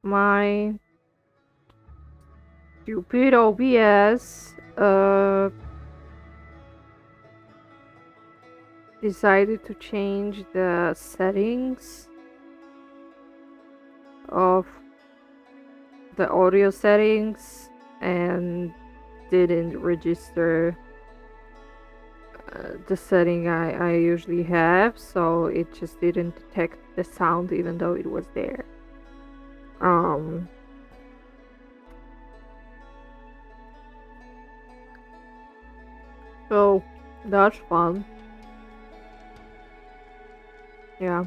My stupid OBS decided to change the settings of the audio settings and didn't register the setting I usually have, so it just didn't detect the sound even though it was there. So that's fun. Yeah.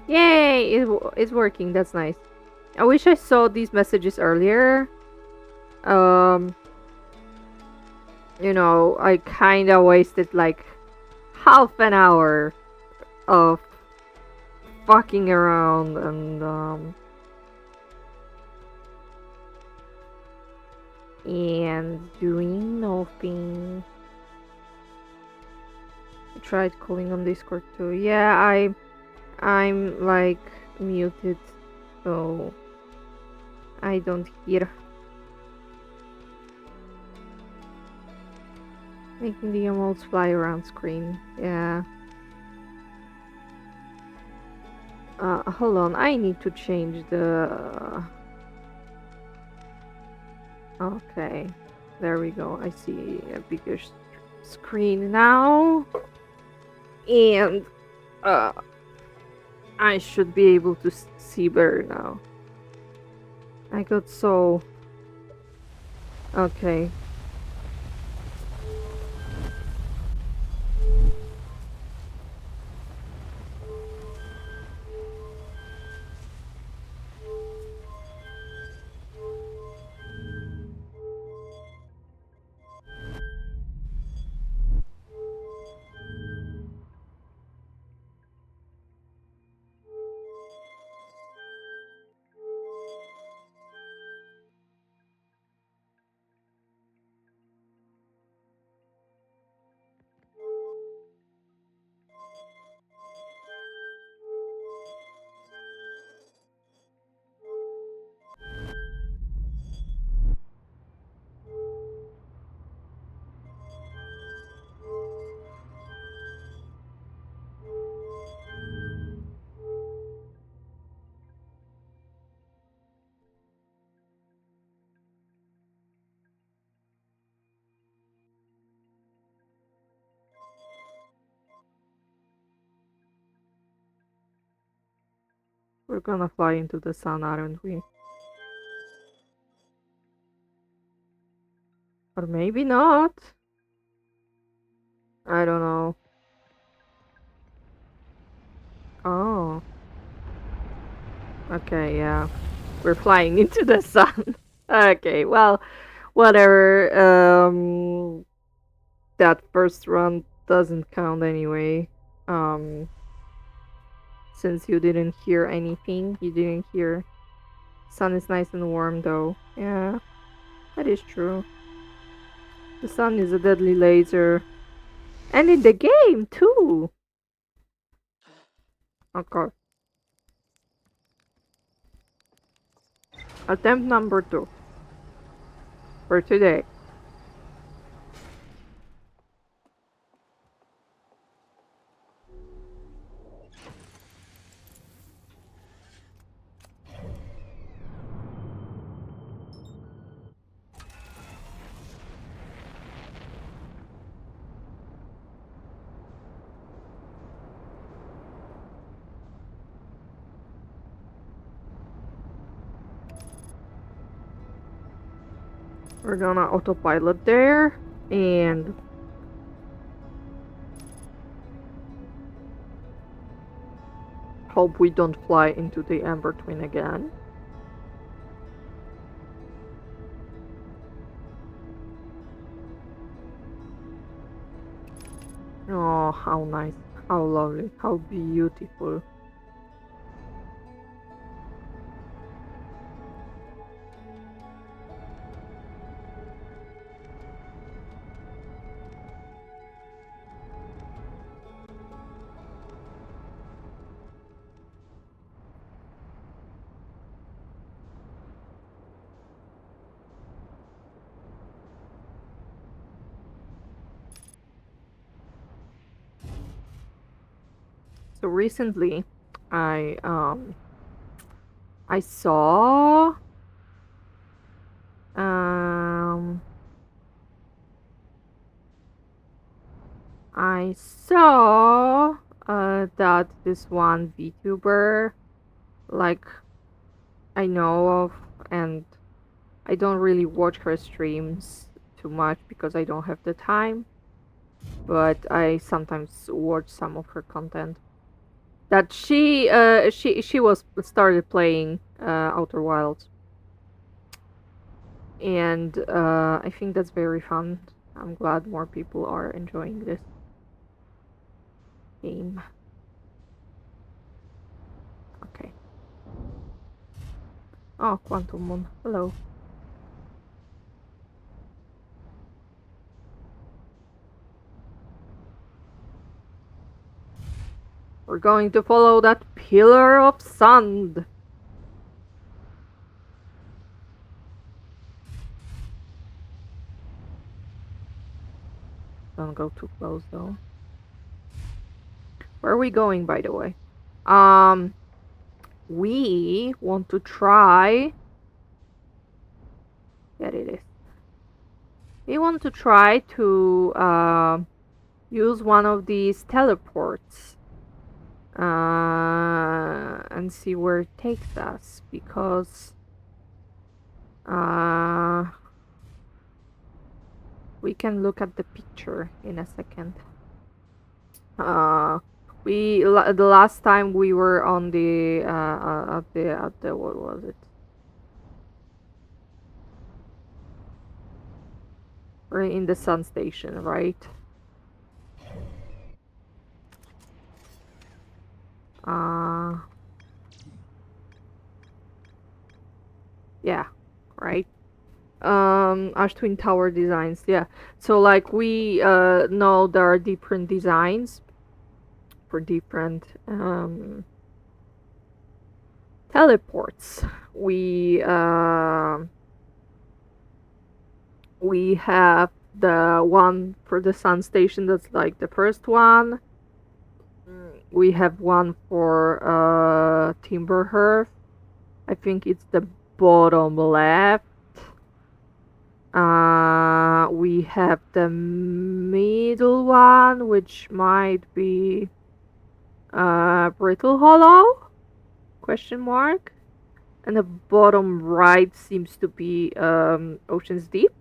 Yay! It's working. That's nice. I wish I saw these messages earlier. Um, I kind of wasted like half an hour of fucking around and doing nothing. I tried calling on Discord too. Yeah, I'm like muted, so I don't hear. Making the emotes fly around screen. Yeah. Hold on, I need to change the... Okay, there we go. I see a bigger screen now. And uh, I should be able to see better now. I got so... Okay. We're gonna fly into the sun, aren't we? Or maybe not. I don't know. Oh. Okay, yeah. We're flying into the sun. Okay, well, whatever. That first run doesn't count anyway. Um, since you didn't hear anything, you didn't hear. Sun is nice and warm though. Yeah, that is true. The sun is a deadly laser. And in the game too. Okay. Attempt number 2 for today. We're gonna autopilot there and hope we don't fly into the Amber Twin again. Oh, how nice, how lovely, how beautiful. So recently, I um I saw um I saw that this one VTuber like I know of, and I don't really watch her streams too much because I don't have the time, but I sometimes watch some of her content. That she was started playing Outer Wilds, and I think that's very fun. I'm glad more people are enjoying this game. Okay. Oh, Quantum Moon. Hello. We're going to follow that pillar of sand. Don't go too close though. Where are we going, by the way? Um, we want to try. There it is. We want to try to use one of these teleports and see where it takes us, because we can look at the picture in a second. The last time we were on the at the what was it? We're in the sun station, right? Yeah, right. Ash Twin Tower designs, yeah. So like we know there are different designs for different teleports. We have the one for the sun station, that's like the first one. We have one for Timberhearth. I think it's the bottom left. We have the middle one, which might be Brittle Hollow? Question mark. And the bottom right seems to be Ocean's Deep,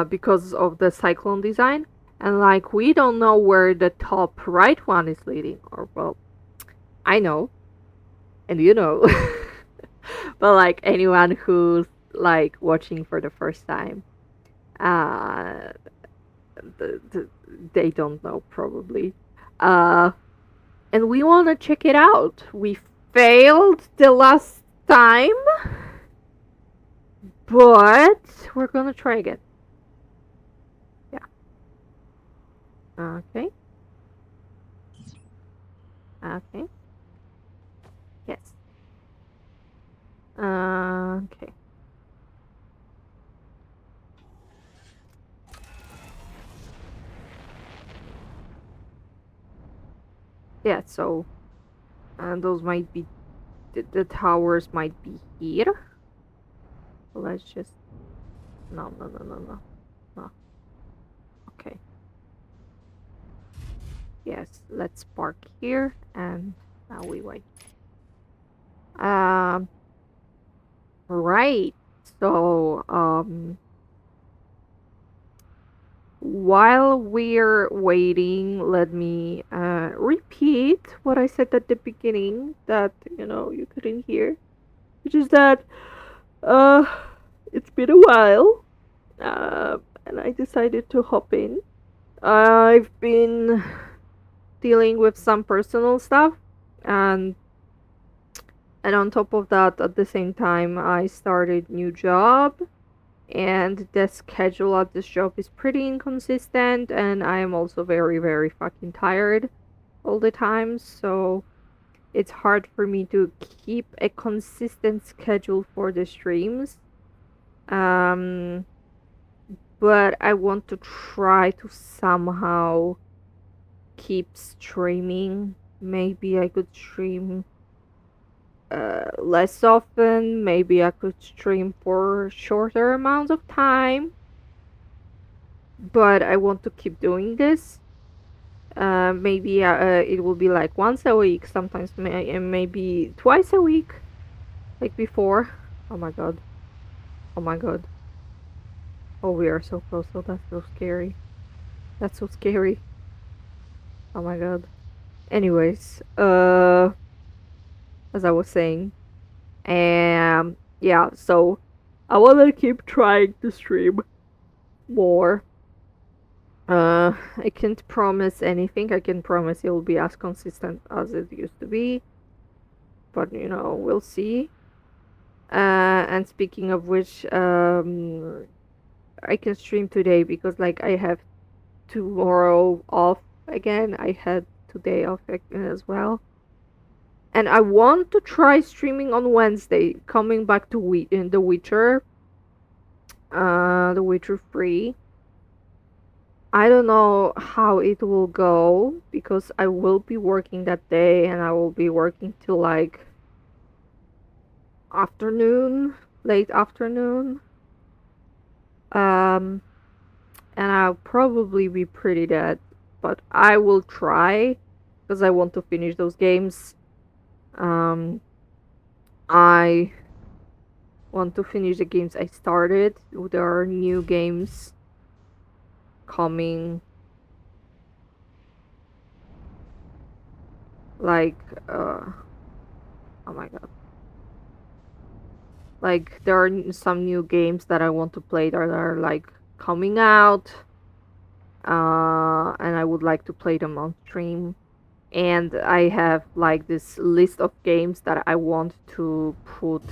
because of the cyclone design. And like we don't know where the top right one is leading, or well, I know, and you know, but like anyone who's like watching for the first time, uh, they don't know probably. Uh, and we want to check it out. We failed the last time, but we're gonna try again. Yeah. Okay. Okay. Yes. Okay. Yeah, so those might be the towers might be here. Let's just no. No. Okay. Yes, let's park here and now we wait. Um right. So while we're waiting, let me repeat what I said at the beginning that you couldn't hear, which is that uh, it's been a while, and I decided to hop in. I've been dealing with some personal stuff, and on top of that, at the same time, I started new job, and the schedule at this job is pretty inconsistent, and I am also very, very fucking tired all the time, so it's hard for me to keep a consistent schedule for the streams. Um, but I want to try to somehow keep streaming. Maybe I could stream less often. Maybe I could stream for shorter amounts of time. But I want to keep doing this. Maybe it will be like once a week, sometimes maybe twice a week, like before. Oh my god. Oh my god. Oh, we are so close. Oh, that's so scary. That's so scary. Oh my god. Anyways, as I was saying, yeah, so I wanna keep trying to stream more. I can't promise anything. I can promise it will be as consistent as it used to be, but we'll see. And speaking of which, I can stream today because like I have tomorrow off again. I had today off as well. And I want to try streaming on Wednesday, coming back to in The Witcher 3. I don't know how it will go because I will be working that day and I will be working till like afternoon, late afternoon. Um, and I'll probably be pretty dead, but I will try because I want to finish those games. Um, I want to finish the games I started. There are new games coming, like, oh my god. Like, there are some new games that I want to play that are, like, coming out, and I would like to play them on stream. And I have, like, this list of games that I want to put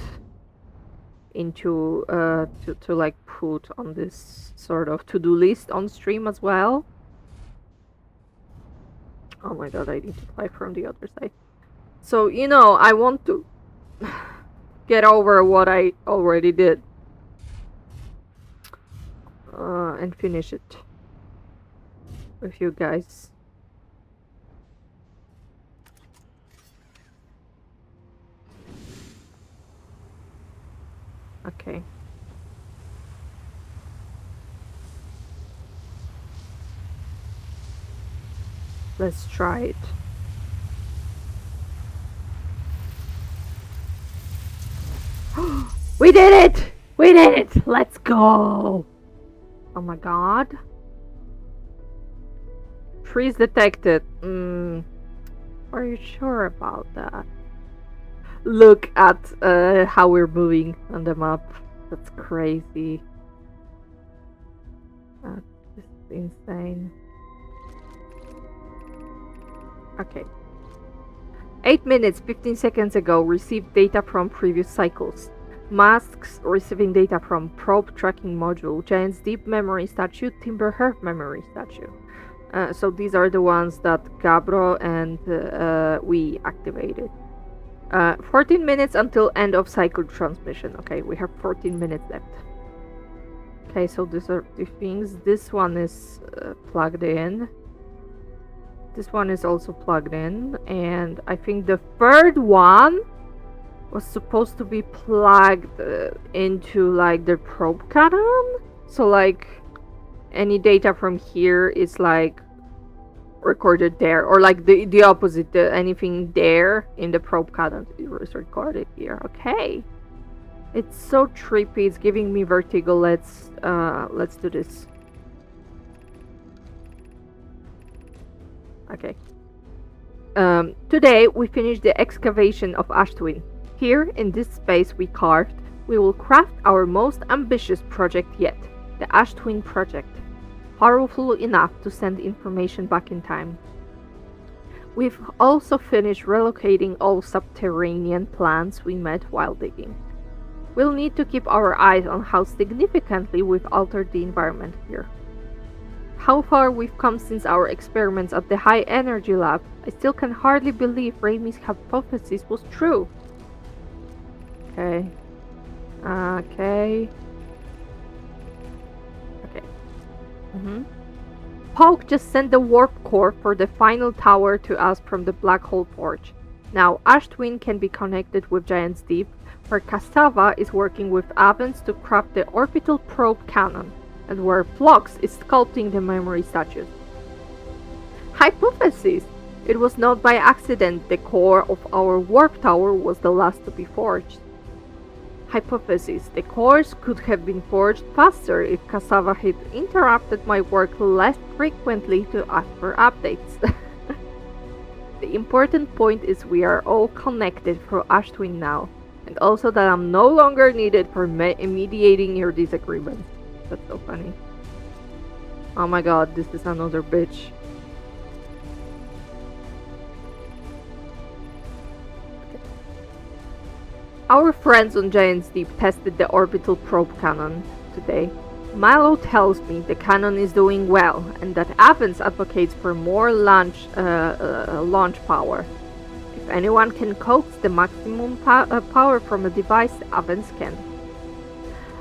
into to like put on this sort of to-do list on stream as well. Oh my god, I need to fly from the other side. So, I want to get over what I already did and finish it with you guys. Okay. Let's try it. We did it! We did it! Let's go! Oh my god. Freeze detected. Are you sure about that? Look at how we're moving on the map. That's crazy. This is insane. Okay. 8 minutes, 15 seconds ago, received data from previous cycles. Masks receiving data from probe tracking module, Giant's deep memory statue, Timber Hearth memory statue. So these are the ones that Gabro and we activated. 14 minutes until end of cycle transmission. Okay, we have 14 minutes left. Okay, so these are the things. This one is plugged in. This one is also plugged in. And I think the third one was supposed to be plugged into like the probe cannon. So like any data from here is like recorded there, or like the opposite, anything there in the probe cannon is recorded here. Okay, it's so trippy, it's giving me vertigo. Let's do this. Okay. Today we finished the excavation of Ash Twin. Here in this space we carved, we will craft our most ambitious project yet, the Ash Twin project. Powerful enough to send information back in time. We've also finished relocating all subterranean plants we met while digging. We'll need to keep our eyes on how significantly we've altered the environment here. How far we've come since our experiments at the High Energy Lab, I still can hardly believe Raimi's hypothesis was true. Okay. Poke just sent the warp core for the final tower to us from the Black Hole Forge. Now Ash Twin can be connected with Giant's Deep, where Cassava is working with Avens to craft the orbital probe cannon, and where Phlox is sculpting the memory statues. Hypothesis! It was not by accident the core of our warp tower was the last to be forged. Hypothesis. The cores could have been forged faster if Cassava had interrupted my work less frequently to ask for updates. The important point is we are all connected through Ash Twin now, and also that I'm no longer needed for mediating your disagreements. That's so funny. Oh my god, this is another bitch. Our friends on Giant's Deep tested the orbital probe cannon today. Milo tells me the cannon is doing well and that Avens advocates for more launch power. If anyone can coax the maximum power from a device, Avens can.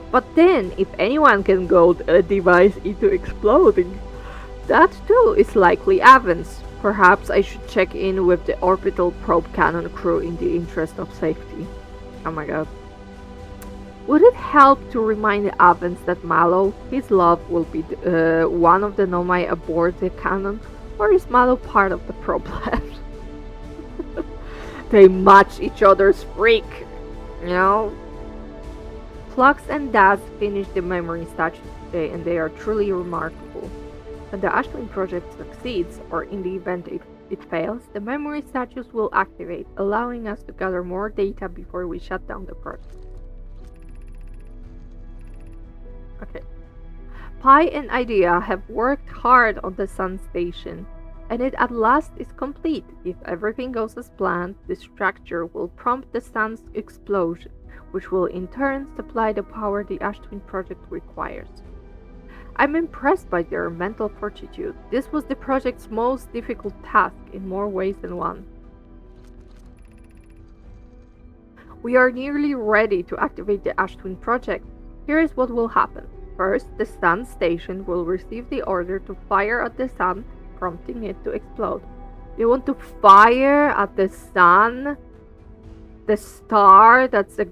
But then, if anyone can goad a device into exploding, That too is likely Avens. Perhaps I should check in with the orbital probe cannon crew in the interest of safety. Oh my god. Would it help to remind Avens that Mallow, his love, will be one of the Nomai aboard the cannon, or is Mallow part of the problem? They match each other's freak, you know? Flux and Daz finished the memory statues today, and they are truly remarkable. When the Ashwin project succeeds, or in the event it fails, the memory statues will activate, allowing us to gather more data before we shut down the project. Okay. Pi and Idea have worked hard on the Sun Station, and it at last is complete. If everything goes as planned, the structure will prompt the Sun's explosion, which will in turn supply the power the Ash Twin project requires. I'm impressed by their mental fortitude. This was the project's most difficult task in more ways than one. We are nearly ready to activate the Ash Twin project. Here is what will happen. First, the Sun Station will receive the order to fire at the Sun, prompting it to explode. You want to fire at the Sun? The star that's a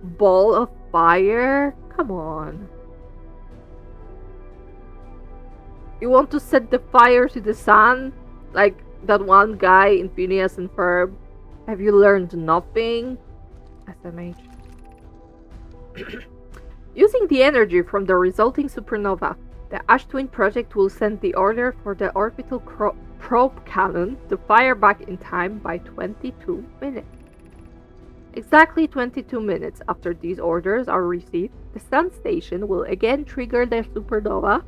ball of fire? Come on. You want to set the fire to the Sun? Like that one guy in Phineas and Ferb? Have you learned nothing? SMH. Using the energy from the resulting supernova, the Ash Twin project will send the order for the orbital probe cannon to fire back in time by 22 minutes. Exactly 22 minutes after these orders are received, the Sun Station will again trigger the supernova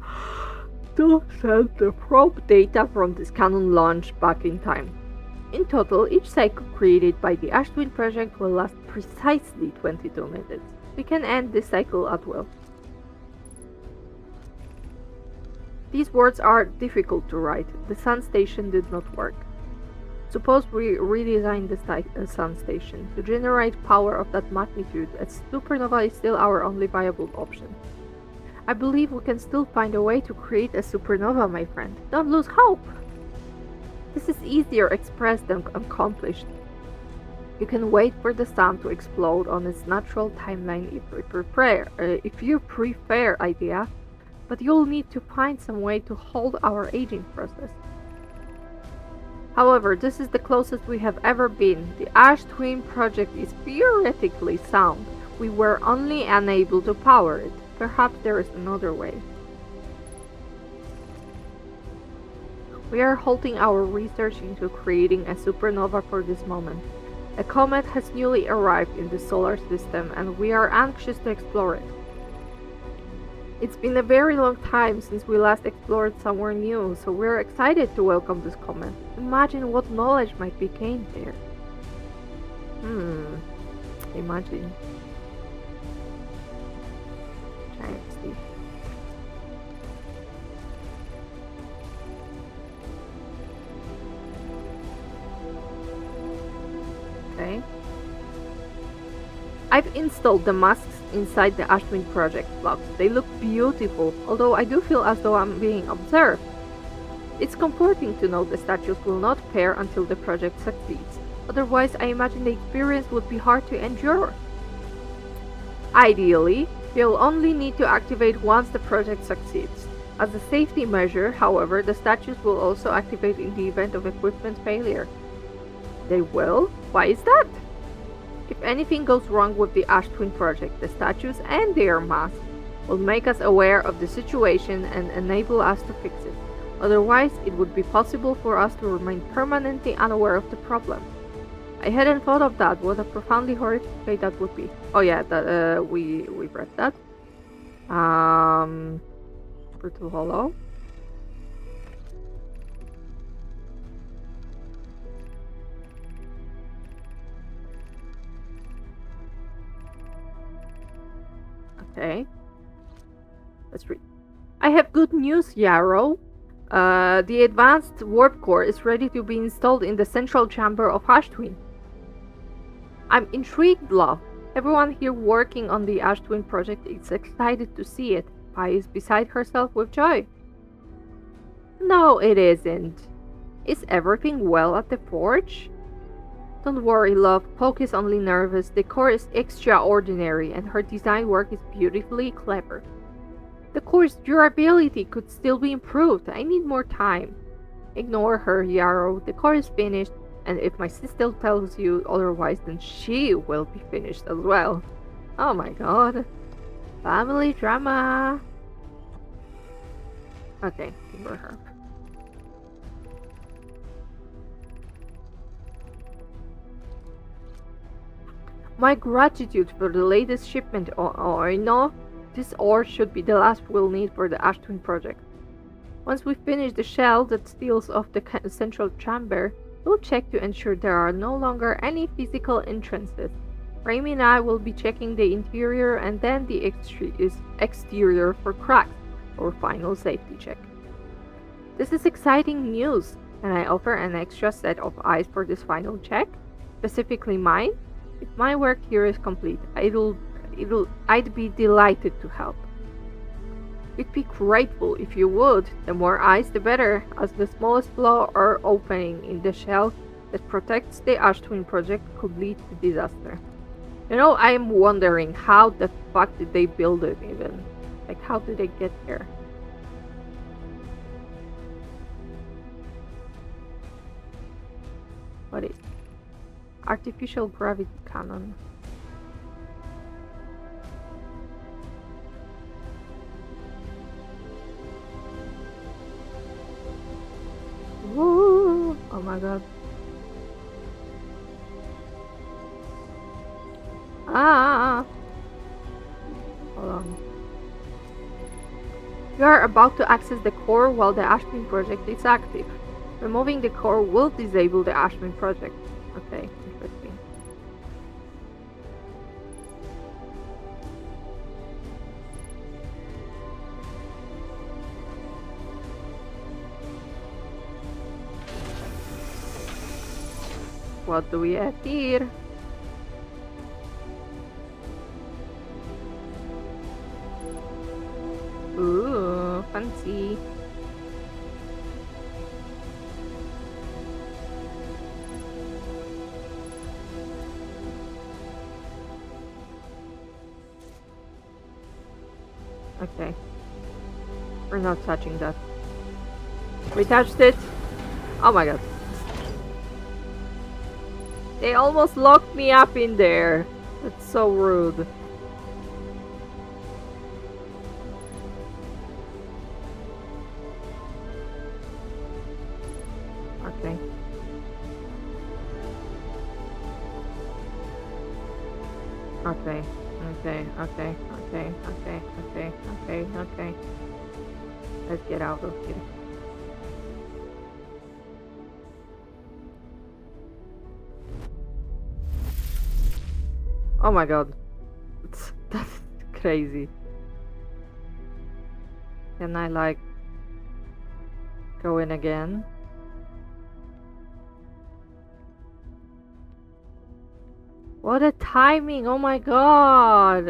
to send the probe data from this cannon launch back in time. In total, each cycle created by the Ash Twin project will last precisely 22 minutes. We can end this cycle at will. These words are difficult to write. The Sun Station did not work. Suppose we redesign the Sun Station. To generate power of that magnitude, a supernova is still our only viable option. I believe we can still find a way to create a supernova, my friend. Don't lose hope! This is easier expressed than accomplished. You can wait for the Sun to explode on its natural timeline if you prefer idea, but you'll need to find some way to hold our aging process. However, this is the closest we have ever been. The Ash Twin project is theoretically sound. We were only unable to power it. Perhaps there is another way. We are halting our research into creating a supernova for this moment. A comet has newly arrived in the solar system and we are anxious to explore it. It's been a very long time since we last explored somewhere new, so we're excited to welcome this comet. Imagine what knowledge might be gained there. Imagine. Giant Steve. Okay. I've installed the masks inside the Ash Twin project blocks. They look beautiful, although I do feel as though I'm being observed. It's comforting to know the statues will not pair until the project succeeds. Otherwise, I imagine the experience would be hard to endure. Ideally, you'll only need to activate once the project succeeds. As a safety measure, however, the statues will also activate in the event of equipment failure. They will? Why is that? If anything goes wrong with the Ash Twin project, the statues and their masks will make us aware of the situation and enable us to fix it. Otherwise, it would be possible for us to remain permanently unaware of the problem. I hadn't thought of that. What a profoundly horrific fate that would be. Oh yeah, that we read that. Brutal Hollow. Okay. Let's read. I have good news, Yarrow. The advanced warp core is ready to be installed in the central chamber of Ash Twin. I'm intrigued, love. Everyone here working on the Ash Twin project is excited to see it. Pi is beside herself with joy. No, it isn't. Is everything well at the forge? Don't worry, love. Poke is only nervous. The core is extraordinary, and her design work is beautifully clever. The core's durability could still be improved. I need more time. Ignore her, Yarrow. The core is finished, and if my sister tells you otherwise, then she will be finished as well. Oh my god. Family drama. Okay, ignore her. My gratitude for the latest shipment, Oino. This ore should be the last we'll need for the Ash Twin project. Once we finish the shell that seals off the central chamber, we'll check to ensure there are no longer any physical entrances. Raimi and I will be checking the interior and then the exterior for cracks, our final safety check. This is exciting news. Can I offer an extra set of eyes for this final check? Specifically mine? If my work here is complete, I'd be delighted to help. We'd be grateful if you would. The more eyes, the better, as the smallest flaw or opening in the shell that protects the Ash Twin project could lead to disaster. I'm wondering how the fuck did they build it even? Like, how did they get there? What is it? Artificial gravity cannon. Woo! Oh my god. Ah! Hold on. We are about to access the core while the Ashmin project is active. Removing the core will disable the Ashmin project. Okay, interesting. What do we have here? Ooh, fancy. Okay. We're not touching that. We touched it. Oh my god. They almost locked me up in there. That's so rude. Okay. Okay. Okay. Okay. Okay. Okay. Okay. Okay. Okay. Let's get out of here. Oh my god. That's crazy. Can I like go in again? What a timing! Oh my god!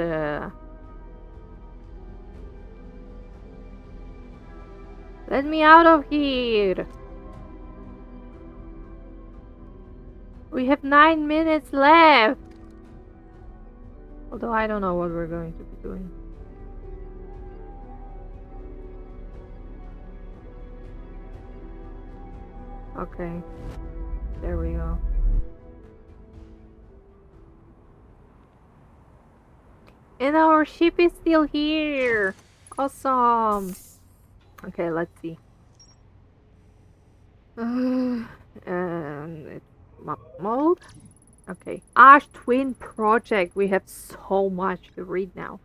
Let me out of here! We have 9 minutes left! Although I don't know what we're going to be doing. Okay. There we go. And our ship is still here! Awesome! Okay, let's see. And it's map mode. Okay. Ash Twin Project. We have so much to read now.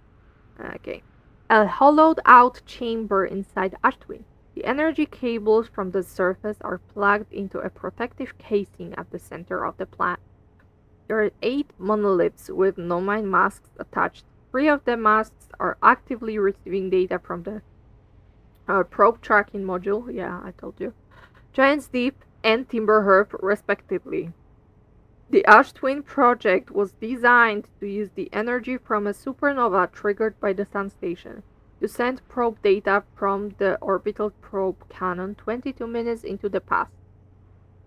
Okay. A hollowed out chamber inside Ash Twin. The energy cables from the surface are plugged into a protective casing at the center of the plant. There are 8 monoliths with nomine masks attached. 3 of the masks are actively receiving data from the probe tracking module. Yeah, I told you. Giant's Deep and Timberhearth, respectively. The Ash Twin project was designed to use the energy from a supernova triggered by the Sun Station. to send probe data from the orbital probe cannon 22 minutes into the past.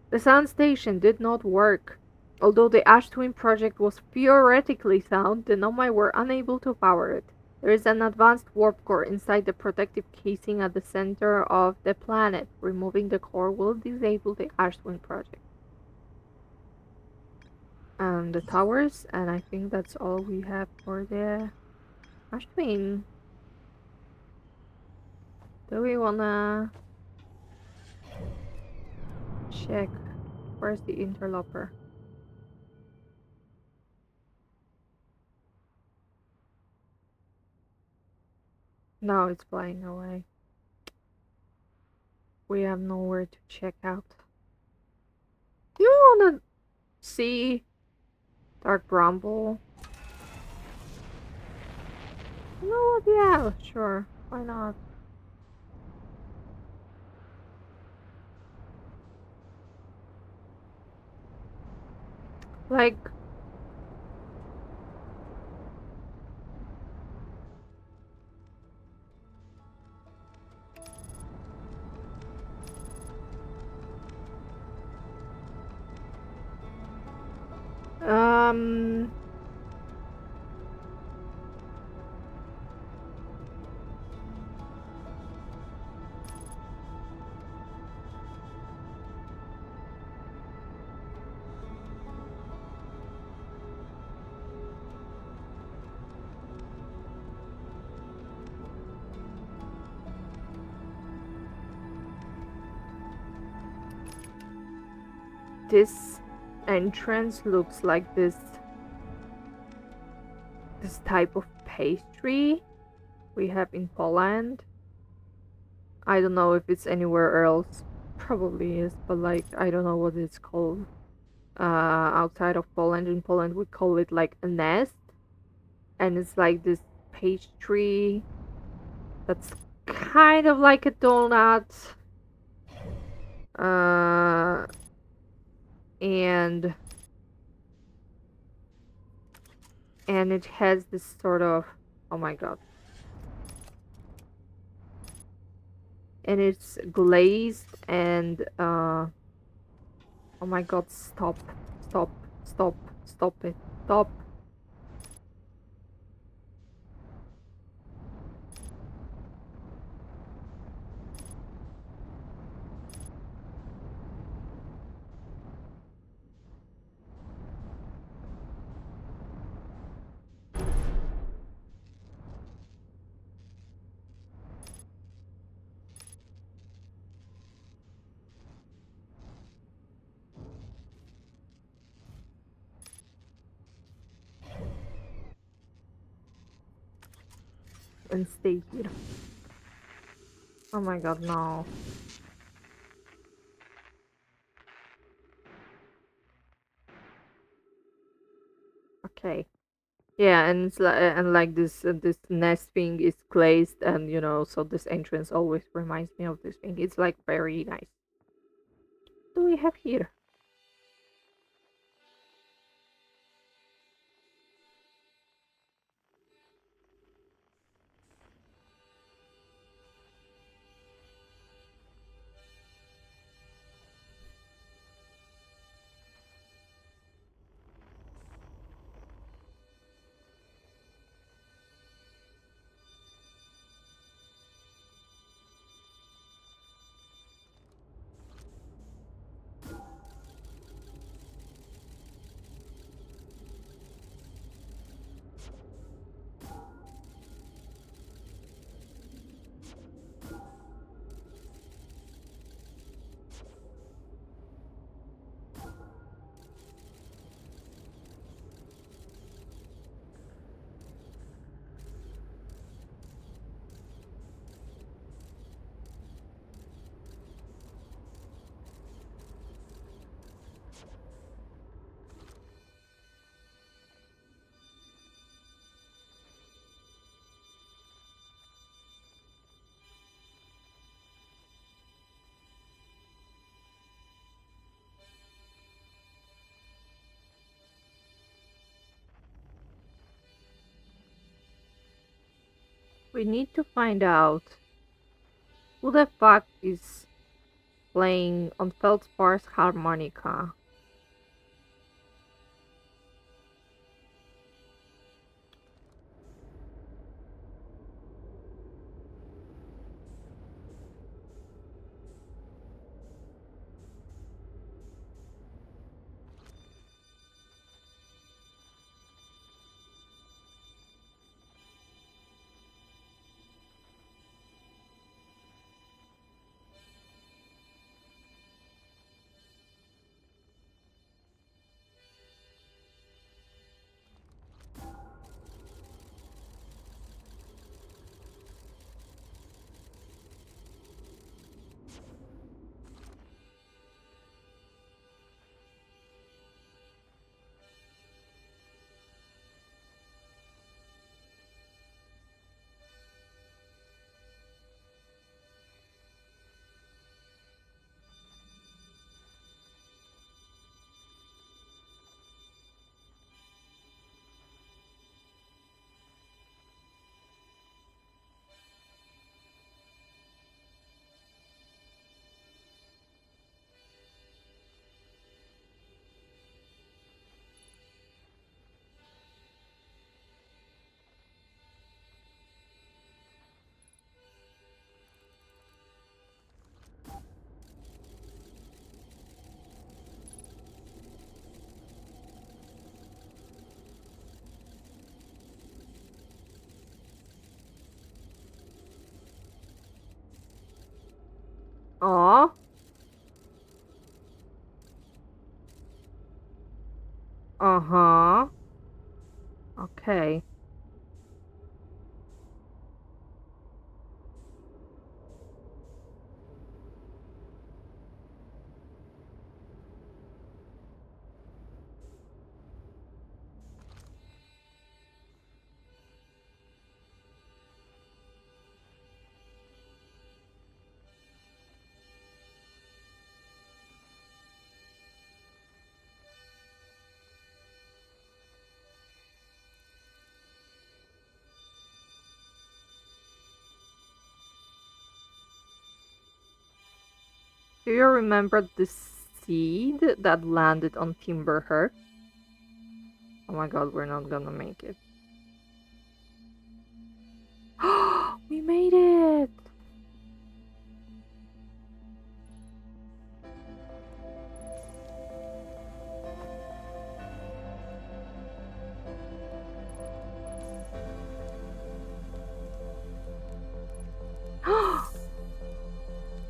The sound station did not work. Although the Ash Twin project was theoretically sound, the Nomai were unable to power it. There is an advanced warp core inside the protective casing at the center of the planet. Removing the core will disable the Ash Twin project. And the towers, and I think that's all we have for the Ash Twin. Do we wanna check? Where's the interloper? No, it's flying away. We have nowhere to check out. Do you wanna see Dark Bramble? You know what? Yeah, sure. Why not? Like, um, this entrance looks like this type of pastry we have in Poland. I don't know if it's anywhere else. Probably is, but like I don't know what it's called. Outside of Poland, in Poland we call it like a nest, and it's like this pastry that's kind of like a donut. Uh, and it has this sort of, oh my god, and it's glazed and oh my god, stop, stop, stop, stop it, stop. And stay here. Oh my god, no. Okay. Yeah, and it's like and like this nest thing is glazed, and so this entrance always reminds me of this thing. It's like very nice. What do we have here? We need to find out who the fuck is playing on Feldspar's harmonica. Aw. Uh-huh. Okay. Do you remember the seed that landed on Timberhurst? Oh my god, we're not gonna make it. We made it!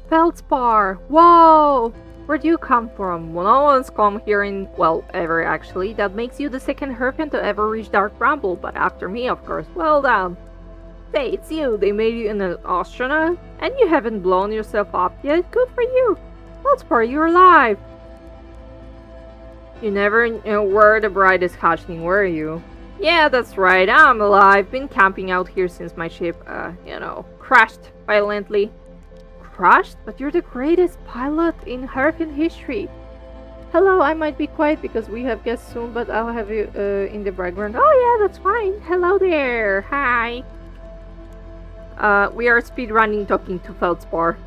Feldspar! Whoa! Where do you come from? Well, no one's come here in, well, ever actually. That makes you the second Herpin to ever reach Dark Bramble, but after me, of course. Well done. Say, it's you. They made you an astronaut? And you haven't blown yourself up yet? Good for you. Feldspar, you're alive. You never were the brightest hatchling, were you? Yeah, that's right. I'm alive. Been camping out here since my ship, crashed violently. Crashed? But you're the greatest pilot in Hurricane history. Hello, I might be quiet because we have guests soon, but I'll have you in the background. Oh yeah, that's fine. Hello there. Hi. We are speedrunning talking to Feldspar.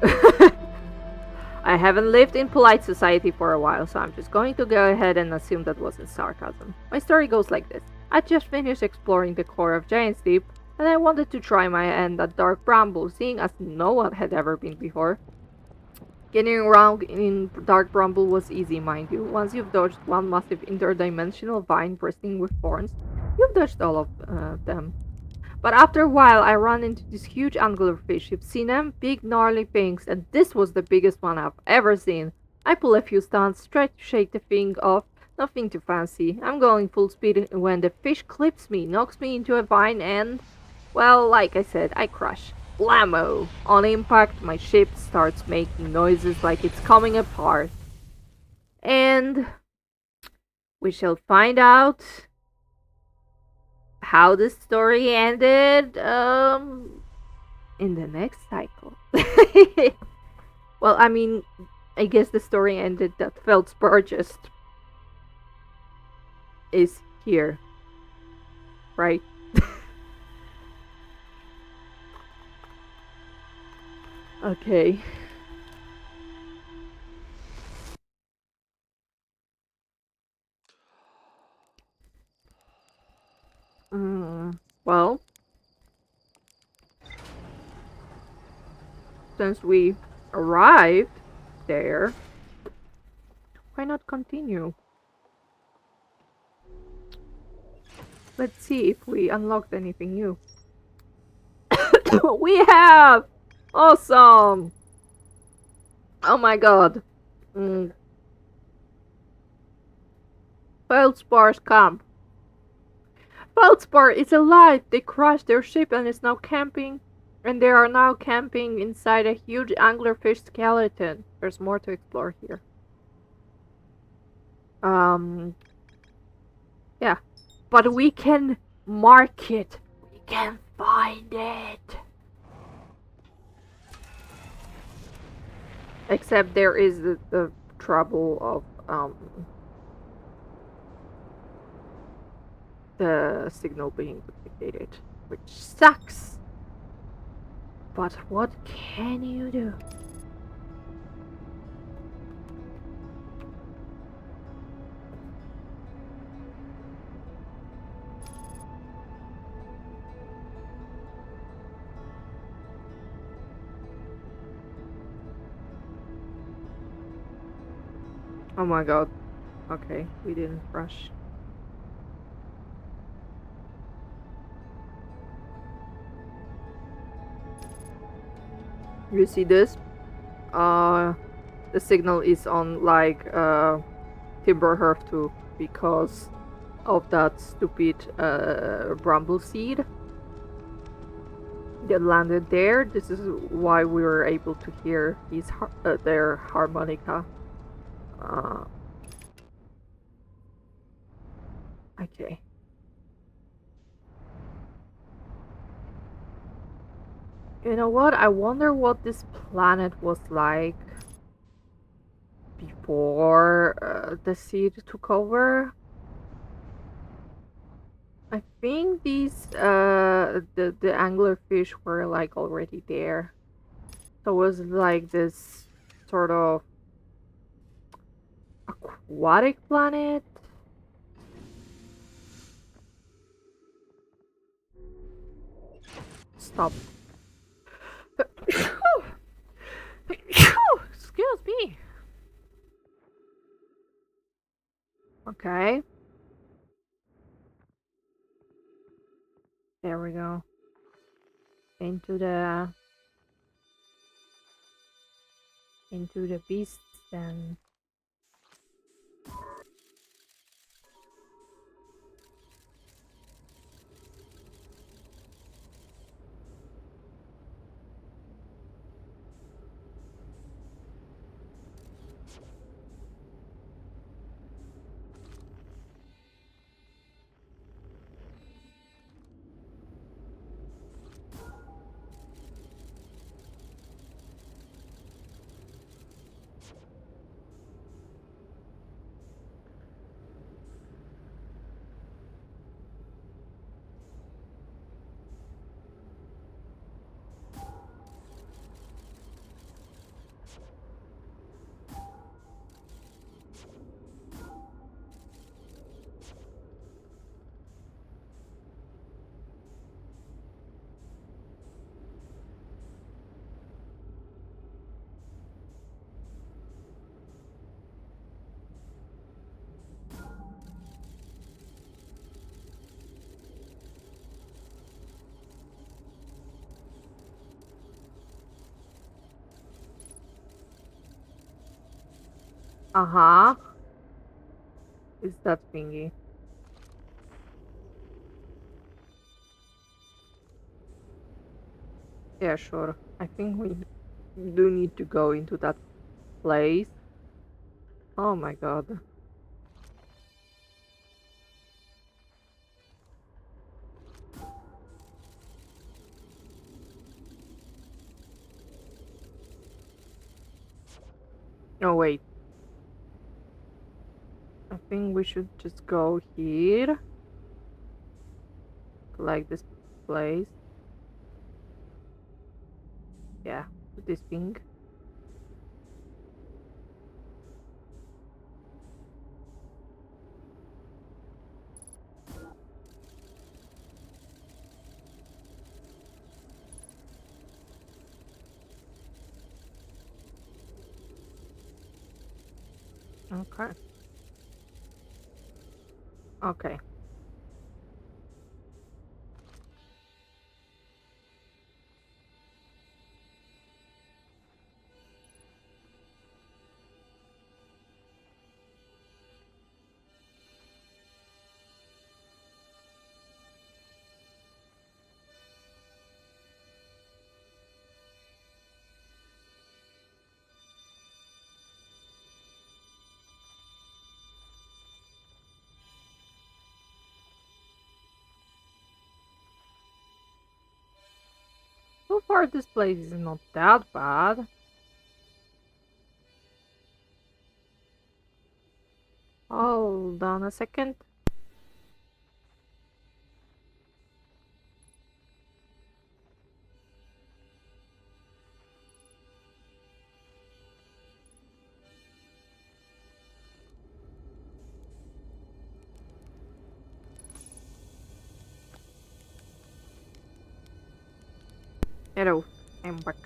I haven't lived in polite society for a while, so I'm just going to go ahead and assume that wasn't sarcasm. My story goes like this. I just finished exploring the core of Giant's Deep, and I wanted to try my hand at Dark Bramble, seeing as no one had ever been before. Getting around in Dark Bramble was easy, mind you. Once you've dodged one massive interdimensional vine bursting with thorns, you've dodged all of them. But after a while, I ran into this huge anglerfish. You've seen them? Big, gnarly things, and this was the biggest one I've ever seen. I pull a few stunts, try to shake the thing off, nothing too fancy. I'm going full speed when the fish clips me, knocks me into a vine, and, well, like I said, I crash. Blammo! On impact, my ship starts making noises like it's coming apart. And we shall find out how the story ended in the next cycle. Well, I mean, I guess the story ended that Feldspar just is here, right? Okay. Well, since we arrived there, why not continue? Let's see if we unlocked anything new. We have! Awesome! Oh my god. Mm. Feldspar's camp. Feldspar is alive! They crashed their ship and is now camping. And they are now camping inside a huge anglerfish skeleton. There's more to explore here. Um, yeah. But we can mark it. We can find it. Except there is the trouble of the signal being duplicated, which sucks. But what can you do? Oh my god. Okay, we didn't rush. You see this? The signal is on like Timberhurf too because of that stupid bramble seed that landed there. This is why we were able to hear their harmonica. Uh, okay. You know what? I wonder what this planet was like before the seed took over. I think these the anglerfish were like already there. So it was like this sort of aquatic planet. Stop. Excuse me. Okay. There we go. Into the beasts then. Uh-huh. Is that thingy? Yeah, sure. I think we do need to go into that place. Oh my god. Oh wait. I think we should just go here. Like this place. Yeah. to this thing. Okay. Okay. So far, this place is not that bad. Hold on a second. Hello, I'm back.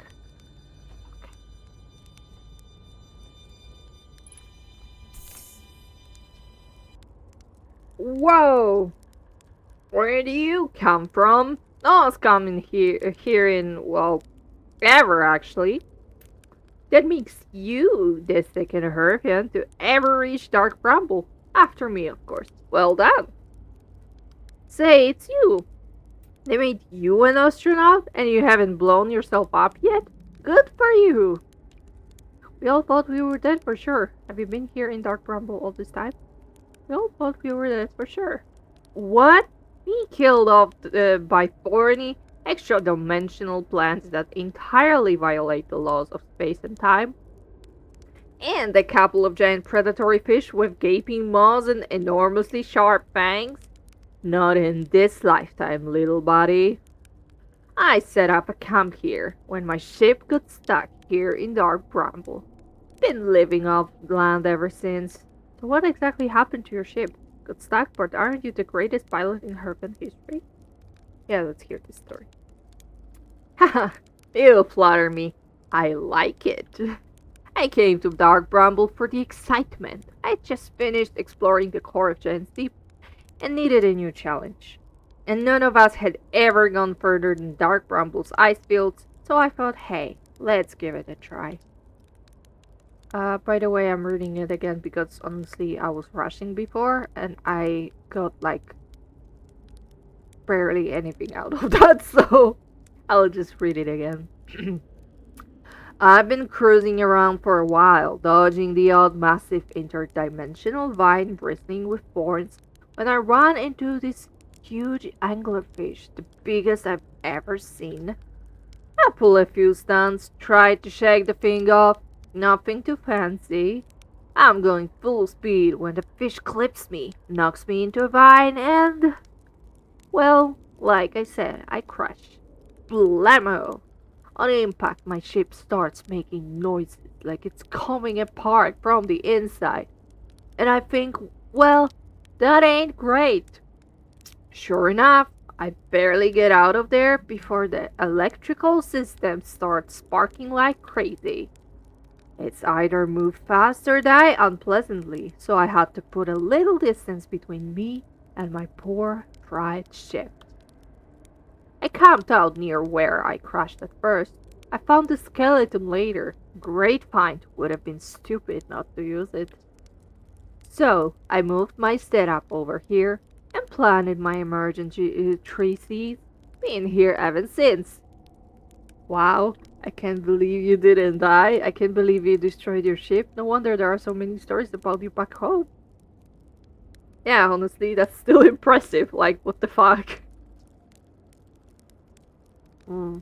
Whoa! Where do you come from? No one's coming here in, well, ever actually. That makes you the second Hurricane to ever reach Dark Bramble. After me, of course. Well done. Say, it's you. They made you an astronaut and you haven't blown yourself up yet? Good for you. We all thought we were dead for sure. Have you been here in Dark Bramble all this time? We all thought we were dead for sure. What? Be killed off by thorny, extra-dimensional plants that entirely violate the laws of space and time? And a couple of giant predatory fish with gaping maws and enormously sharp fangs? Not in this lifetime, little buddy. I set up a camp here when my ship got stuck here in Dark Bramble. Been living off land ever since. So what exactly happened to your ship? Got stuck, but aren't you the greatest pilot in Hurricane history? Yeah, let's hear this story. Haha, you flatter me. I like it. I came to Dark Bramble for the excitement. I just finished exploring the core of Giant's Deep and needed a new challenge. And none of us had ever gone further than Dark Bramble's ice fields, so I thought, hey, let's give it a try. By the way, I'm reading it again because honestly, I was rushing before and I got like barely anything out of that, so I'll just read it again. I've been cruising around for a while, dodging the odd massive interdimensional vine bristling with thorns, when I ran into this huge anglerfish, the biggest I've ever seen. I pulled a few stunts, tried to shake the thing off, nothing too fancy. I'm going full speed when the fish clips me, knocks me into a vine, and, well, like I said, I crash. Blammo! On impact, my ship starts making noises like it's coming apart from the inside. And I think, well, that ain't great. Sure enough, I barely get out of there before the electrical system starts sparking like crazy. It's either move fast or die unpleasantly, so I had to put a little distance between me and my poor fried ship. I camped out near where I crashed at first. I found the skeleton later. Great find, would have been stupid not to use it. So, I moved my setup over here and planted my emergency tree seeds. Been here ever since. Wow, I can't believe you didn't die. I can't believe you destroyed your ship. No wonder there are so many stories about you back home. Yeah, honestly, that's still impressive. Like, what the fuck? Hmm.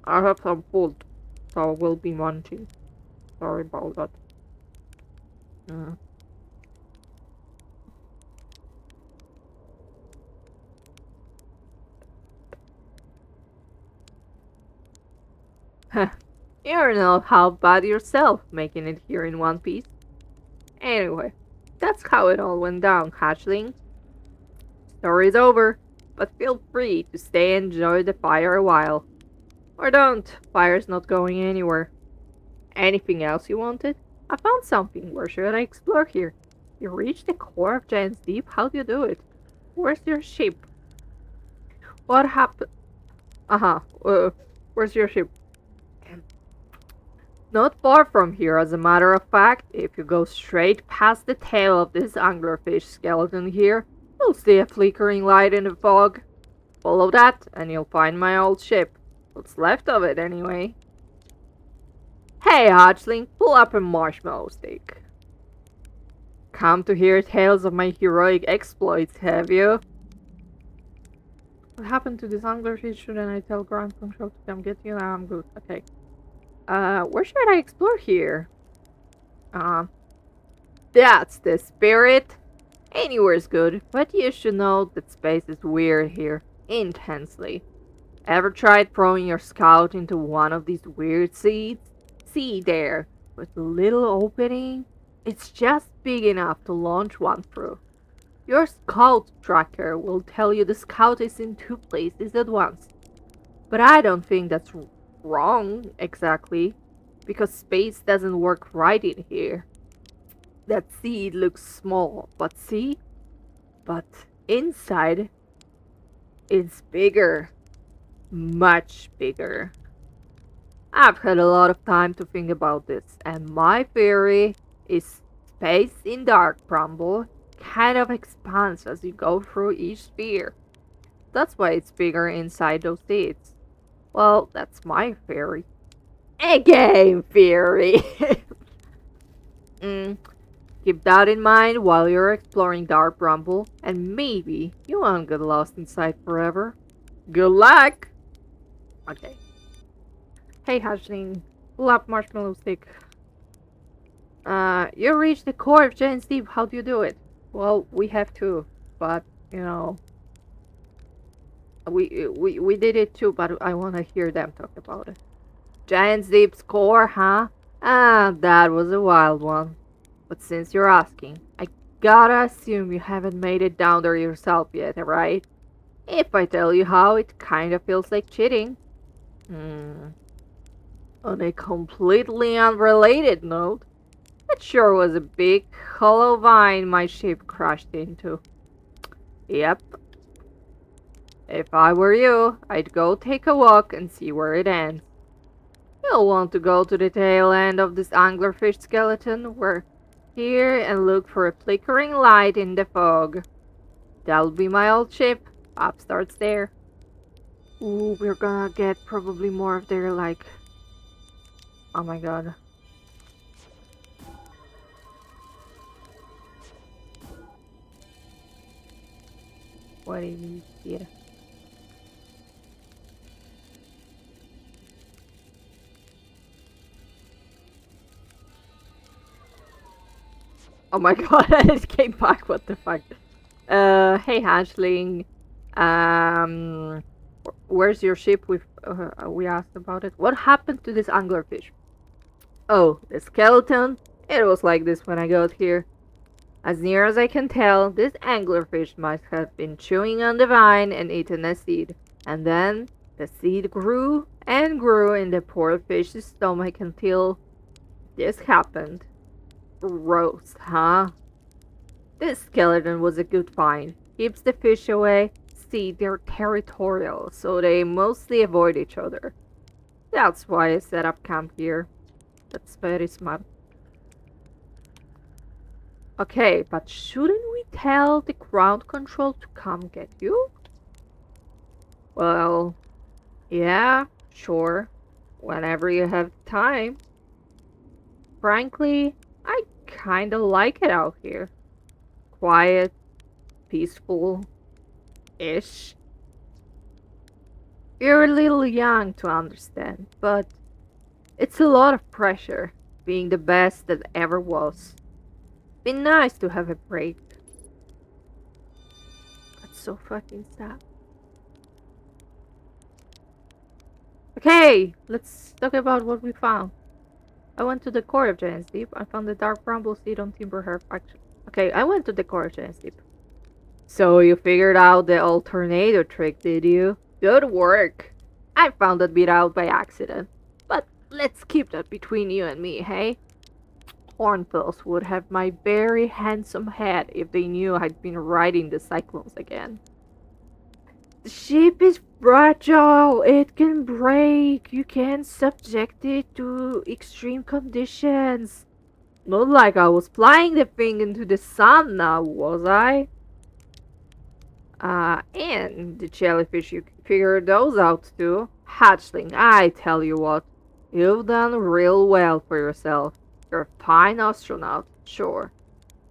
I have some food, so I will be munching. Sorry about that. Mm. You're not half bad yourself, making it here in one piece. Anyway, that's how it all went down, hatchling. Story's over, but feel free to stay and enjoy the fire a while. Or don't, fire's not going anywhere. Anything else you wanted? I found something. Where should I explore here? You reached the core of Giant's Deep? How do you do it? Where's your ship? What happened? Where's your ship? Not far from here, as a matter of fact. If you go straight past the tail of this anglerfish skeleton here, you'll see a flickering light in the fog. Follow that, and you'll find my old ship. What's left of it, anyway. Hey, hatchling, pull up a marshmallow stick. Come to hear tales of my heroic exploits, have you? What happened to this anglerfish? Shouldn't I tell ground control to come get you? I'm good. Okay. Where should I explore here? That's the spirit. Anywhere's good, but you should know that space is weird here. Intensely. Ever tried throwing your scout into one of these weird seeds? See there, with a little opening? It's just big enough to launch one through. Your scout tracker will tell you the scout is in two places at once. But I don't think that's wrong, exactly, because space doesn't work right in here. That seed looks small, but see? But inside, it's bigger. Much bigger. I've had a lot of time to think about this, and my theory is space in Dark Crumble kind of expands as you go through each sphere. That's why it's bigger inside those seeds. Well, that's my theory. A game theory! Keep that in mind while you're exploring Dark Rumble, and maybe you won't get lost inside forever. Good luck! Okay. Hey, hatchling. Pull up marshmallow stick. You reached the core of Giant's Deep. How do you do it? Well, we have to, but, you know, we did it too, but I want to hear them talk about it. Giant's Deep's core, huh? Ah, that was a wild one. But since you're asking, I gotta assume you haven't made it down there yourself yet, right? If I tell you how, it kind of feels like cheating. On a completely unrelated note, it sure was a big, hollow vine my ship crashed into. Yep. If I were you, I'd go take a walk and see where it ends. You'll want to go to the tail end of this anglerfish skeleton, where here and look for a flickering light in the fog. That'll be my old ship. Up starts there. Ooh, we're gonna get probably more of their, like... Oh my god. What is it? Oh my god, it came back, what the fuck. Hey hatchling. Where's your ship? We asked about it. What happened to this anglerfish? Oh, the skeleton? It was like this when I got here. As near as I can tell, this anglerfish must have been chewing on the vine and eaten a seed. And then, the seed grew and grew in the poor fish's stomach until this happened. Gross, huh? This skeleton was a good find. Keeps the fish away. See, they're territorial, so they mostly avoid each other. That's why I set up camp here. That's very smart. Okay, but shouldn't we tell the ground control to come get you? Well, yeah, sure. Whenever you have time. Frankly, I kinda like it out here. Quiet, peaceful-ish. You're a little young to understand, but it's a lot of pressure, being the best that ever was. Be nice to have a break. That's so fucking sad. Okay, let's talk about what we found. I went to the core of Giant's Deep. I found the dark bramble seed on Timber Herb. Actually, okay, I went to the core of Giant's Deep. So you figured out the old tornado trick, did you? Good work. I found that bit out by accident. But let's keep that between you and me, hey? Hornbills would have my very handsome head if they knew I'd been riding the cyclones again. The ship is fragile. It can break. You can't subject it to extreme conditions. Not like I was flying the thing into the sun now, was I? And the jellyfish, you figured those out too. Hatchling, I tell you what, you've done real well for yourself. You're a fine astronaut, sure,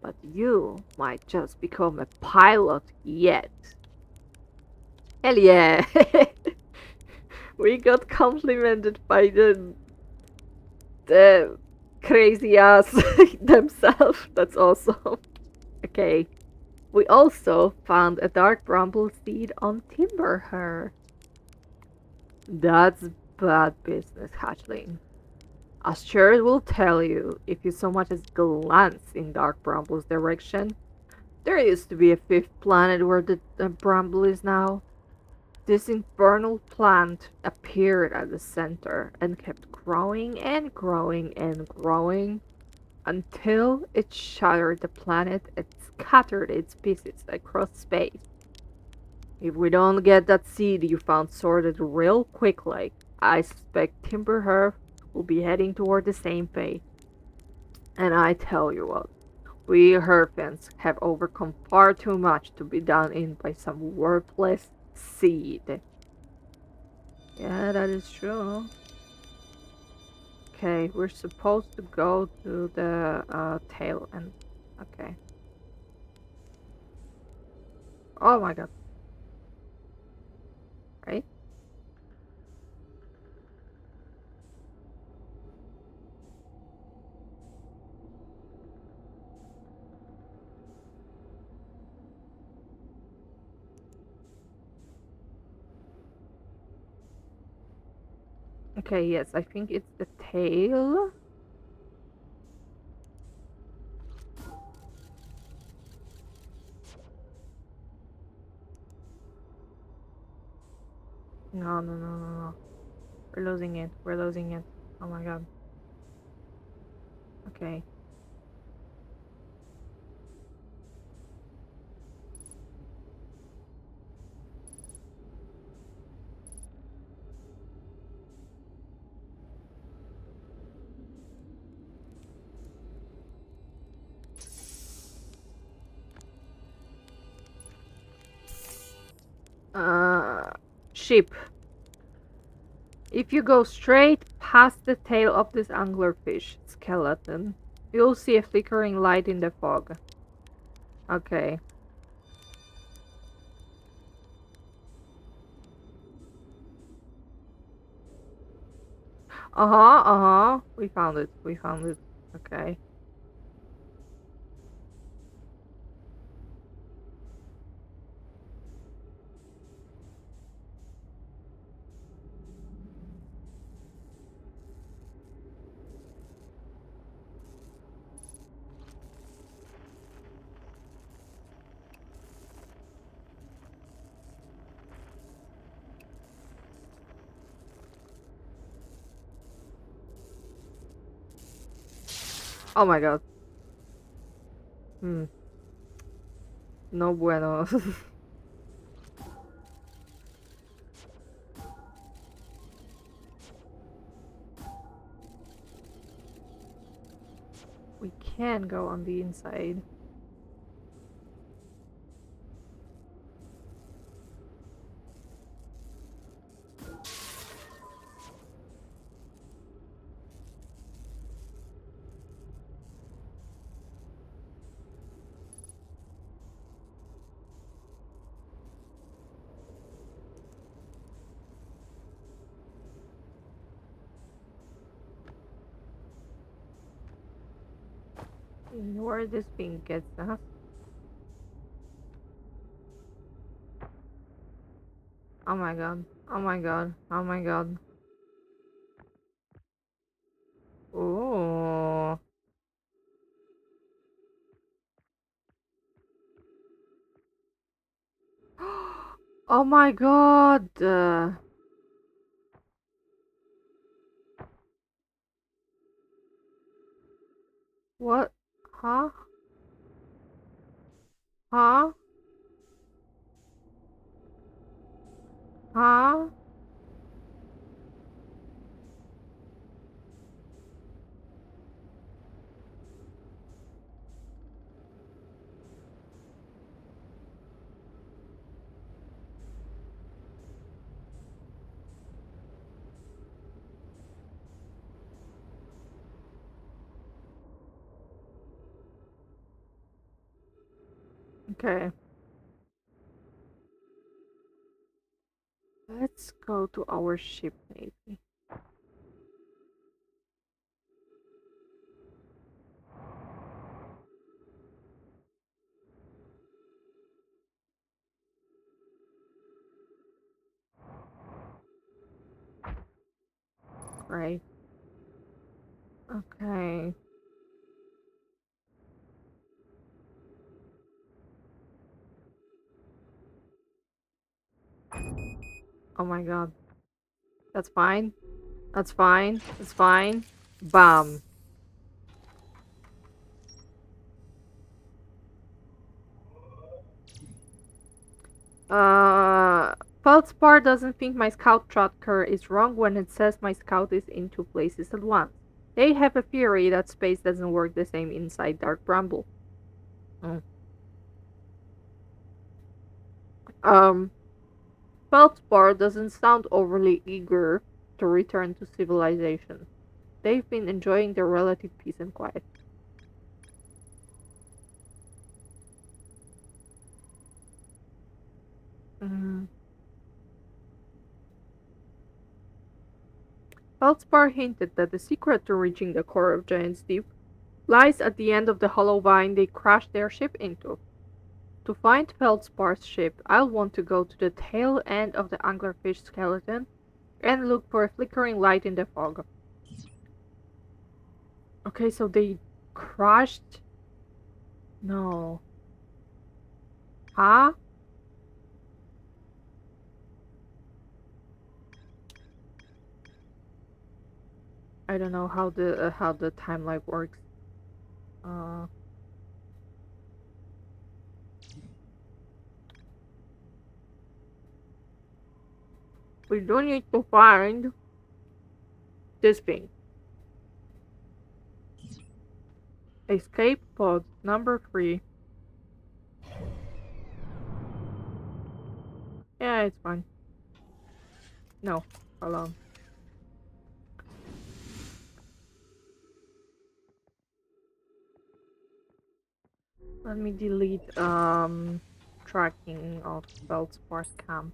but you might just become a pilot yet. Hell yeah! We got complimented by the crazy ass themselves. That's awesome. Okay. We also found a dark bramble seed on timber her. That's bad business, hatchling. As Jared will tell you, if you so much as glance in Dark Bramble's direction, there used to be a fifth planet where the Bramble is now. This infernal plant appeared at the center and kept growing and growing and growing until it shattered the planet and scattered its pieces across space. If we don't get that seed you found sorted real quickly, I suspect Timber Herb will be heading toward the same fate. And I tell you what, we Herfans have overcome far too much to be done in by some worthless seed. Yeah, that is true. Okay, we're supposed to go to the tail and okay. Oh my god. Right? Okay, yes, I think it's the tail. No, no, no, no, no. We're losing it. We're losing it. Oh my god. Okay. Uh, sheep. If you go straight past the tail of this anglerfish skeleton, you'll see a flickering light in the fog. Okay. Uh-huh, uh-huh. We found it. We found it. Okay. Oh my god. Hmm. No bueno. We can go on the inside. Where this thing gets us. Oh my god. Oh my god. Oh my god. Oh my god. What? Huh? Huh? Huh? Okay. Let's go to our ship, maybe. Great. Okay. Oh my god. That's fine. That's fine. That's fine. Bam. Uh, Feldspar doesn't think my scout tracker is wrong when it says my scout is in two places at once. They have a theory that space doesn't work the same inside Dark Bramble. Mm. Um, Feldspar doesn't sound overly eager to return to civilization. They've been enjoying their relative peace and quiet. Mm. Feldspar hinted that the secret to reaching the core of Giant's Deep lies at the end of the hollow vine they crashed their ship into. To find Feldspar's ship, I'll want to go to the tail end of the anglerfish skeleton and look for a flickering light in the fog. Okay, so they crashed? No. Huh? I don't know how the timeline works. Uh, we do need to find this thing. Escape pod number 3. Yeah, it's fine. No, hold on. Let me delete tracking of Feldspar's camp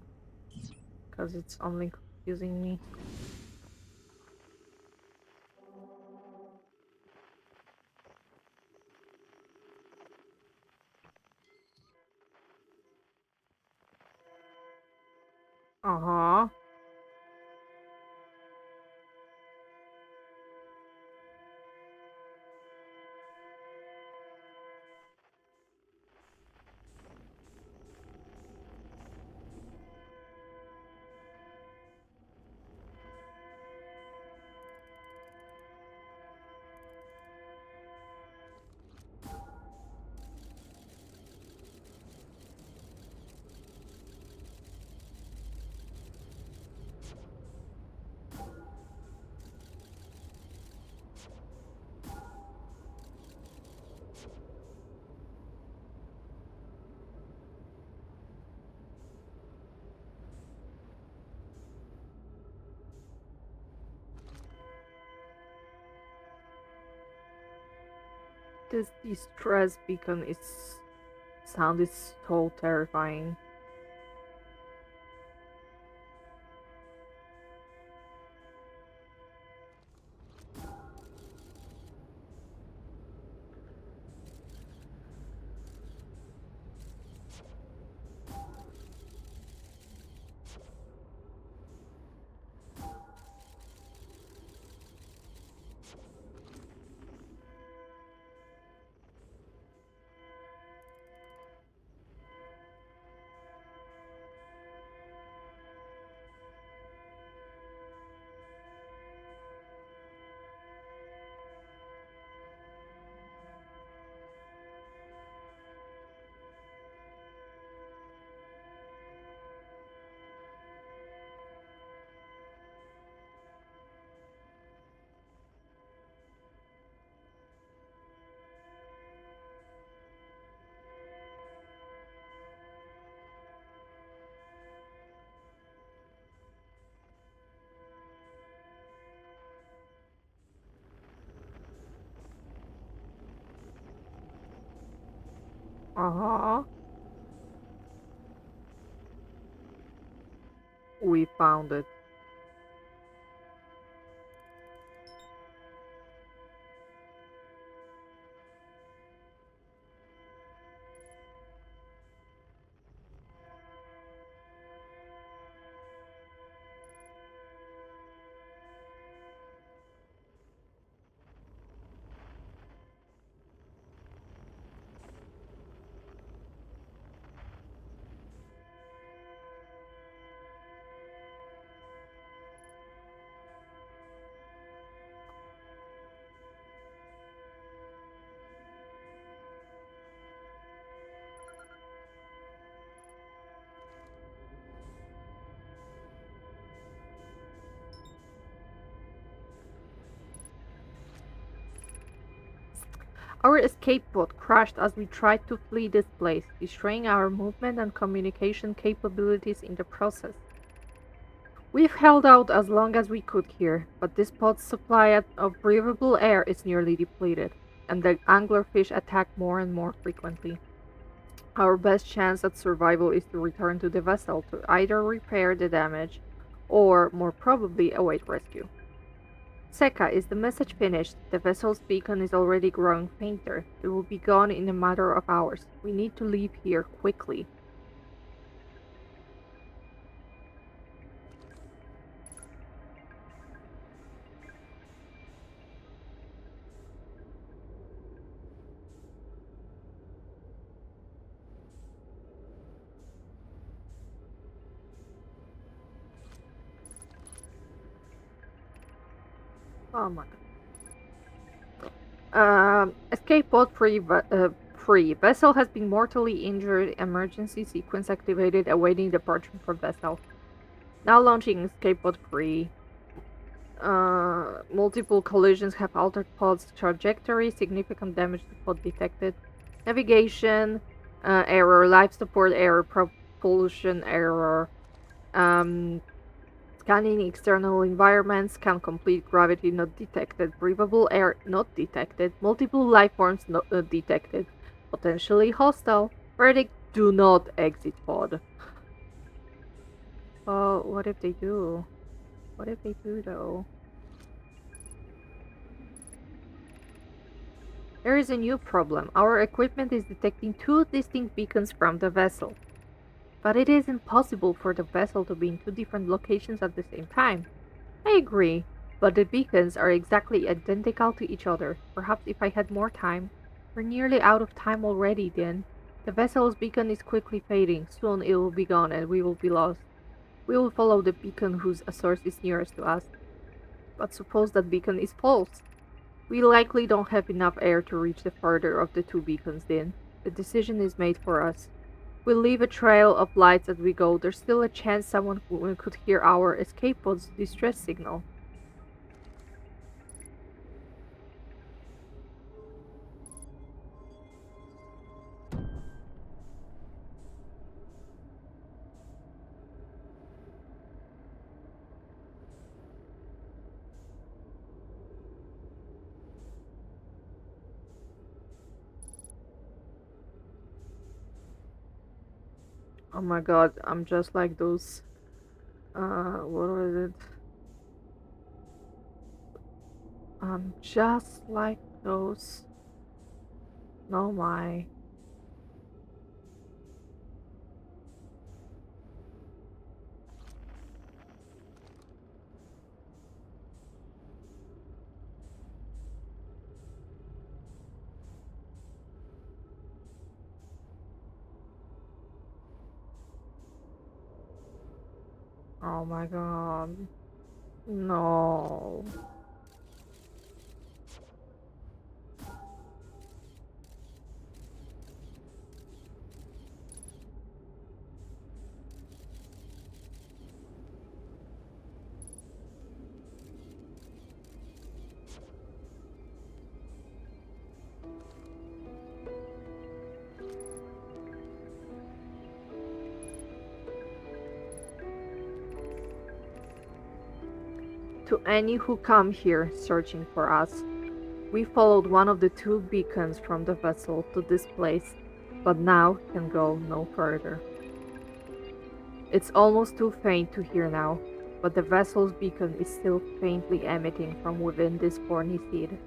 because it's only confusing me. Uh-huh. This distress beacon is sound is so terrifying. Uh-huh. We found it. Our escape pod crashed as we tried to flee this place, destroying our movement and communication capabilities in the process. We've held out as long as we could here, but this pod's supply of breathable air is nearly depleted, and the anglerfish attack more and more frequently. Our best chance at survival is to return to the vessel to either repair the damage or, more probably, await rescue. Seka, is the message finished? The vessel's beacon is already growing fainter. It will be gone in a matter of hours. We need to leave here quickly. Oh my god. Escape pod free. Vessel has been mortally injured. Emergency sequence activated, awaiting departure from vessel. Now launching escape pod free. Multiple collisions have altered pod's trajectory. Significant damage to pod detected. Navigation error. Life support error. Propulsion error. Um, Scanning external environments. Scan complete. Gravity not detected. Breathable air not detected. Multiple life forms not detected. Potentially hostile. Verdict: do not exit pod. Oh, what if they do? What if they do though? There is a new problem. Our equipment is detecting two distinct beacons from the vessel. But it is impossible for the vessel to be in two different locations at the same time. I agree, but the beacons are exactly identical to each other. Perhaps if I had more time. We're nearly out of time already, then. The vessel's beacon is quickly fading. Soon it will be gone and we will be lost. We will follow the beacon whose source is nearest to us. But suppose that beacon is false. We likely don't have enough air to reach the further of the two beacons then. The decision is made for us. We'll leave a trail of lights as we go. There's still a chance someone could hear our escape pod's distress signal. Oh my god, I'm just like those. What was it? I'm just like those. No, my. Oh my god. No. To any who come here searching for us, we followed one of the two beacons from the vessel to this place. but now can go no further. It's almost too faint to hear now, but the vessel's beacon is still faintly emitting from within this thorny seed.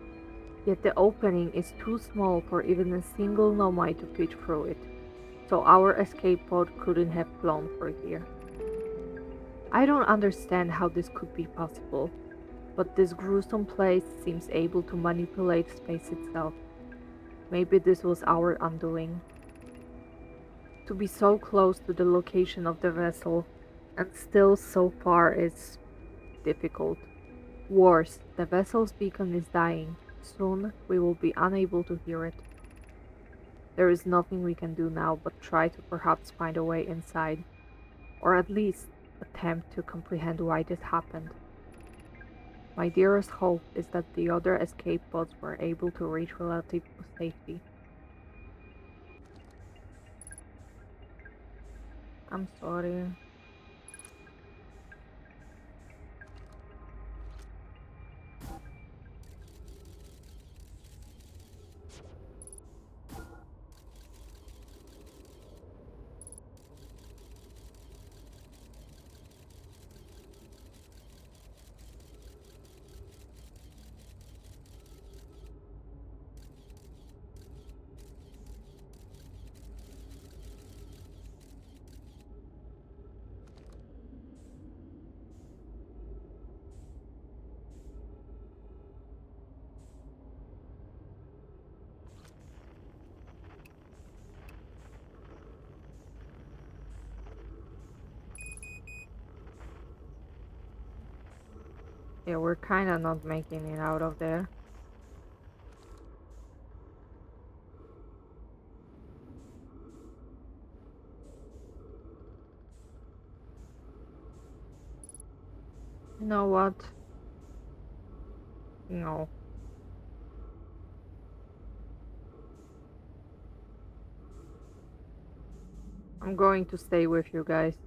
Yet the opening is too small for even a single nomai to fit through it, so our escape pod couldn't have flown through here. I don't understand how this could be possible, but this gruesome place seems able to manipulate space itself. Maybe this was our undoing. To be so close to the location of the vessel and still so far is difficult. Worse, the vessel's beacon is dying. Soon we will be unable to hear it. There is nothing we can do now but try to perhaps find a way inside, or at least attempt to comprehend why this happened. My dearest hope is that the other escape pods were able to reach relative safety. I'm sorry. Yeah, we're kinda not making it out of there. You know what? No. I'm going to stay with you guys.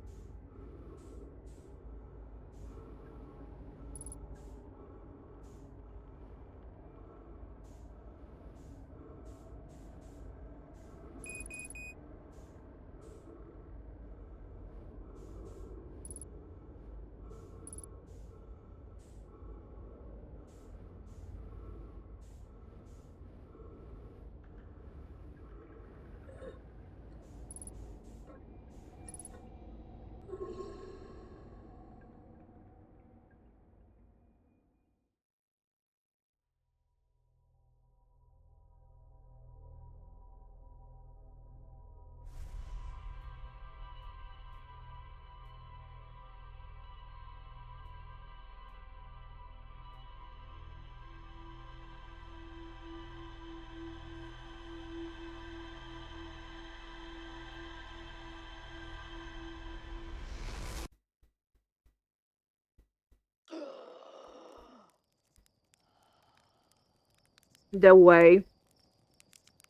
The way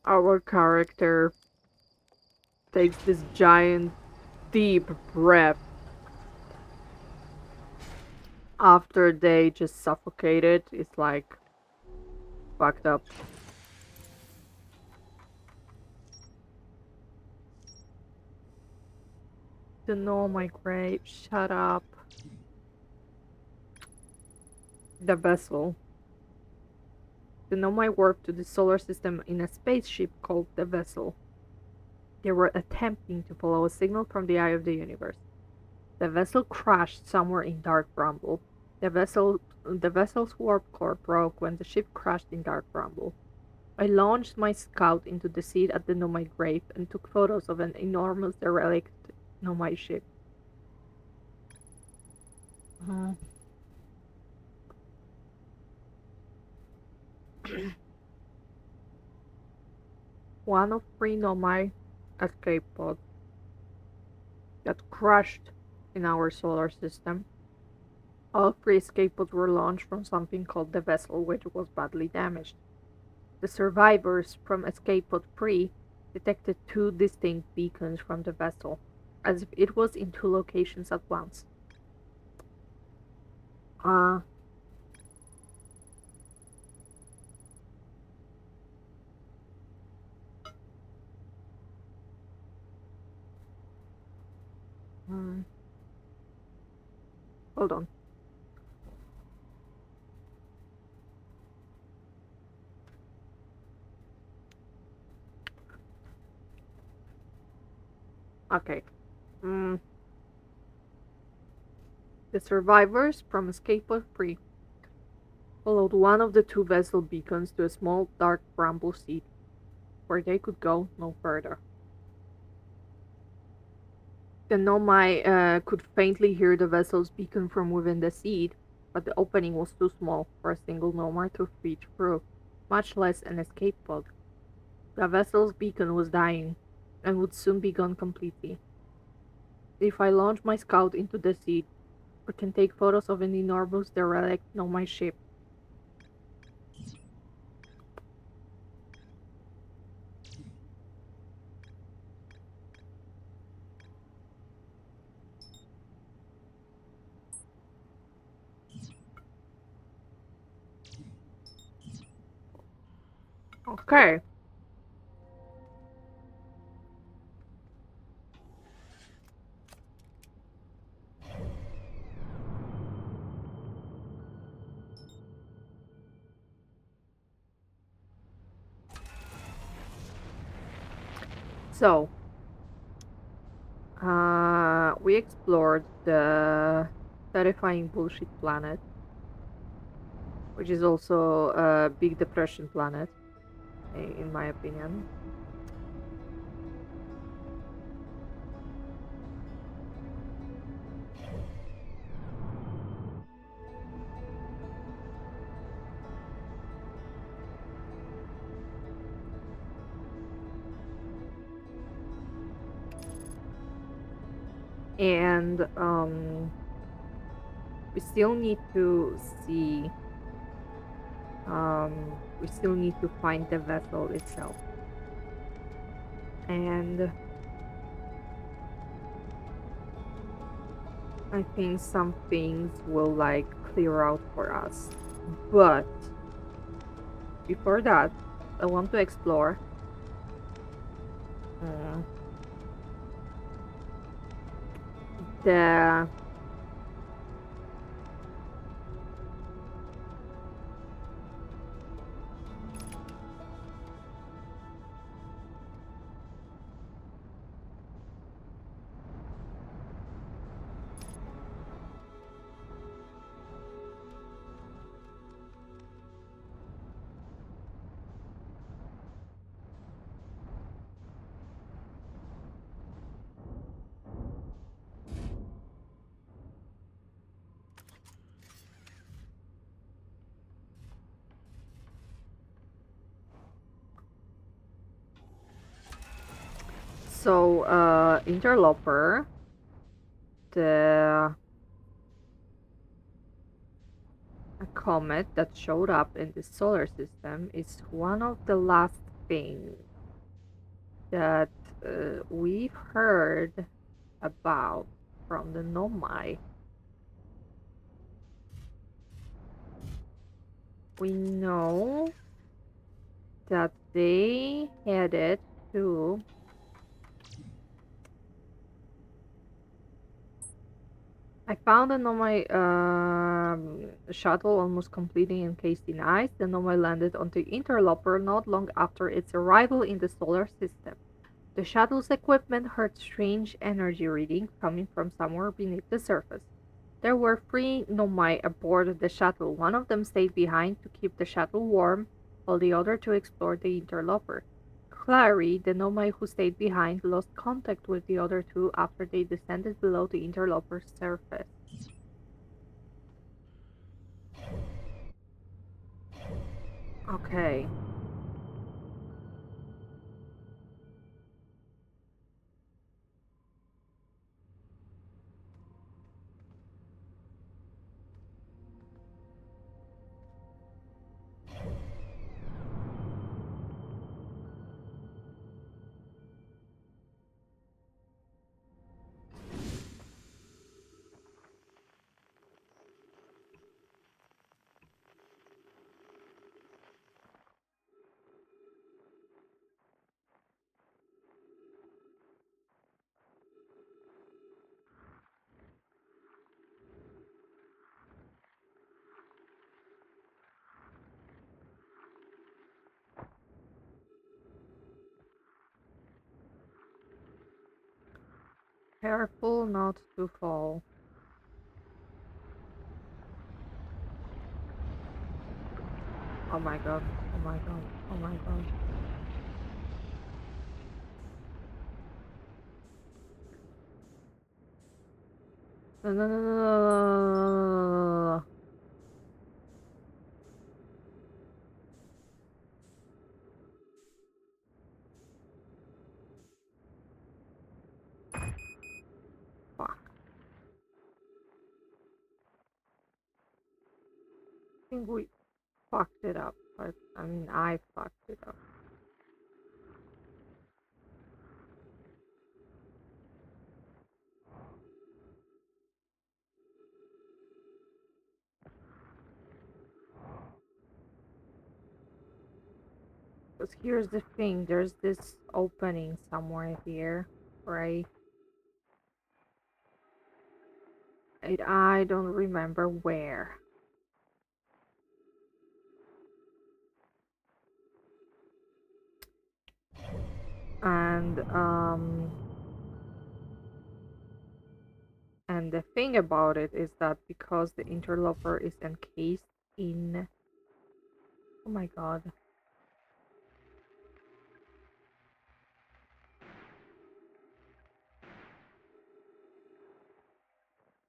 our character takes this giant, deep breath after they just suffocated is like fucked up. To know my grave, shut up. The vessel. To know my warp to the solar system in a spaceship called the vessel. They were attempting to follow a signal from the eye of the universe. The vessel crashed somewhere in Dark Bramble. The vessel's warp core broke when the ship crashed in Dark Bramble. I launched my scout into the seat at the Nomai grave and took photos of an enormous derelict Nomai ship. Uh, One of three Nomai escape pods that crashed in our solar system. All three escape pods were launched from something called the vessel, which was badly damaged. The survivors from escape pod 3 detected two distinct beacons from the vessel, as if it was in two locations at once. Uh, Uh, hold on. Okay. Mm, the survivors from Escape of Free followed one of the two vessel beacons to a small dark bramble seat where they could go no further. The Nomai could faintly hear the vessel's beacon from within the seat, but the opening was too small for a single Nomai to reach through, much less an escape pod. The vessel's beacon was dying, and would soon be gone completely. If I launch my scout into the sea, I can take photos of an enormous derelict on my ship. Okay. So, we explored the terrifying bullshit planet, which is also a big depression planet, in my opinion. And we still need to see, we still need to find the vessel itself. And I think some things will like clear out for us. But before that, I want to explore uh, the interloper, the comet that showed up in the solar system is one of the last things that we've heard about from the Nomai. We know that they headed to. I found the Nomai shuttle almost completely encased in ice. The Nomai landed on the interloper not long after its arrival in the solar system. The shuttle's equipment heard strange energy readings coming from somewhere beneath the surface. There were three Nomai aboard the shuttle. One of them stayed behind to keep the shuttle warm, while the other two explored the interloper. Clary, the Nomai who stayed behind, lost contact with the other two after they descended below the interloper's surface. Okay. Careful not to fall. Oh my god, oh my god, oh my god. No, no, no, no, no, no. Fuck. I think we fucked it up, but I mean, I fucked it up. Because here's the thing, there's this opening somewhere here, right? I don't remember where. And and the thing about it is that because the interloper is encased in, oh my god.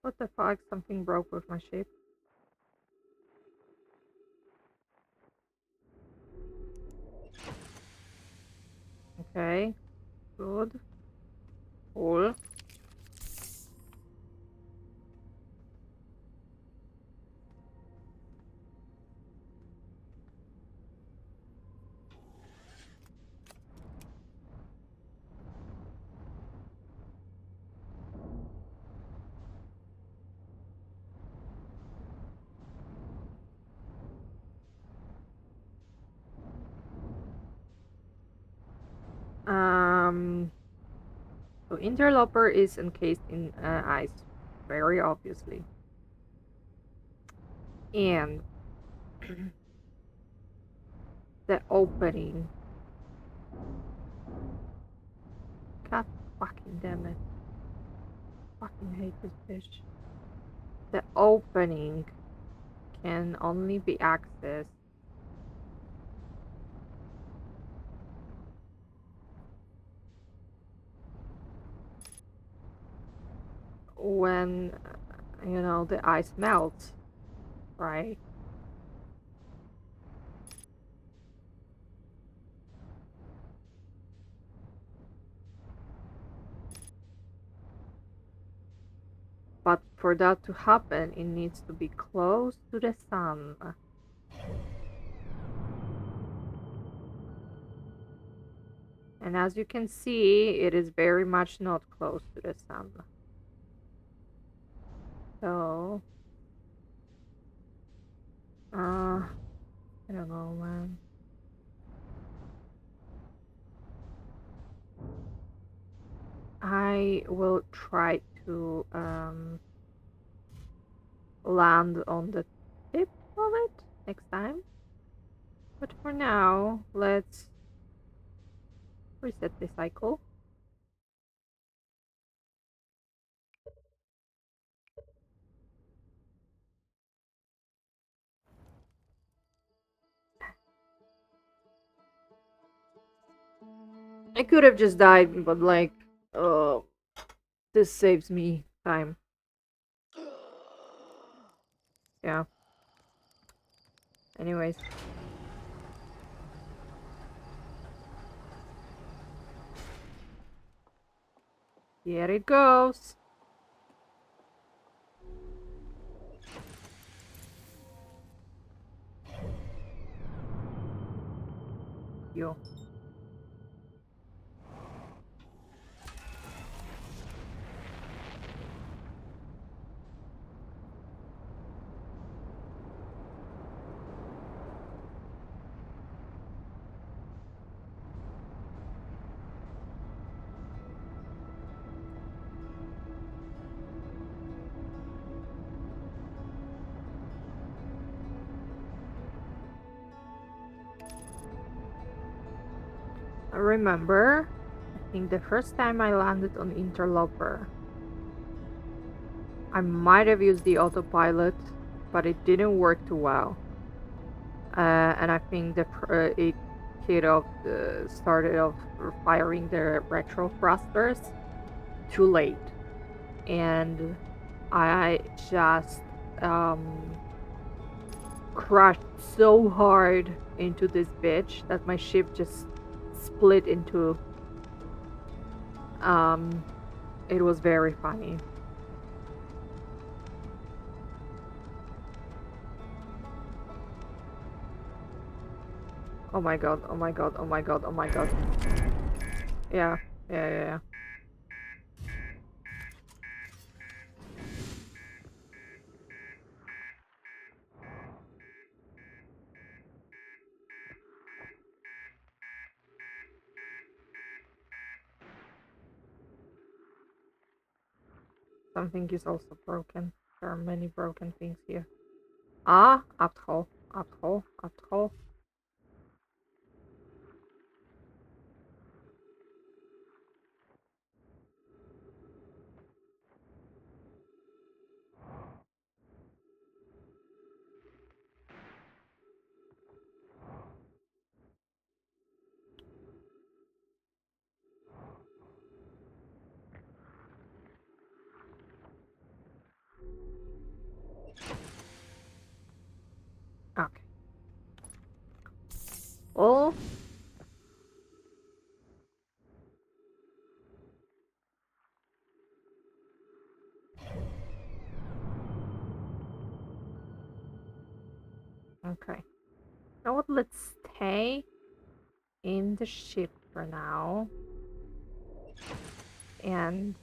What the fuck? Something broke with my ship. Okay. Good. Cool. So interloper is encased in ice, very obviously. And the opening. God fucking damn it. Fucking hate this fish. The opening can only be accessed when, the ice melts, right? But for that to happen, it needs to be close to the sun. And as you can see, it is very much not close to the sun. So, I don't know, man. I will try to land on the tip of it next time. But for now, let's reset the cycle. I could have just died, but like, this saves me time. Yeah. Anyways. Here it goes. Yo. I remember, I think the first time I landed on Interloper, I might have used the autopilot, but it didn't work too well. And I think it started off firing the retro thrusters too late, and I just crashed so hard into this bitch that my ship just split into. Um, it was very funny. Oh my god, oh my god, oh my god, oh my god. Yeah, yeah, yeah, yeah. Something is also broken. There are many broken things here. Ah, after all. Okay. Oh, okay. You know what? Let's stay in the ship for now. And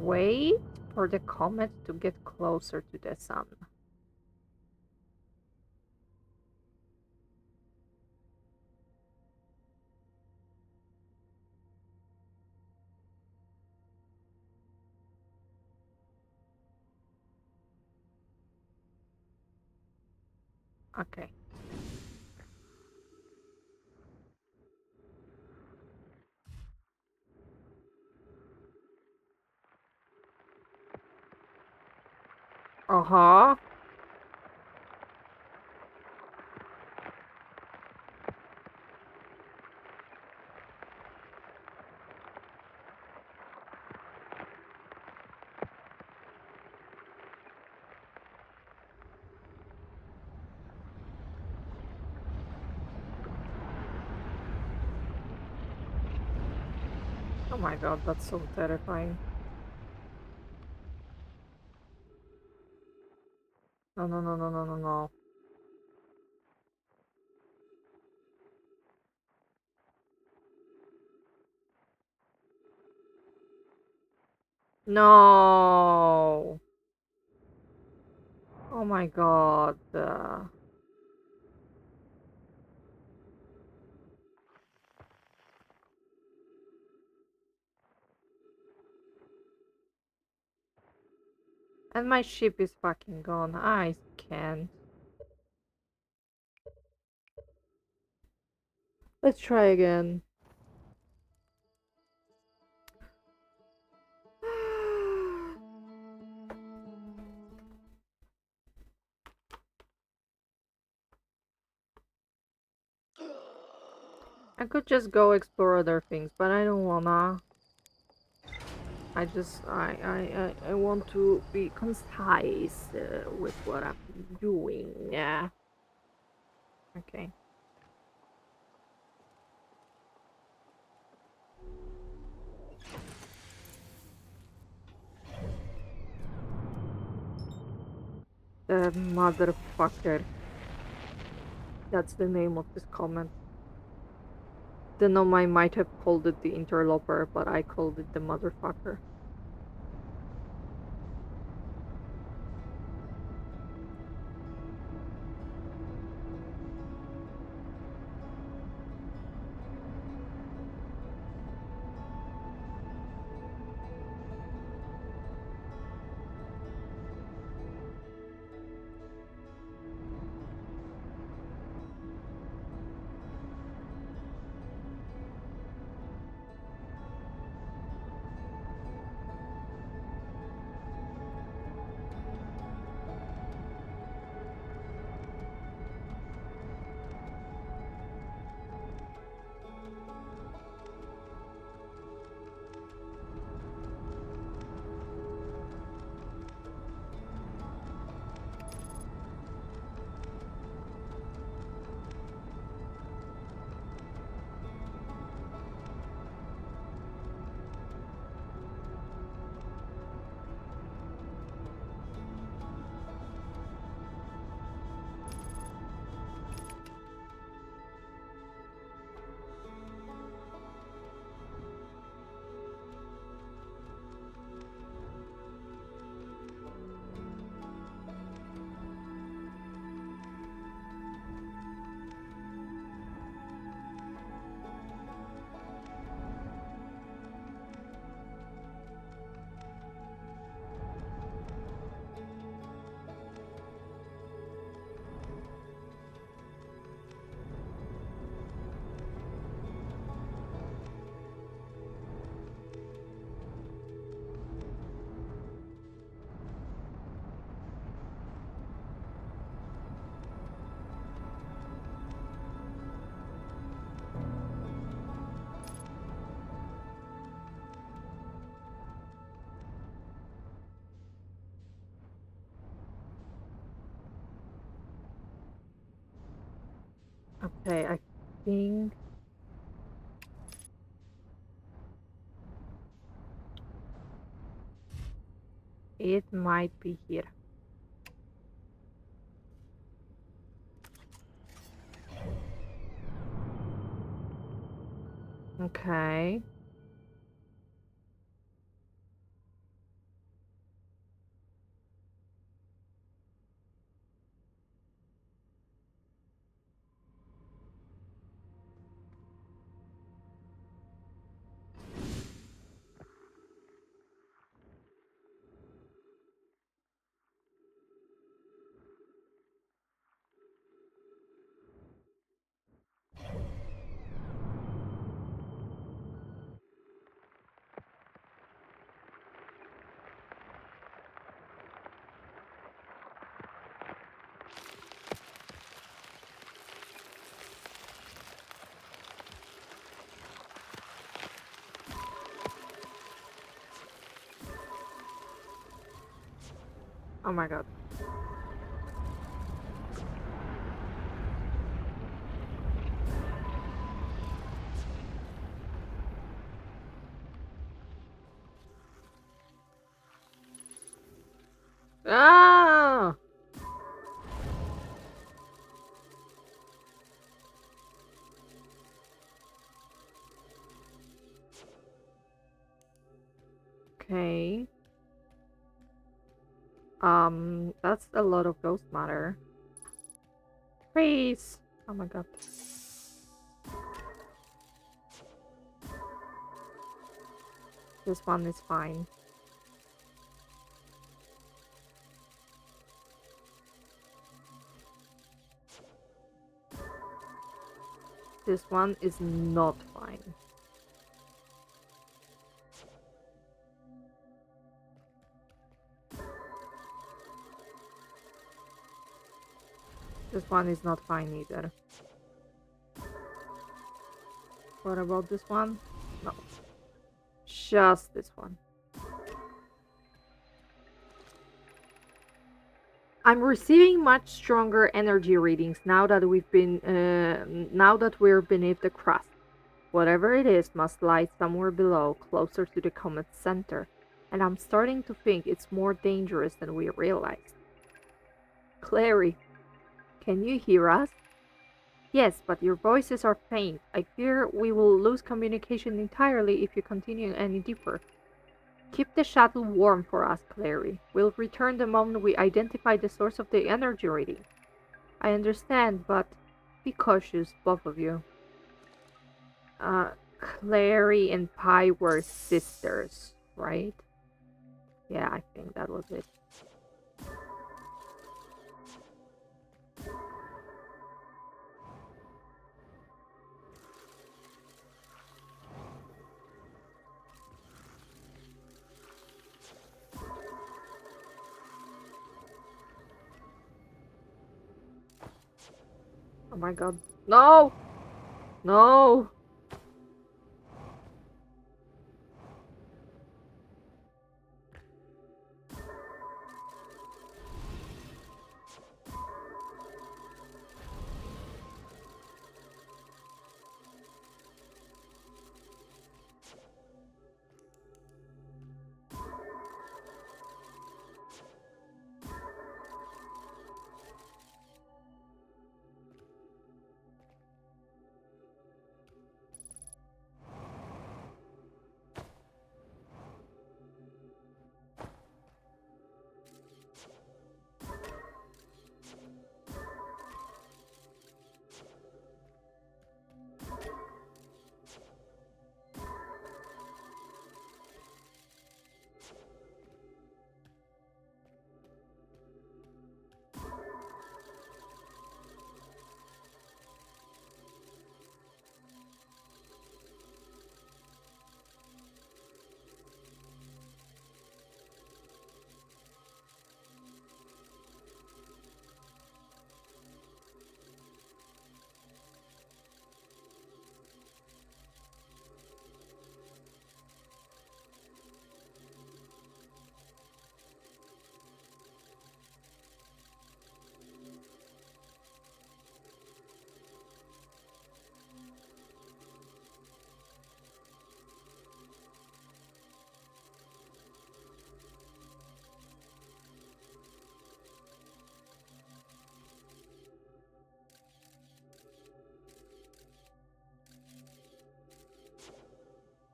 wait for the comet to get closer to the sun. Okay. Uh-huh. Oh my god, that's so terrifying. No, no, no, no, no, no, no. No. Oh my god. And my ship is fucking gone. I can't. Let's try again. I could just go explore other things, but I don't wanna. I want to be concise with what I'm doing. Yeah. Okay. The motherfucker. That's the name of this comment. The gnome I might have called it the interloper, but I called it the motherfucker. Okay, I think it might be here. Okay. Oh my god. Ah! Okay. That's a lot of ghost matter. Freeze! Oh my god. This one is fine. This one is not fine. This one is not fine either. What about this one? No. Just this one. I'm receiving much stronger energy readings now that we're beneath the crust. Whatever it is must lie somewhere below, closer to the comet's center, and I'm starting to think it's more dangerous than we realized. Clary, can you hear us? Yes, but your voices are faint. I fear we will lose communication entirely if you continue any deeper. Keep the shuttle warm for us, Clary. We'll return the moment we identify the source of the energy reading. I understand, but be cautious, both of you. Clary and Pi were sisters, right? Yeah, I think that was it. Oh my god. No! No!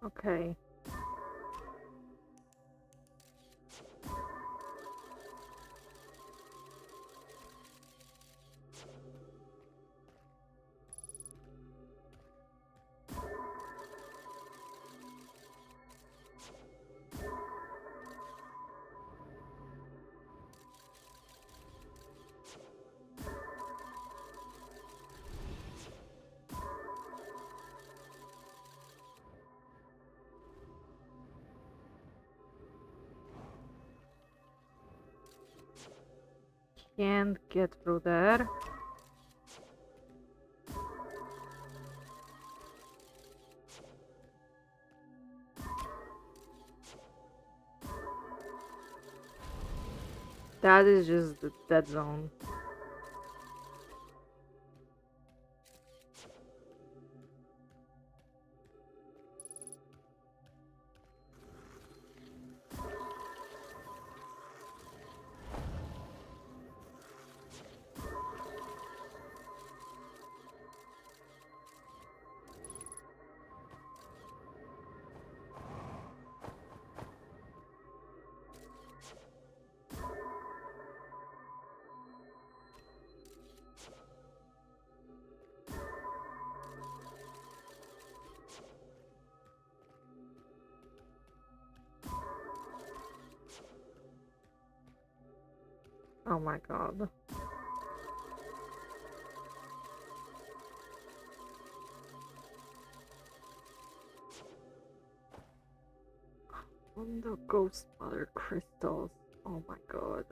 Okay. Can't get through there. That is just the dead zone. Oh my god. On the ghost mother crystals. Oh my god.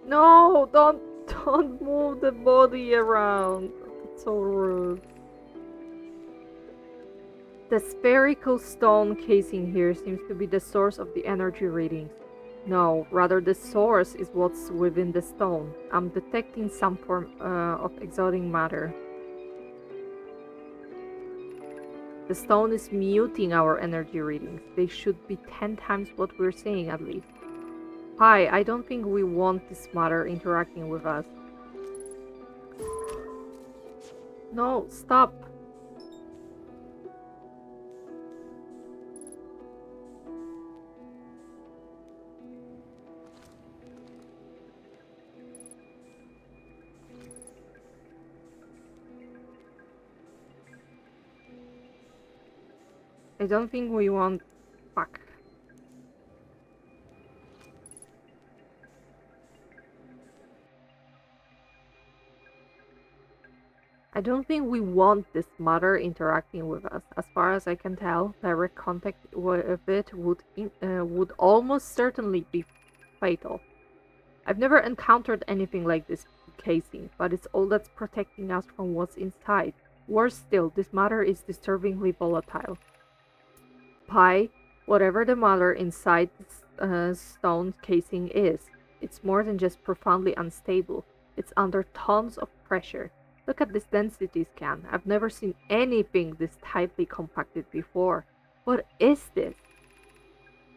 No, don't move the body around. That's so rude. The spherical stone casing here seems to be the source of the energy readings. No, rather the source is what's within the stone. I'm detecting some form of exotic matter. The stone is muting our energy readings. They should be 10 times what we're seeing at least. Hi, I don't think we want this matter interacting with us. No, stop. I don't think we want... Fuck. I don't think we want this matter interacting with us. As far as I can tell, direct contact with it would almost certainly be fatal. I've never encountered anything like this casing, but it's all that's protecting us from what's inside. Worse still, this matter is disturbingly volatile. Pi, whatever the matter inside this stone casing is, it's more than just profoundly unstable. It's under tons of pressure. Look at this density scan. I've never seen anything this tightly compacted before. What is this?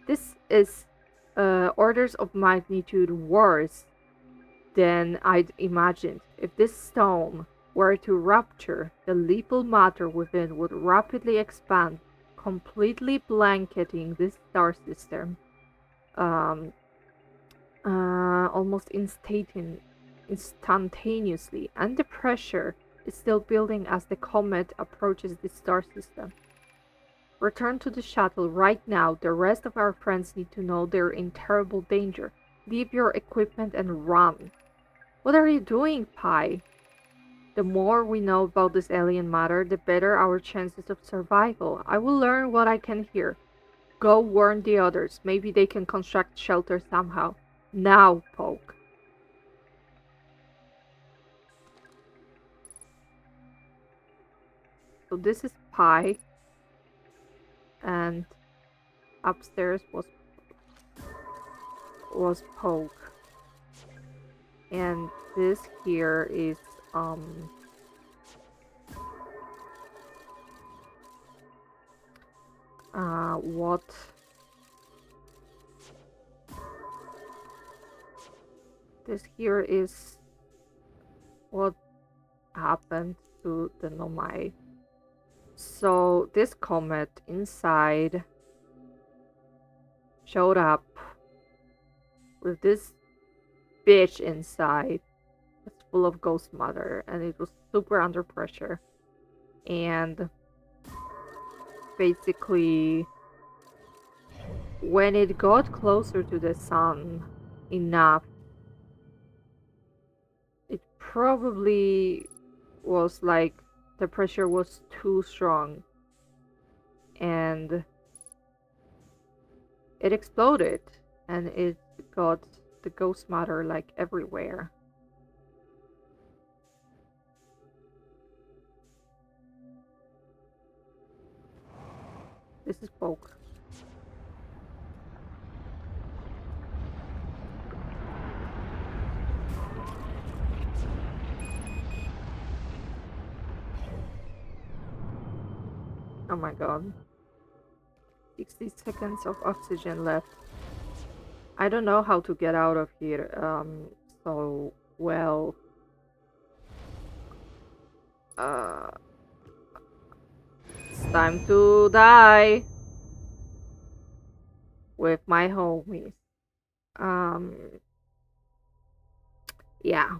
This is orders of magnitude worse than I'd imagined. If this stone were to rupture, the lethal matter within would rapidly expand, completely blanketing this star system. Um, Almost instantaneously, and the pressure is still building as the comet approaches the star system. Return to the shuttle right now. The rest of our friends need to know they're in terrible danger. Leave your equipment and run. What are you doing, Pi? The more we know about this alien matter, the better our chances of survival. I will learn what I can here. Go warn the others. Maybe they can construct shelter somehow. Now, Poke. So this is Pi, and upstairs was Poke. And this here is um what this here is what happened to the Nomai. So this comet inside showed up with this bitch inside. It's full of ghost matter and it was super under pressure. And basically when it got closer to the sun enough, it probably was like the pressure was too strong and it exploded and it got the ghost matter like everywhere. This is poke. Oh my god. 60 seconds of oxygen left. I don't know how to get out of here. So well. Uh, it's time to die with my homies. Um, yeah.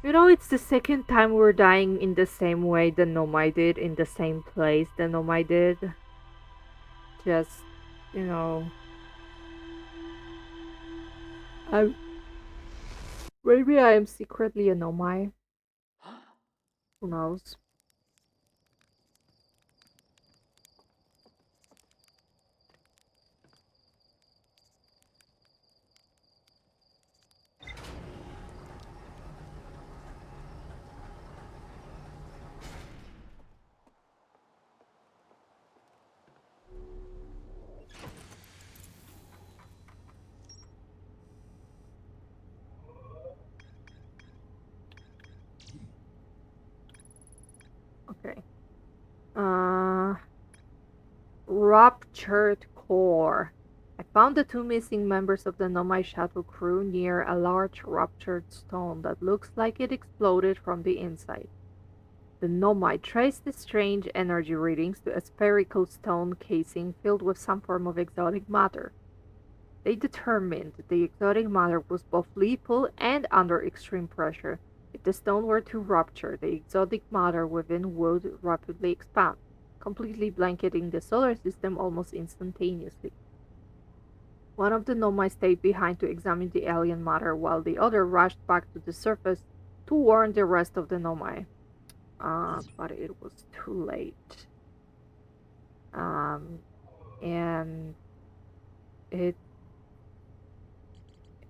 You know, it's the second time we're dying in the same way the Nomai did, in the same place the Nomai did. Just, you know, I'm, maybe I am secretly a Nomai. Who knows? Okay. Uh, Ruptured core. I found the two missing members of the Nomai shuttle crew near a large ruptured stone that looks like it exploded from the inside. The Nomai traced the strange energy readings to a spherical stone casing filled with some form of exotic matter. They determined the exotic matter was both lethal and under extreme pressure. If the stone were to rupture, the exotic matter within would rapidly expand, completely blanketing the solar system almost instantaneously. One of the Nomai stayed behind to examine the alien matter, while the other rushed back to the surface to warn the rest of the Nomai. But it was too late. Um, and it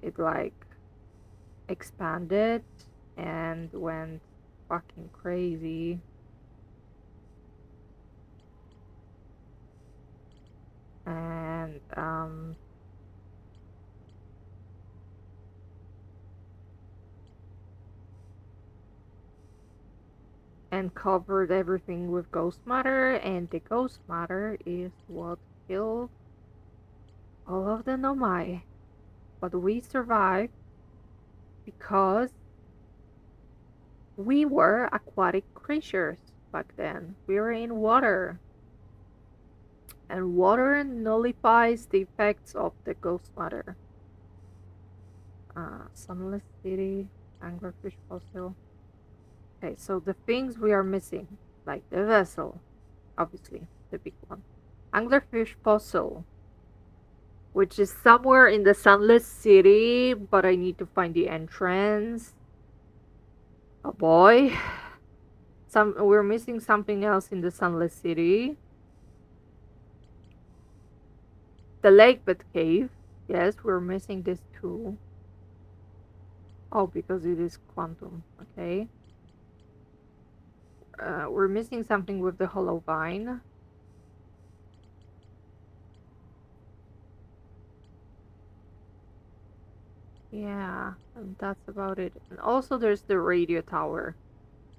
it like expanded and went fucking crazy. And and covered everything with ghost matter, and the ghost matter is what killed all of the Nomai. But we survived because we were aquatic creatures back then. We were in water. And water nullifies the effects of the ghost matter. Sunless City, anglerfish fossil. Okay, so the things we are missing, like the vessel, obviously, the big one. Anglerfish fossil, which is somewhere in the Sunless City, but I need to find the entrance. Oh boy. We're missing something else in the Sunless City. The Lakebed Cave. Yes, we're missing this too. Oh, because it is quantum. Okay. We're missing something with the hollow vine. Yeah, and that's about it. And also, there's the radio tower,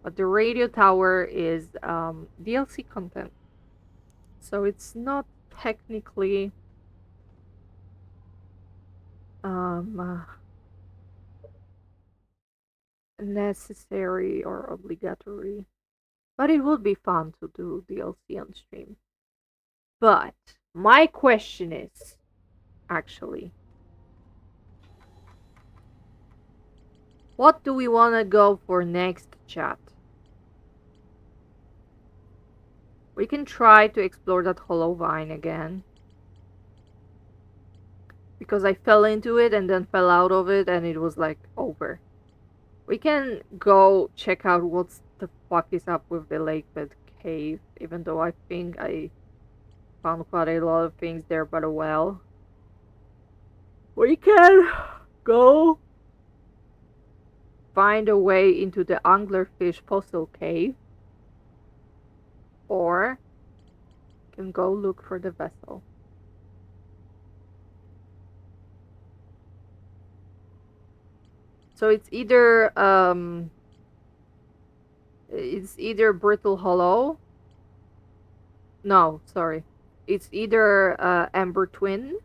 but the radio tower is DLC content, so it's not technically um, necessary or obligatory. But it would be fun to do DLC on stream. But my question is actually, what do we want to go for next, chat? We can try to explore that hollow vine again. Because I fell into it and then fell out of it and it was like over. We can go check out what the fuck is up with the lake bed cave, even though I think I found quite a lot of things there, but well. We can go find a way into the anglerfish fossil cave, or can go look for the vessel. So it's either Brittle Hollow. No, sorry. It's either Amber Twin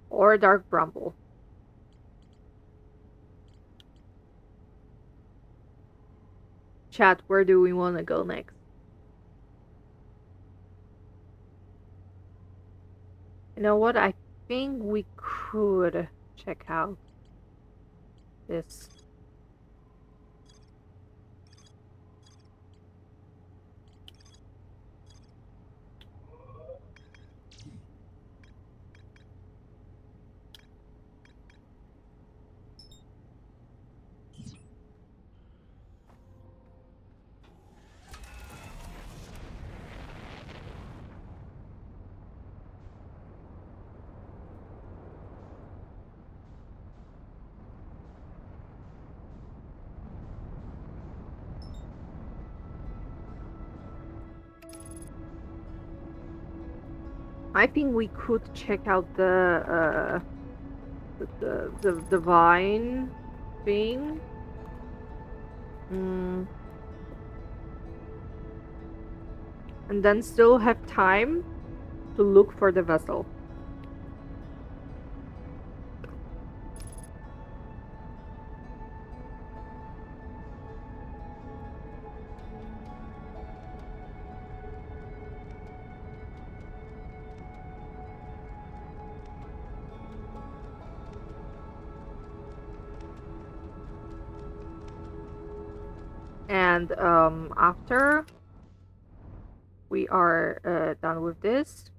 or Dark Bramble. Chat, where do we want to go next? You know what? I think we could check out this. I think we could check out the vine thing. Mm. And then still have time to look for the vessel. And after we are done with this,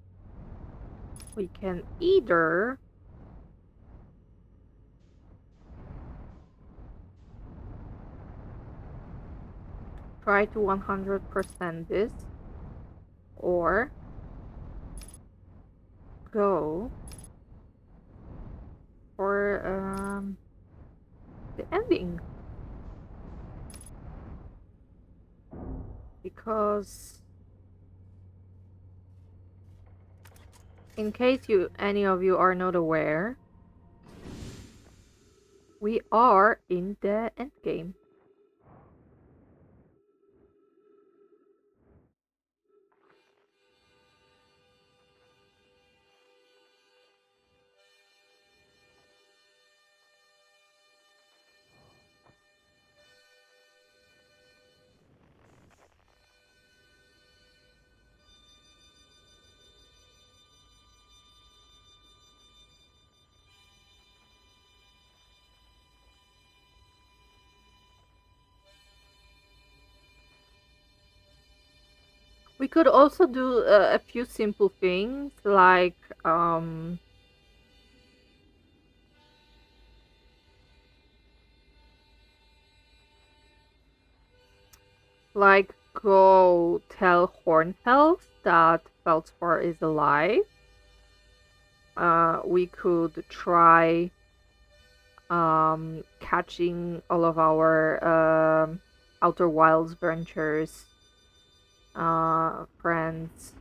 we can either try to 100% this, or go for the ending. Because in case any of you are not aware, we are in the end game. We could also do a few simple things like go tell Hornfels that Feldspar is alive. We could try catching all of our Outer Wilds ventures friends.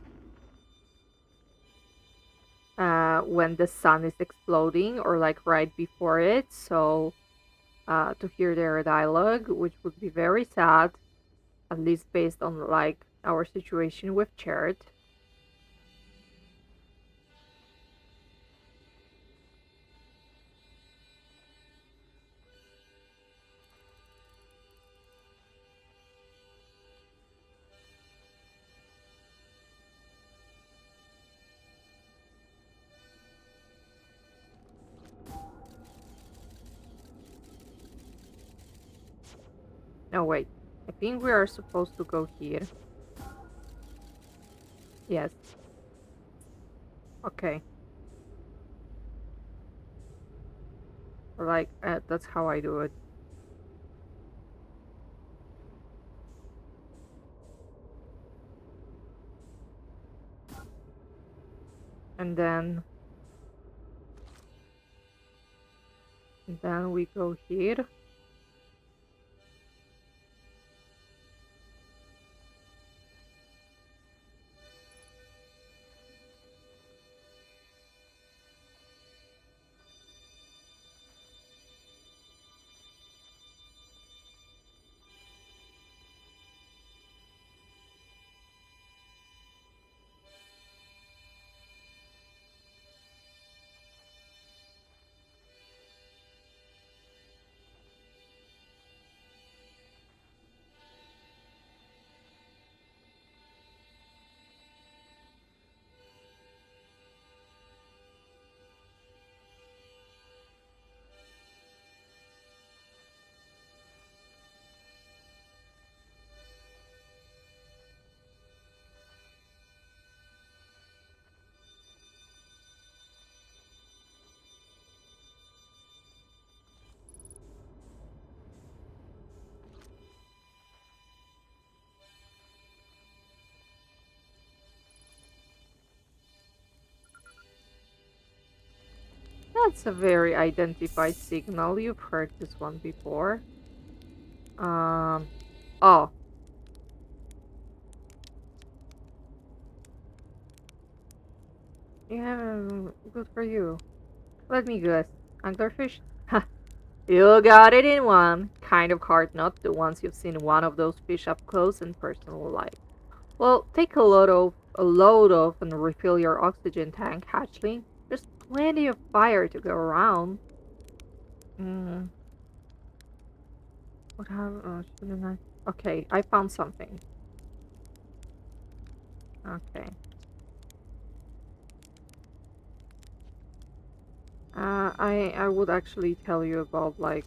when the sun is exploding or like right before it. So to hear their dialogue, which would be very sad, at least based on like our situation with Chert. No, wait. I think we are supposed to go here. Yes. Okay. Like, that's how I do it. And then we go here. That's a very identified signal. You've heard this one before. Um, oh, yeah, good for you. Let me guess. Anglerfish? Ha, you got it in one. Kind of hard not to once you've seen one of those fish up close and personal like. Well, take a load of and refill your oxygen tank, hatchling. There's plenty of fire to go around. Mm, what have shouldn't I? Okay, I found something. Okay. I would actually tell you about like.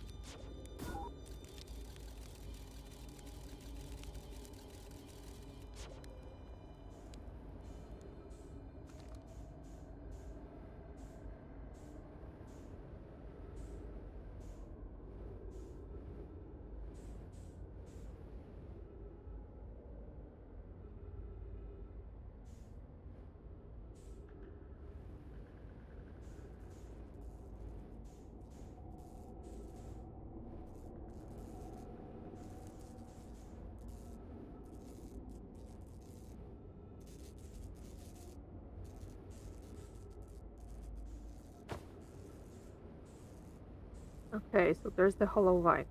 Okay, so there's the hollow vine,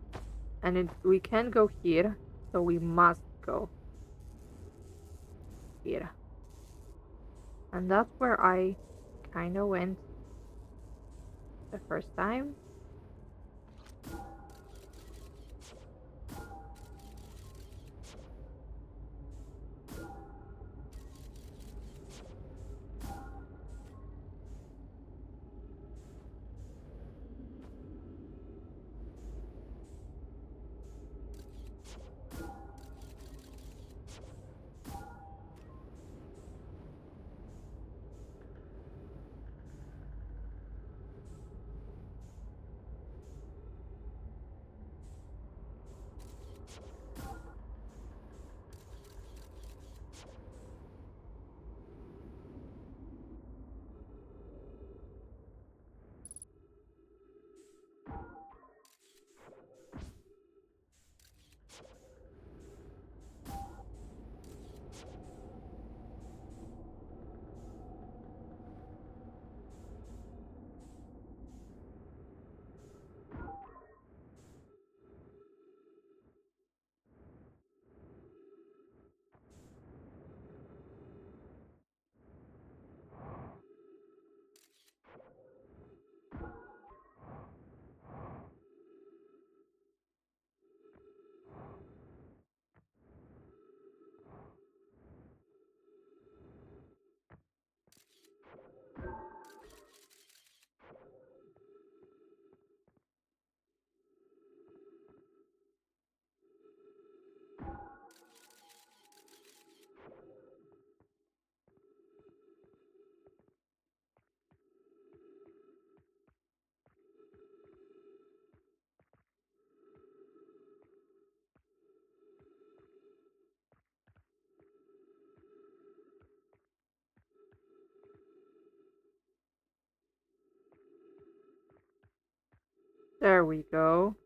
and we can go here, so we must go here, and that's where I kind of went the first time. There we go.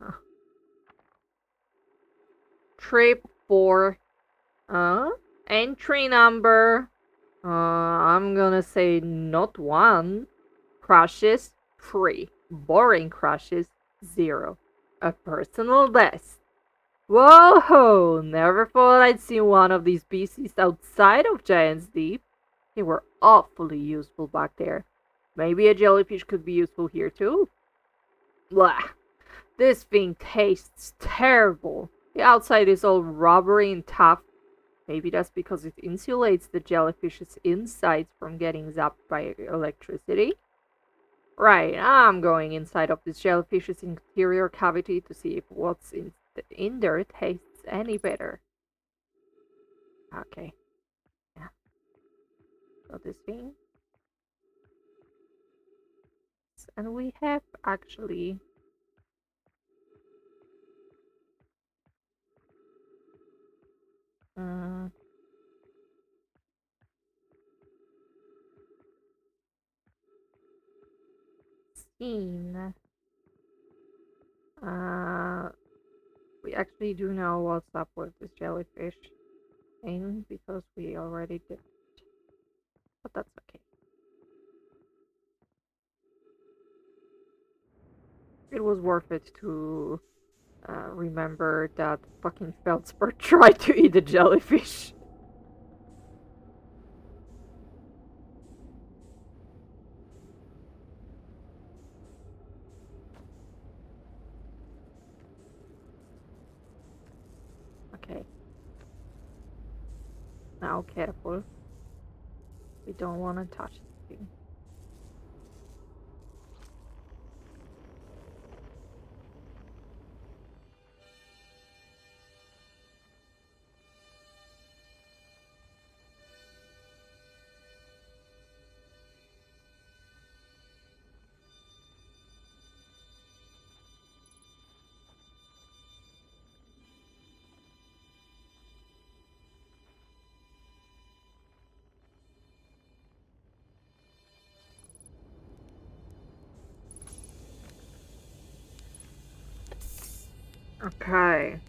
Uh, Trip 4. Entry number. I'm gonna say not 1. Crashes 3. Boring crashes 0. A personal best. Whoa! Never thought I'd see one of these beasties outside of Giant's Deep. They were awfully useful back there. Maybe a jellyfish could be useful here too. Blah! This thing tastes terrible. The outside is all rubbery and tough. Maybe that's because it insulates the jellyfish's insides from getting zapped by electricity. Right, I'm going inside of this jellyfish's interior cavity to see if what's in there tastes any better. Okay, yeah. So this thing. And we have actually uh, seen. Uh, we actually do know what's up with this jellyfish thing because we already did. But that's okay. It was worth it to remember that fucking Feldspar tried to eat a jellyfish. Okay. Now careful. We don't want to touch the thing. Okay.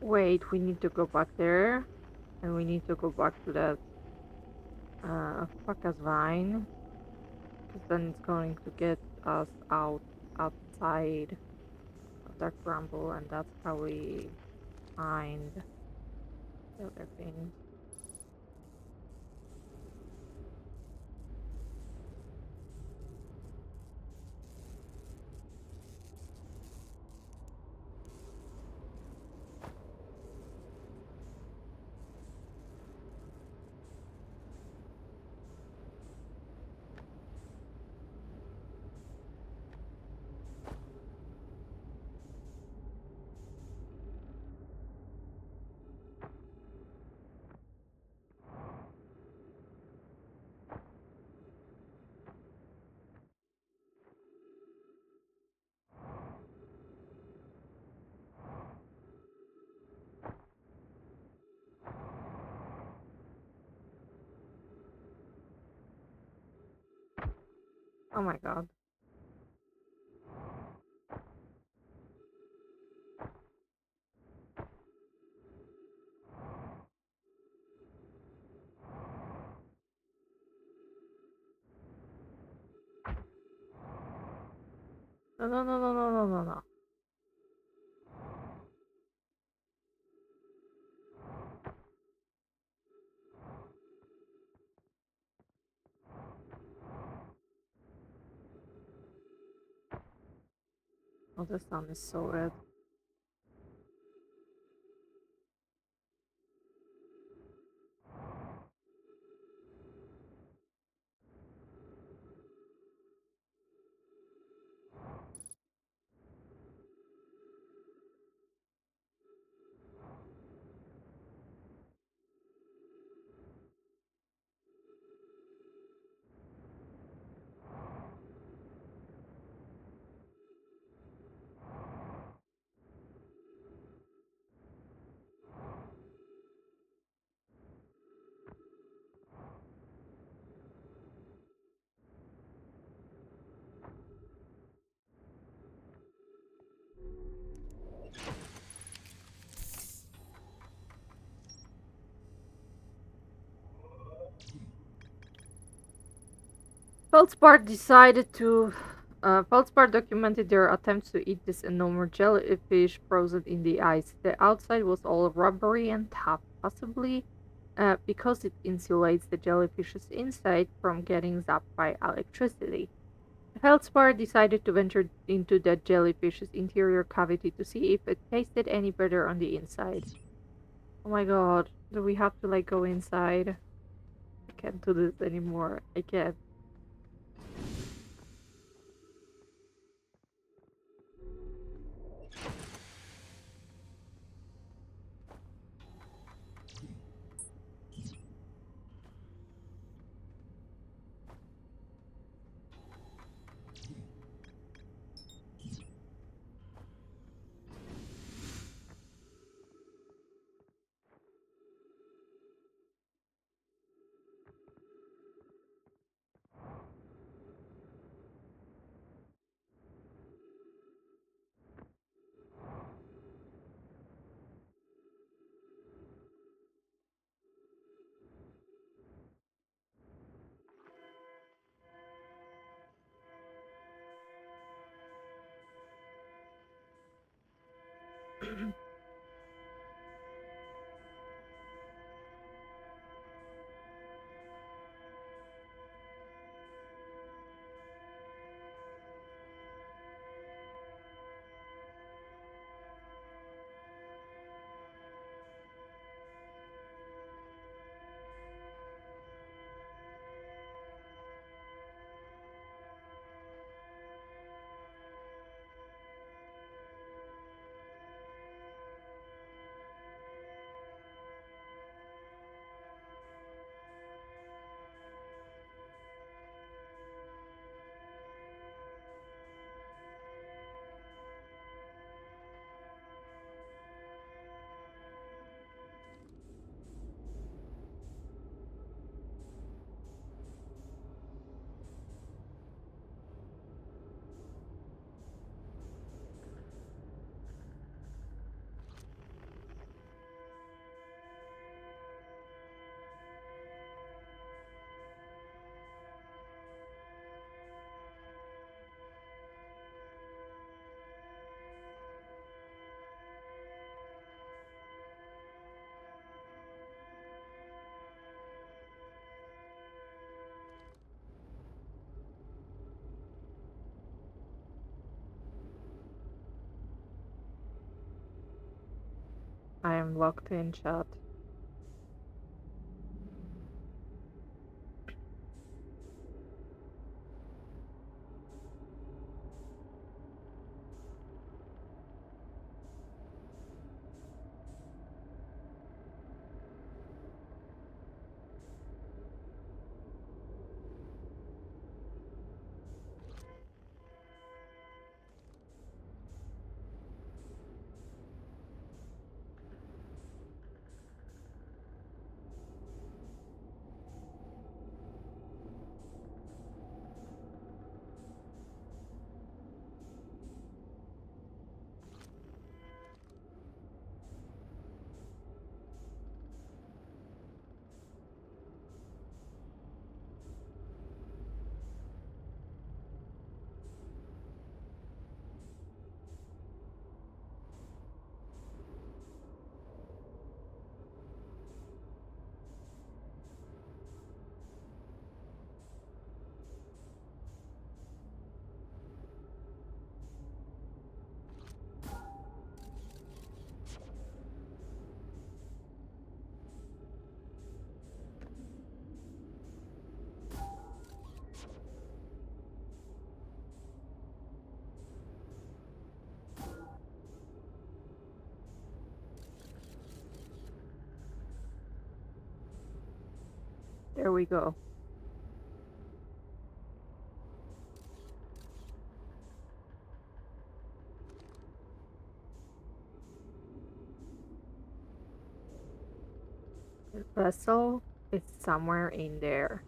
Wait, we need to go back there. And we need to go back to that fucker's vine. Because then it's going to get us outside of that grumble, and that's how we find the other things. Oh my god. No, no, no, no, no, no, no, no. Oh, the sun is so red. Feldspar documented their attempts to eat this enormous jellyfish frozen in the ice. The outside was all rubbery and tough, possibly because it insulates the jellyfish's inside from getting zapped by electricity. Feldspar decided to venture into the jellyfish's interior cavity to see if it tasted any better on the inside. Oh my god, do we have to like go inside? I can't do this anymore. I can't. I am locked in chat. There we go. The vessel is somewhere in there.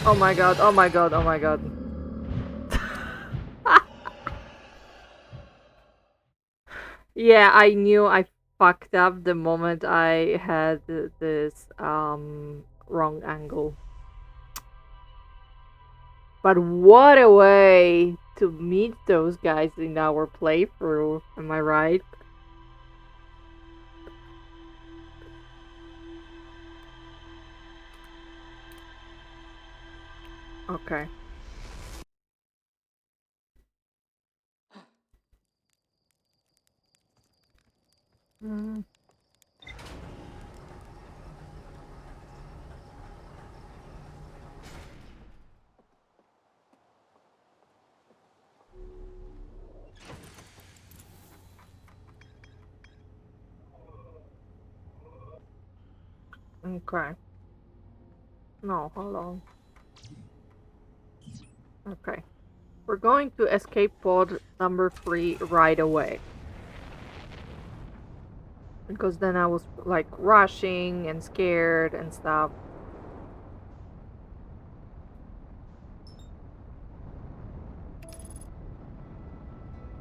Oh my god, oh my god, oh my god. Yeah, I knew I fucked up the moment I had this wrong angle. But what a way to meet those guys in our playthrough, am I right? Okay. Mm, okay. No, hold on. Okay. We're going to escape pod number 3 right away. Because then I was like rushing and scared and stuff.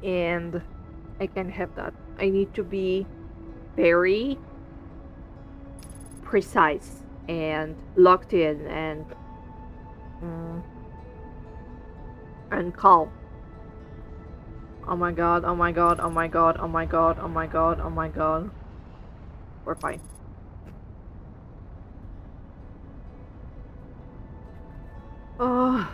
And I can't have that. I need to be very precise and locked in mm, and calm. Oh my god, oh my god, oh my god, oh my god, oh my god, oh my god. We're fine. Oh,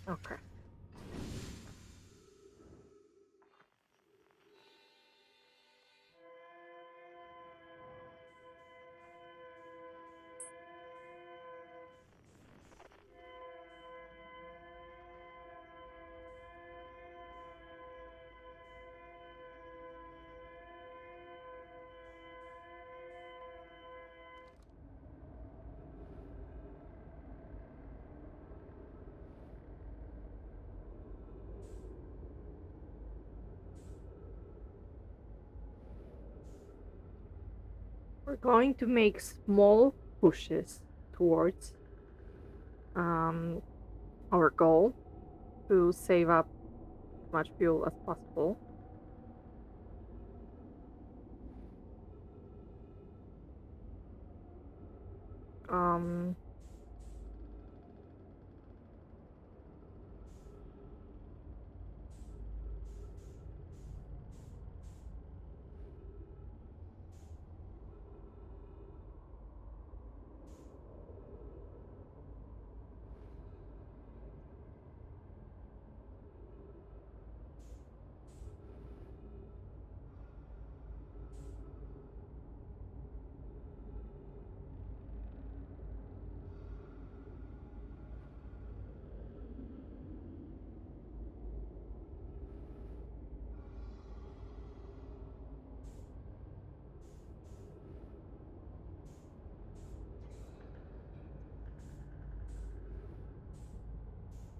okay. We're going to make small pushes towards um, our goal to save up as much fuel as possible. Um,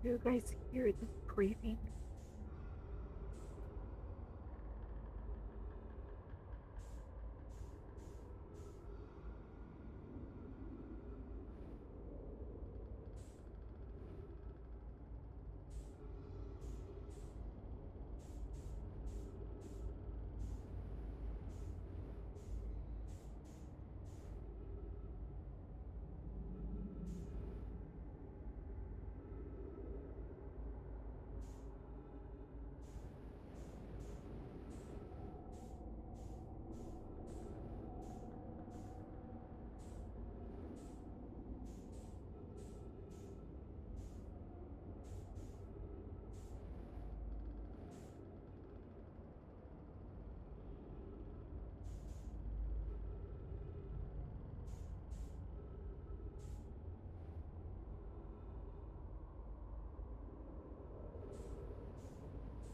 Do you guys hear the breathing?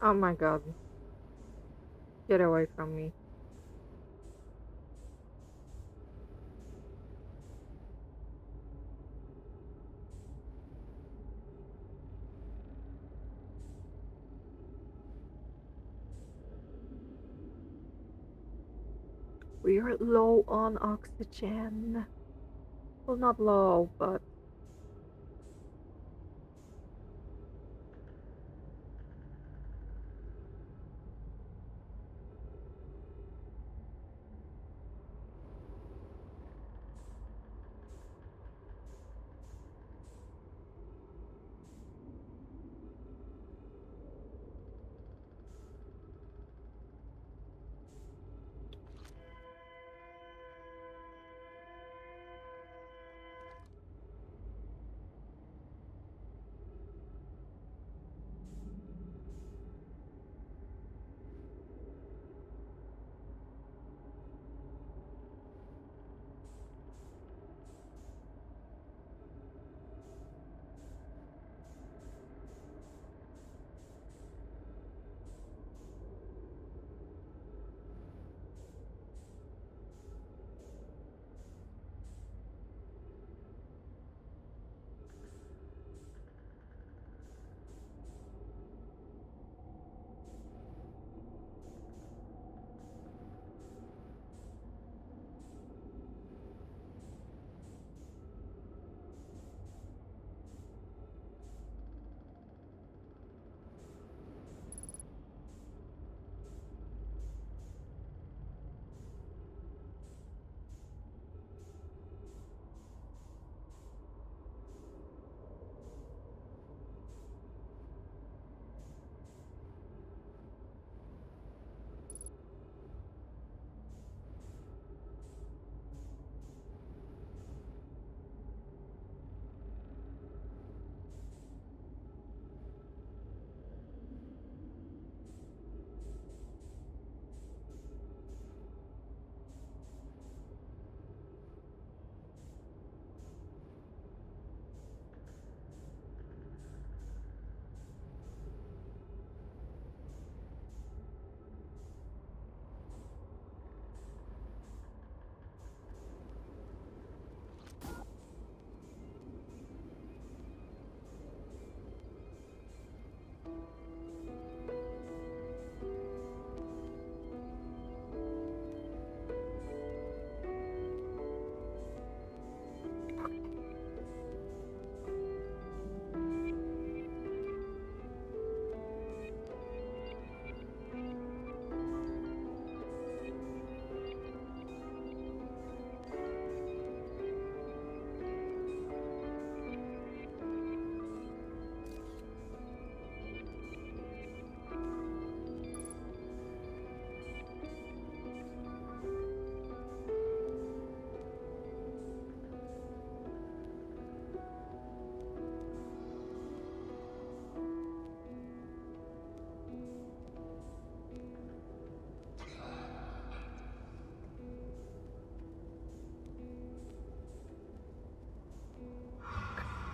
Oh my god. Get away from me. We're low on oxygen. Well, not low, but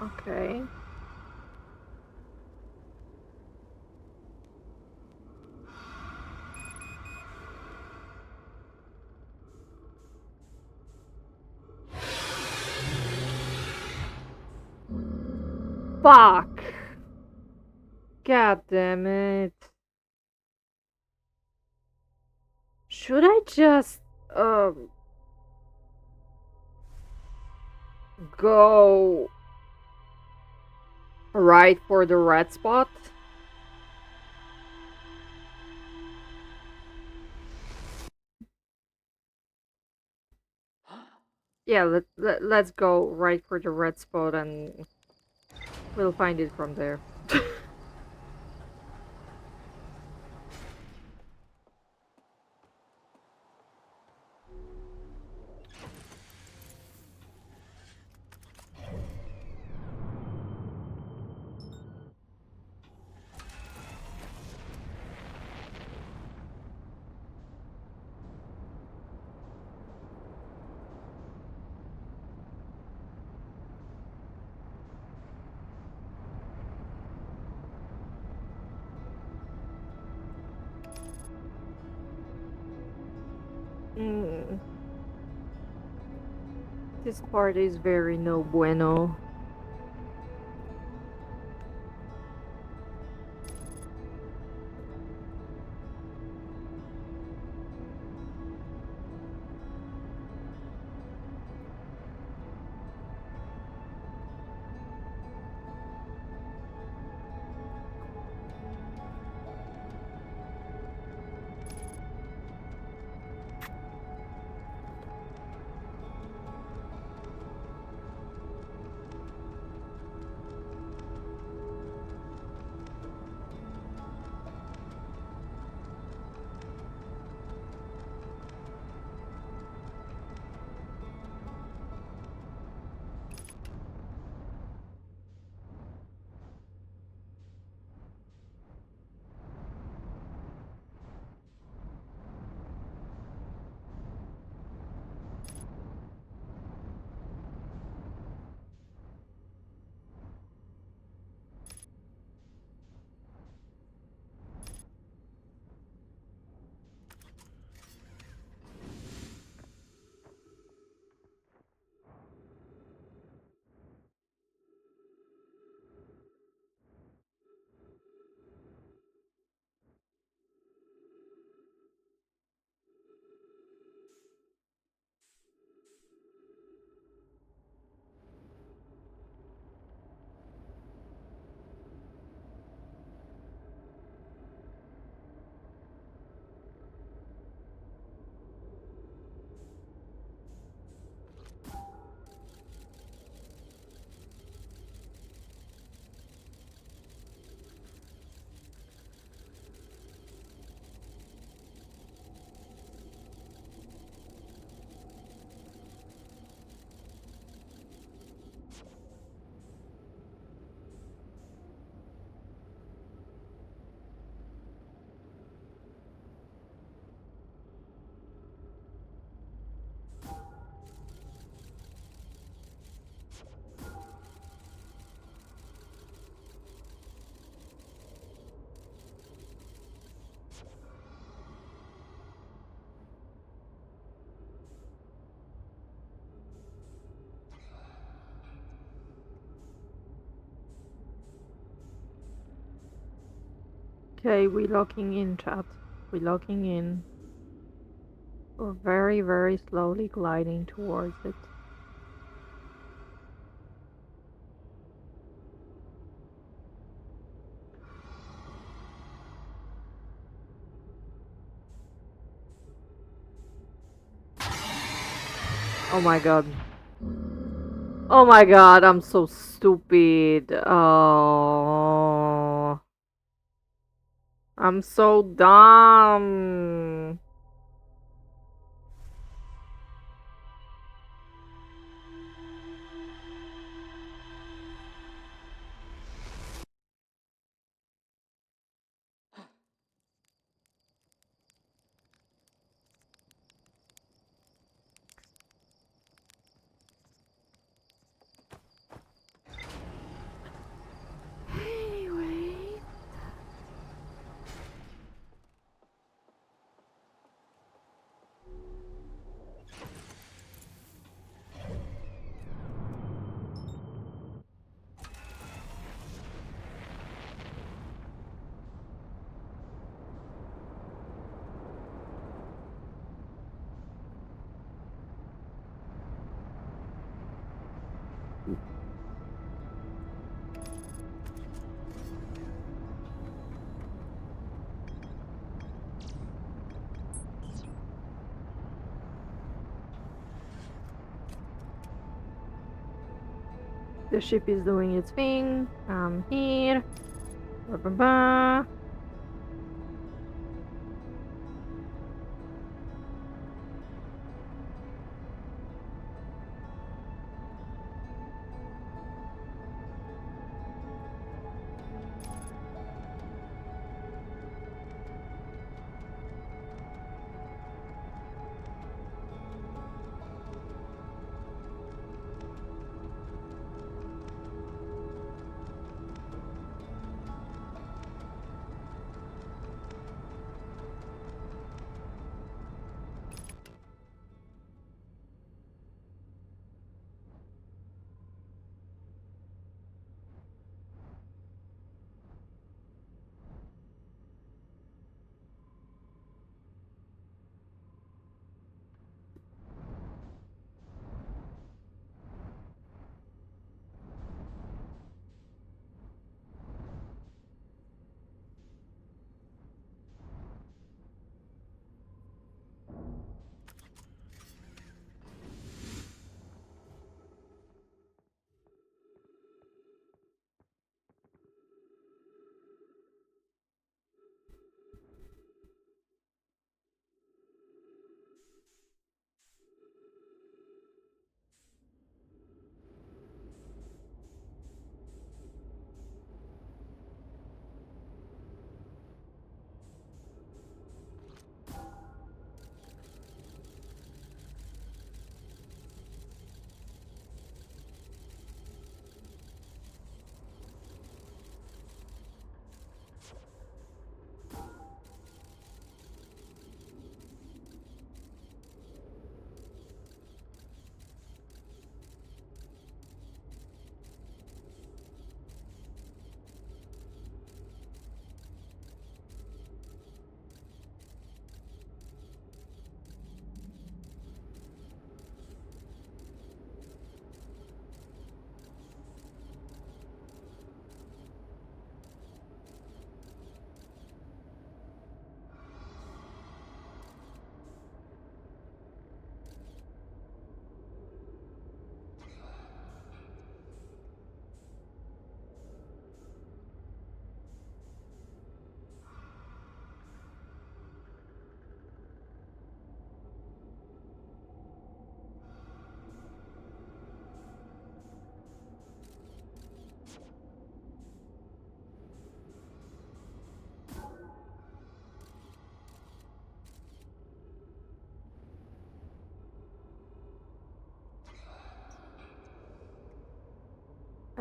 okay. Fuck. God damn it. Should I just um go right for the red spot? Yeah, let's go right for the red spot and we'll find it from there. Mm, this part is very no bueno. Okay, we locking in, chat. We locking in. We're very, very slowly gliding towards it. Oh my god. Oh my god, I'm so stupid. Oh, I'm so dumb. Anyway. The ship is doing its thing. I'm here. Ba ba ba.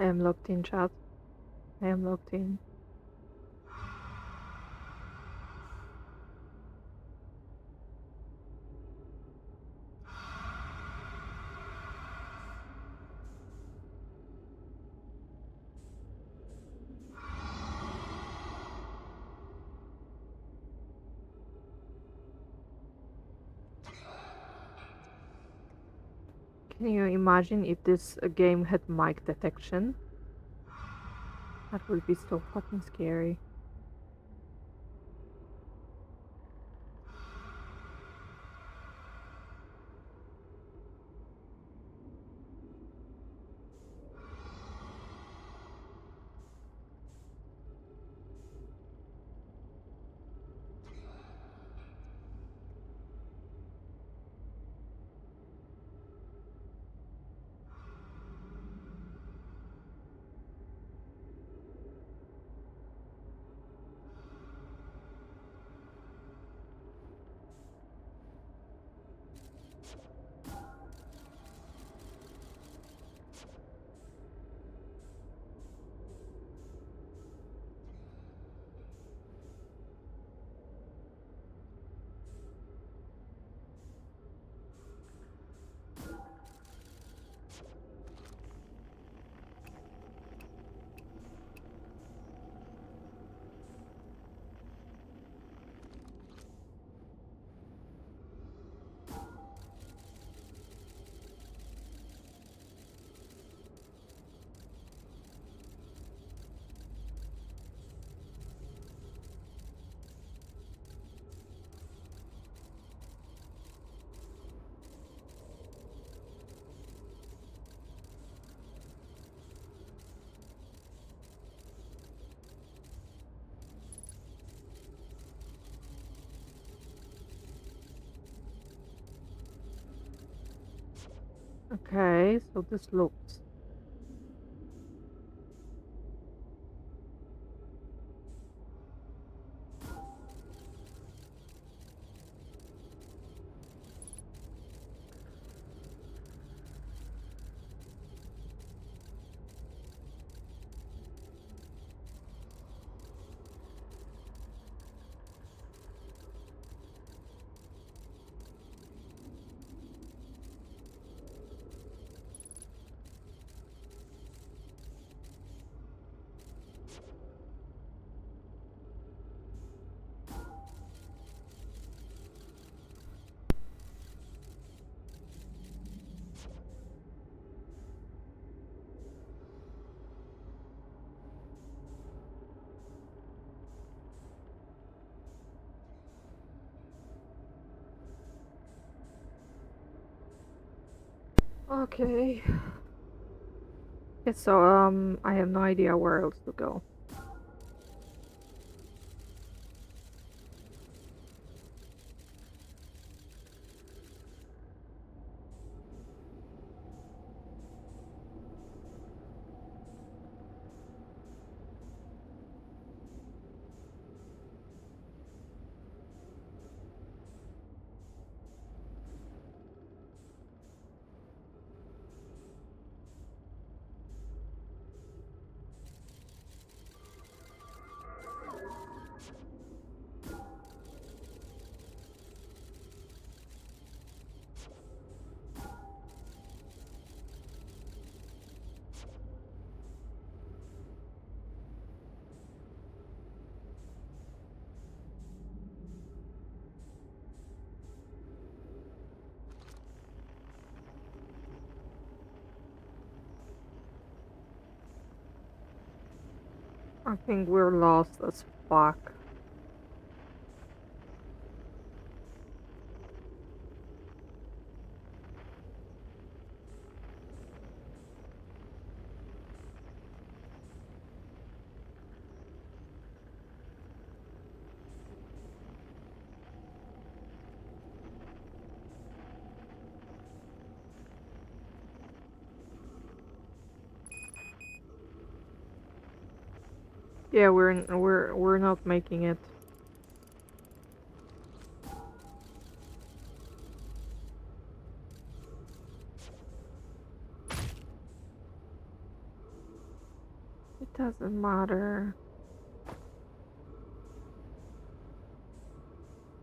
I am locked in, chat. I am locked in. Can you imagine if this game had mic detection? That would be so fucking scary. Okay, so this looks. Okay. Yeah, so I have no idea where else to go. I think we're lost as fuck. Yeah, we're not making it. It doesn't matter.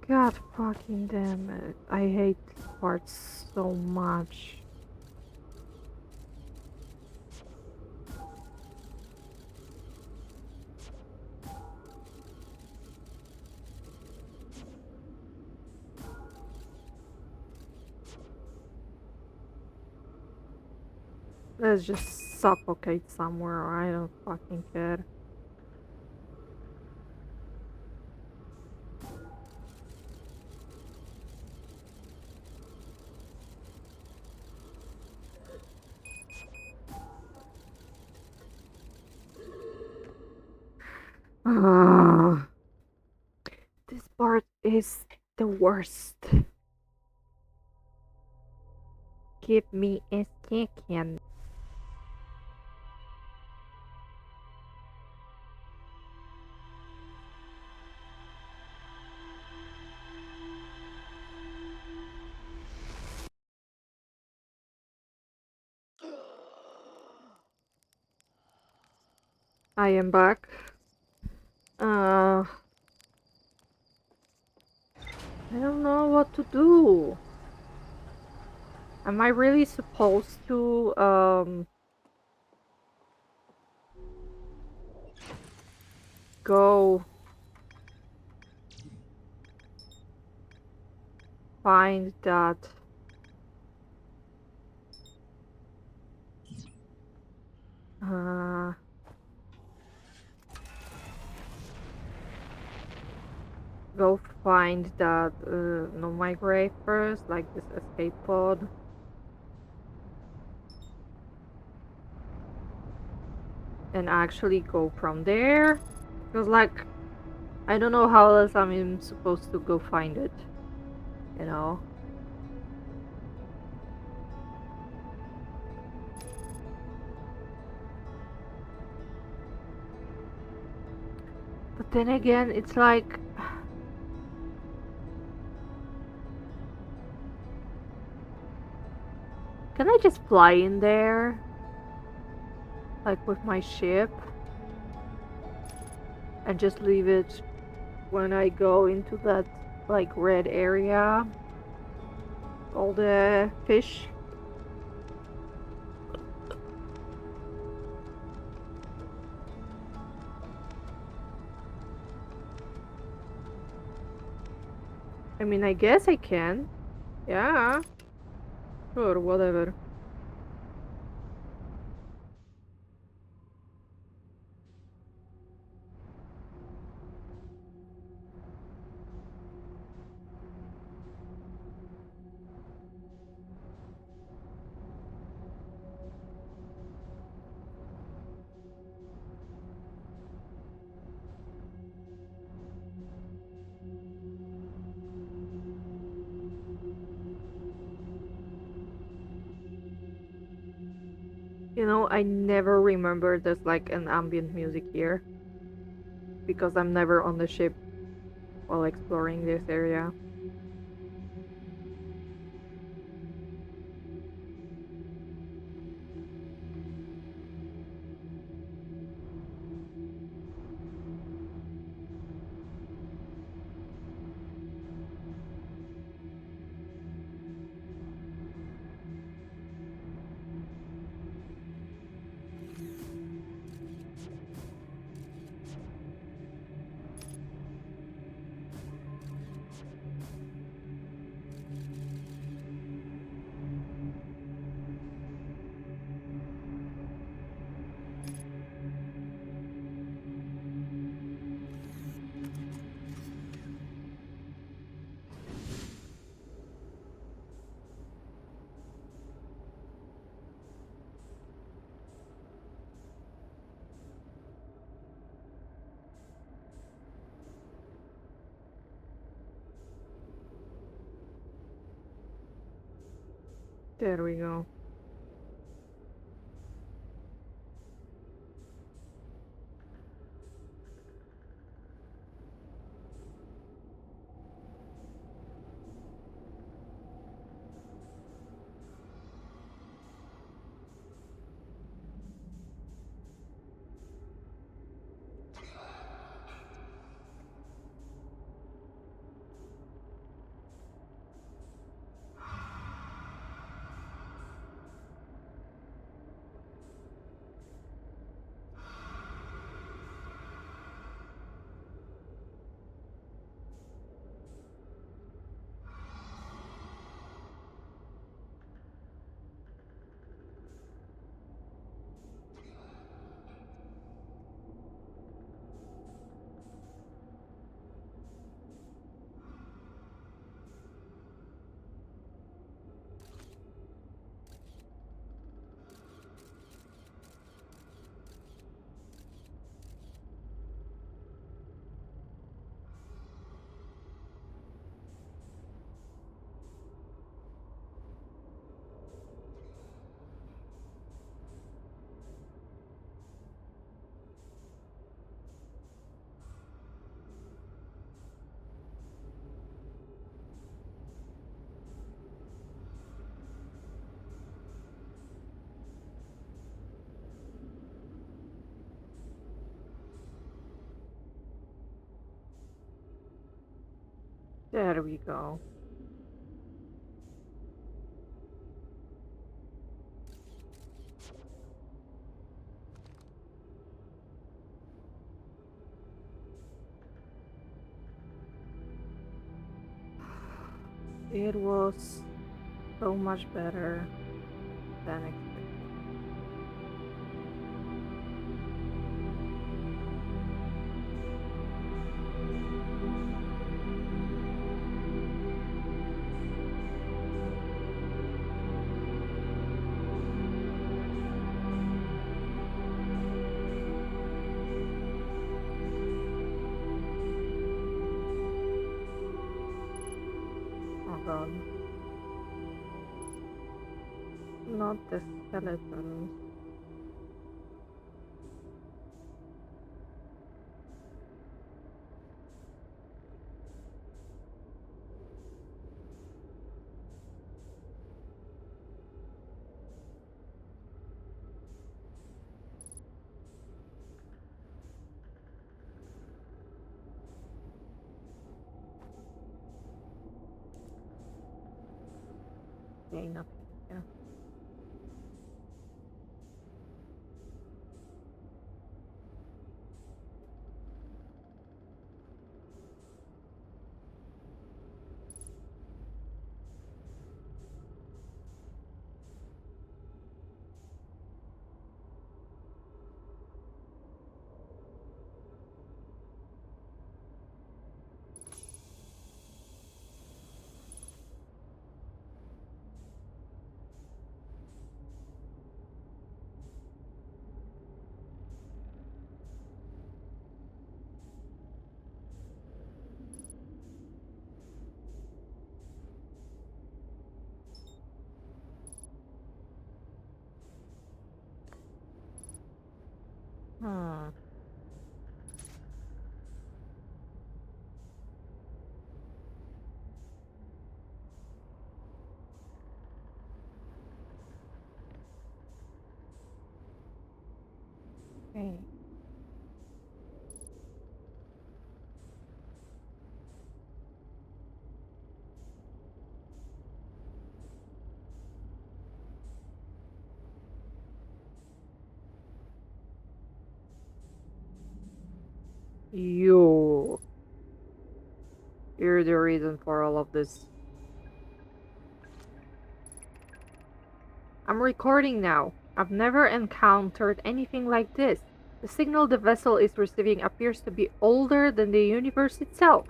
God fucking damn it. I hate this part so much. Let's just suffocate somewhere, I don't fucking care. Ah, this part is the worst. Give me a second. I am back. I don't know what to do. Am I really supposed to go find that uh go find that no my grave first, like this escape pod, and actually go from there? Because like I don't know how else I'm supposed to go find it, you know? But then again, it's like, can I just fly in there? Like with my ship? And just leave it when I go into that, like, red area? All the fish? I mean, I guess I can. Yeah. Sure, whatever. You know, I never remember there's like an ambient music here because I'm never on the ship while exploring this area. There we go. There we go. It was so much better than expected. Oh god. Not the skeletons. Okay, nothing. Yeah. Hmm. Okay. You. You're the reason for all of this. I'm recording now. I've never encountered anything like this. The signal the vessel is receiving appears to be older than the universe itself.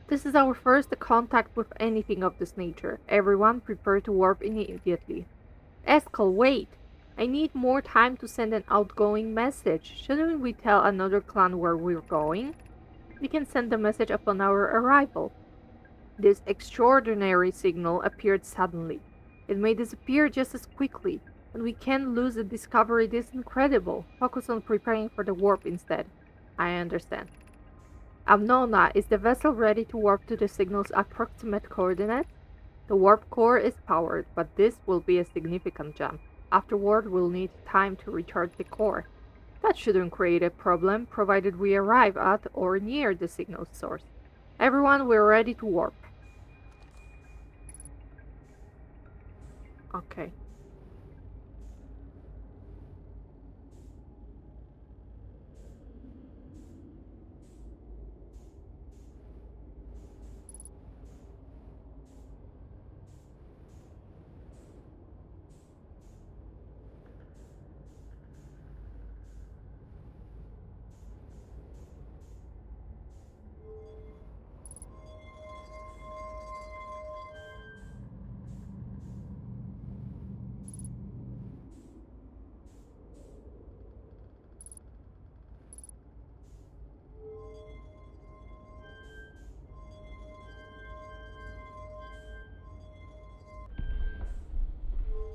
This is our first contact with anything of this nature. Everyone prepare to warp immediately. Eskel, wait! I need more time to send an outgoing message. Shouldn't we tell another clan where we're going? We can send the message upon our arrival. This extraordinary signal appeared suddenly. It may disappear just as quickly, and we can lose the discovery. This is incredible. Focus on preparing for the warp instead. I understand. Amnona, is the vessel ready to warp to the signal's approximate coordinates? The warp core is powered, but this will be a significant jump. Afterward, we'll need time to recharge the core. That shouldn't create a problem, provided we arrive at or near the signal source. Everyone, we're ready to warp. Okay.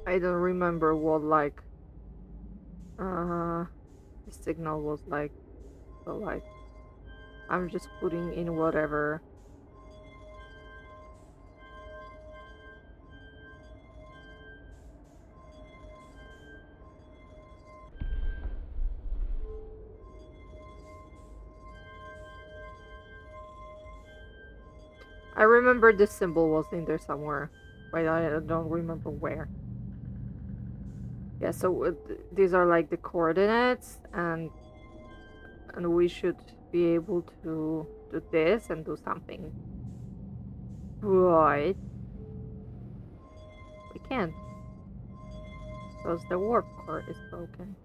I don't remember what uh the signal was like, so I'm just putting in whatever. I remember this symbol was in there somewhere, but I don't remember where. Yeah, so these are like the coordinates, and we should be able to do this and do something. Right. We can't, because the warp core is broken.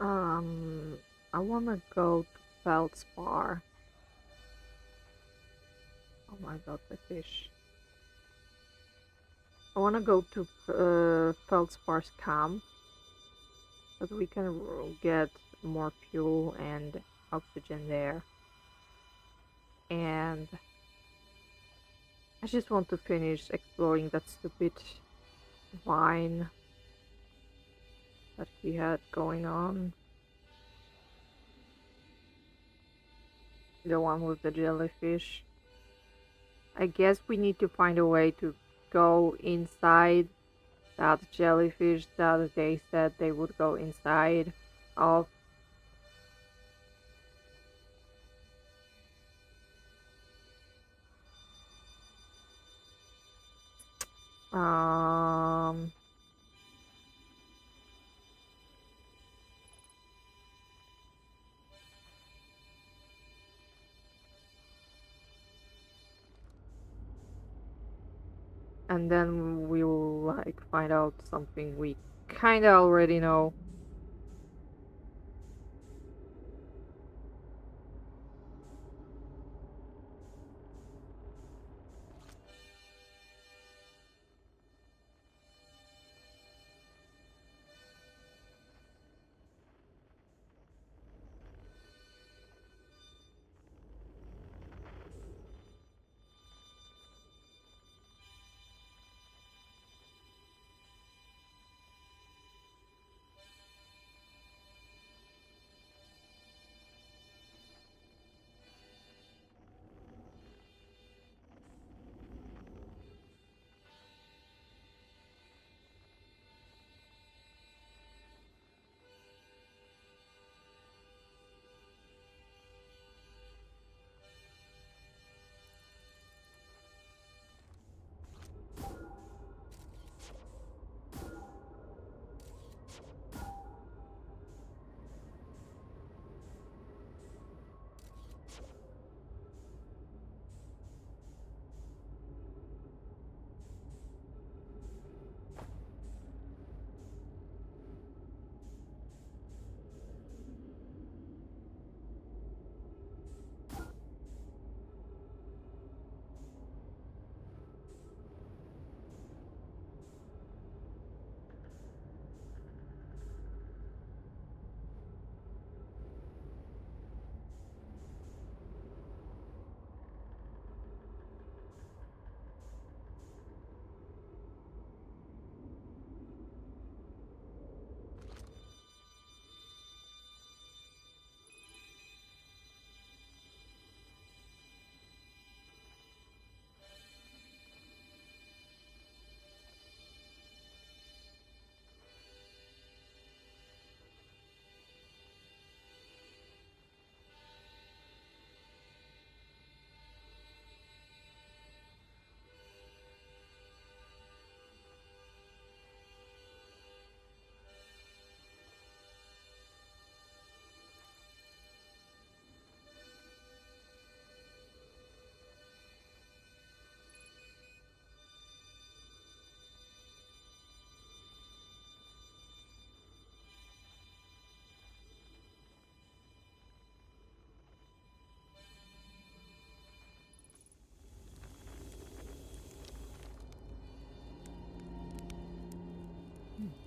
Um, I wanna go to Feldspar. Oh my god, the fish. I wanna go to Feldspar's camp so that we can get more fuel and oxygen there. And I just want to finish exploring that stupid vine that he had going on. The one with the jellyfish. I guess we need to find a way to go inside that jellyfish that they said they would go inside of. Um, and then we will like find out something we kinda already know.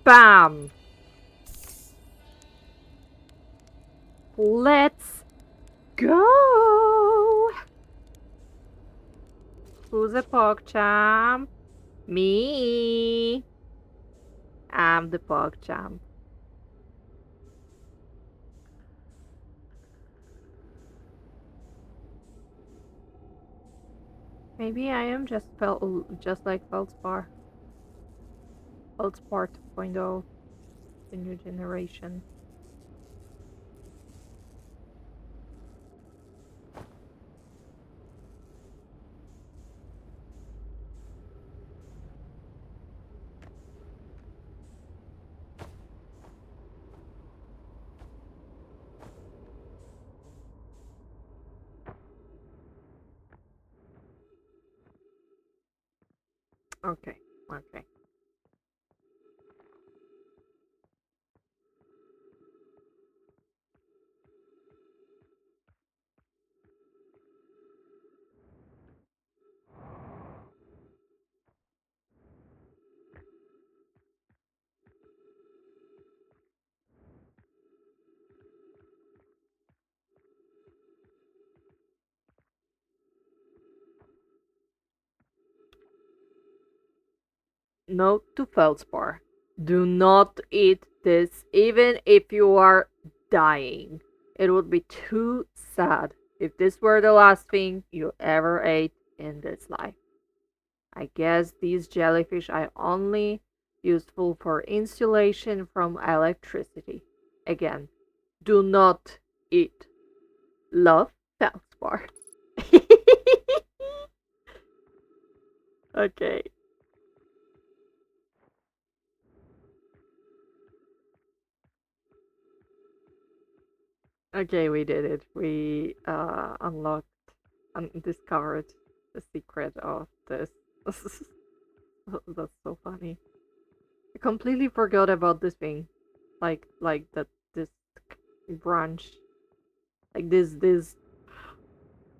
Bam! Let's go! Who's a PogChamp? Me! I'm the PogChamp. Maybe I am just like Feldspar. Feldspar 2.0, the new generation. Okay, okay. Note to feldspar: do not eat this even if you are dying. It would be too sad if this were the last thing you ever ate in this life. I guess these jellyfish are only useful for insulation from electricity. Again, do not eat. Love, feldspar. Okay. Okay, we did it. We unlocked and discovered the secret of this. That's so funny. I completely forgot about this thing. Like that this branch, like this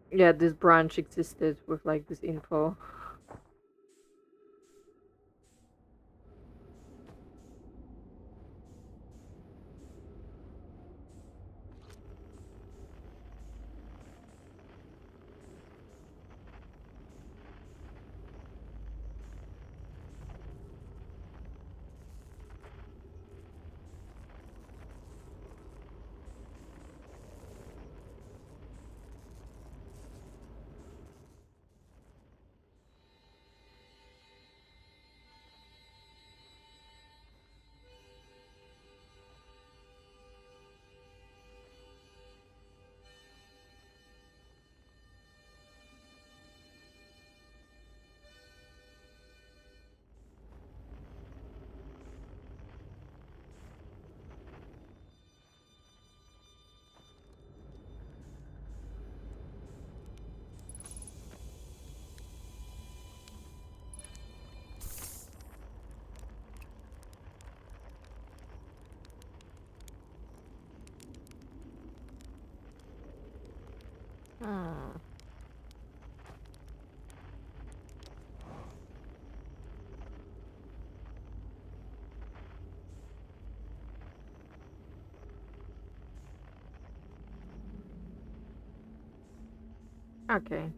yeah, this branch existed with like this info. Hmm. Okay.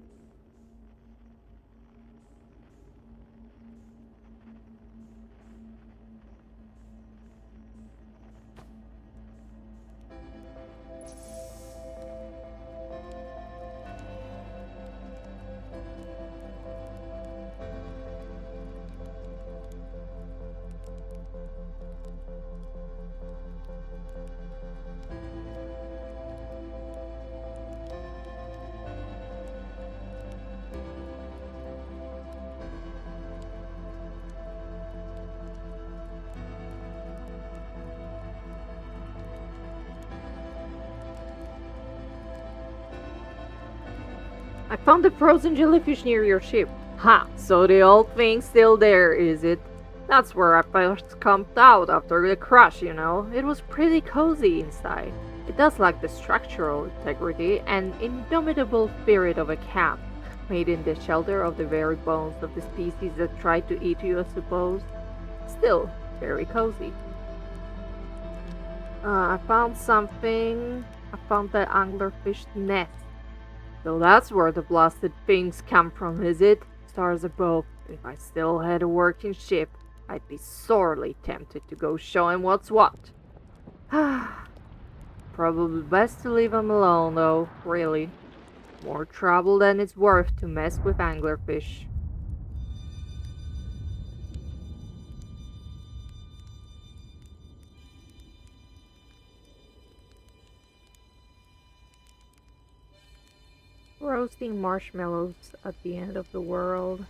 I found the frozen jellyfish near your ship. Ha! So the old thing's still there, is it? That's where I first camped out after the crash, you know. It was pretty cozy inside. It does lack the structural integrity and indomitable spirit of a camp, made in the shelter of the very bones of the species that tried to eat you, I suppose. Still, very cozy. I found something. I found the anglerfish nest. So that's where the blasted things come from, is it? Stars above. If I still had a working ship, I'd be sorely tempted to go show him what's what. Probably best to leave him alone, though, really. More trouble than it's worth to mess with anglerfish. Roasting marshmallows at the end of the world.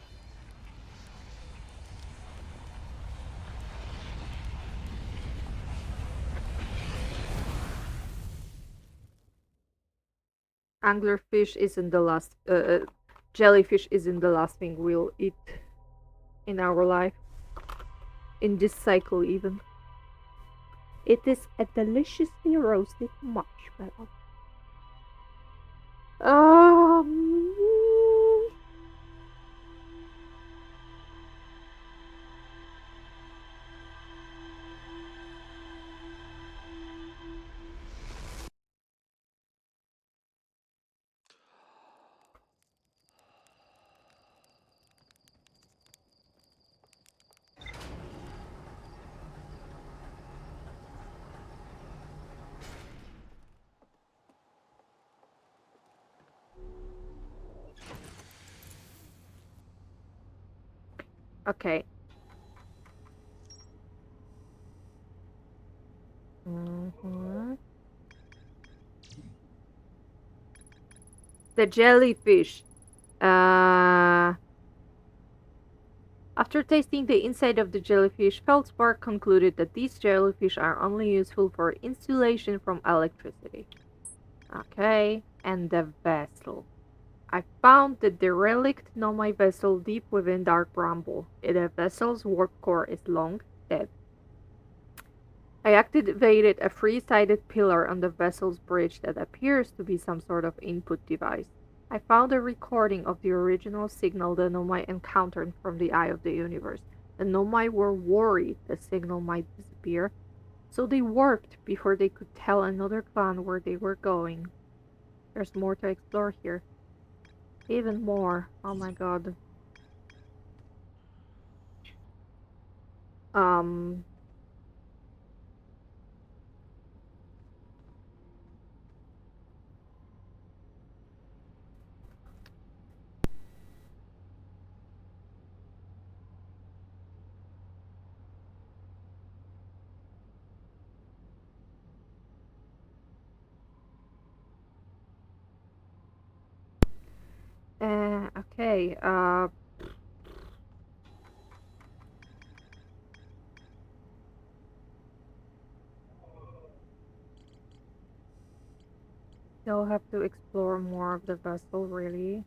Anglerfish isn't the last. Jellyfish isn't the last thing we'll eat in our life. In this cycle, even. It is a deliciously roasted marshmallow. Um, Okay. Mm-hmm. The jellyfish. Uh, After tasting the inside of the jellyfish, Feldspar concluded that these jellyfish are only useful for insulation from electricity. Okay, and the vessel. I found the derelict Nomai vessel deep within dark bramble. The vessel's warp core is long, dead. I activated a three-sided pillar on the vessel's bridge that appears to be some sort of input device. I found a recording of the original signal the Nomai encountered from the eye of the universe. The Nomai were worried the signal might disappear, so they warped before they could tell another clan where they were going. There's more to explore here. Even more. Oh my god. Um, okay, you'll have to explore more of the vessel, really.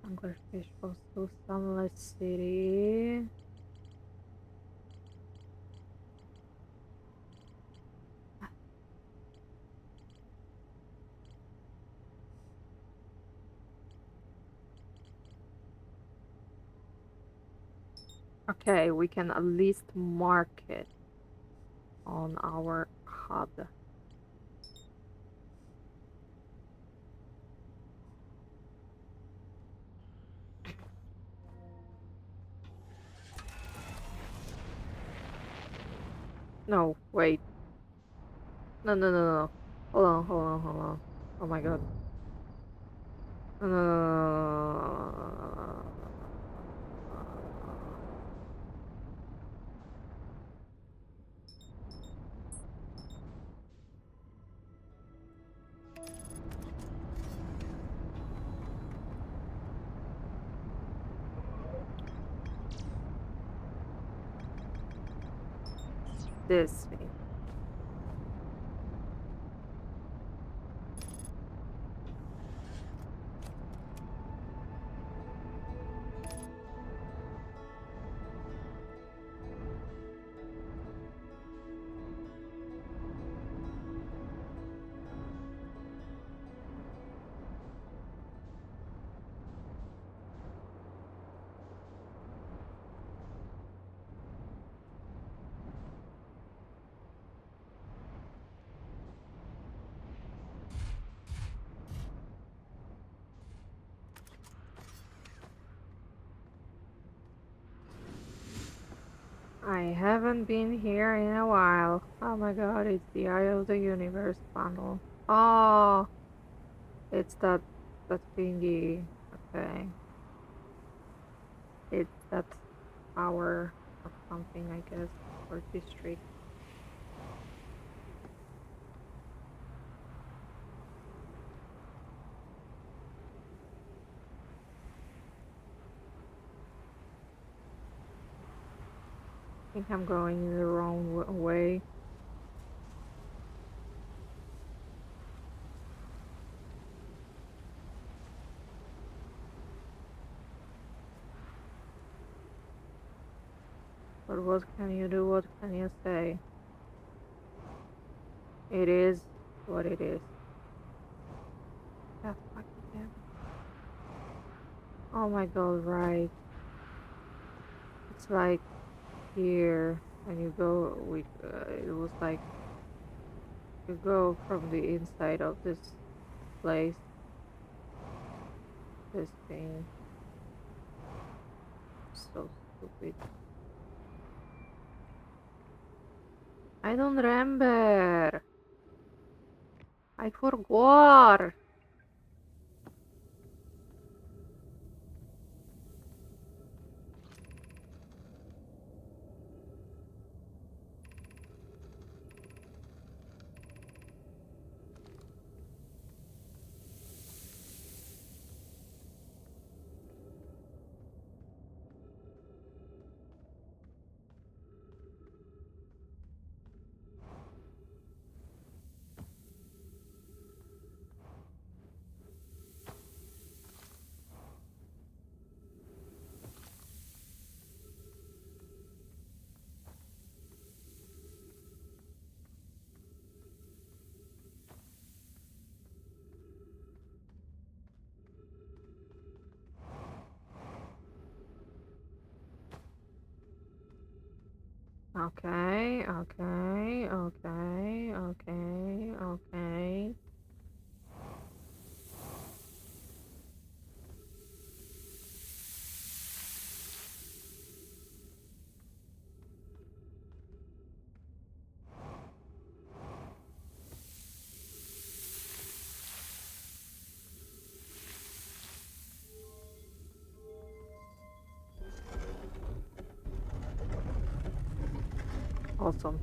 Anglerfish Fossil Sunless City. Okay, we can at least mark it on our HUD. No, wait. No, no, no, no. Hold on, hold on, hold on. Oh my god. No, no, no, no, this thing. I haven't been here in a while. Oh my god, it's the Eye of the Universe panel. Oh, it's that thingy. Okay. It's that tower or something, I guess, or district. I think I'm going the wrong way. But what can you do? What can you say? It is what it is. God fucking damn it. Oh my god, right. It's like here when you go we it was like you go from the inside of this place, this thing. So stupid. I don't remember. I forgot. Okay, okay, okay, okay, okay. Awesome.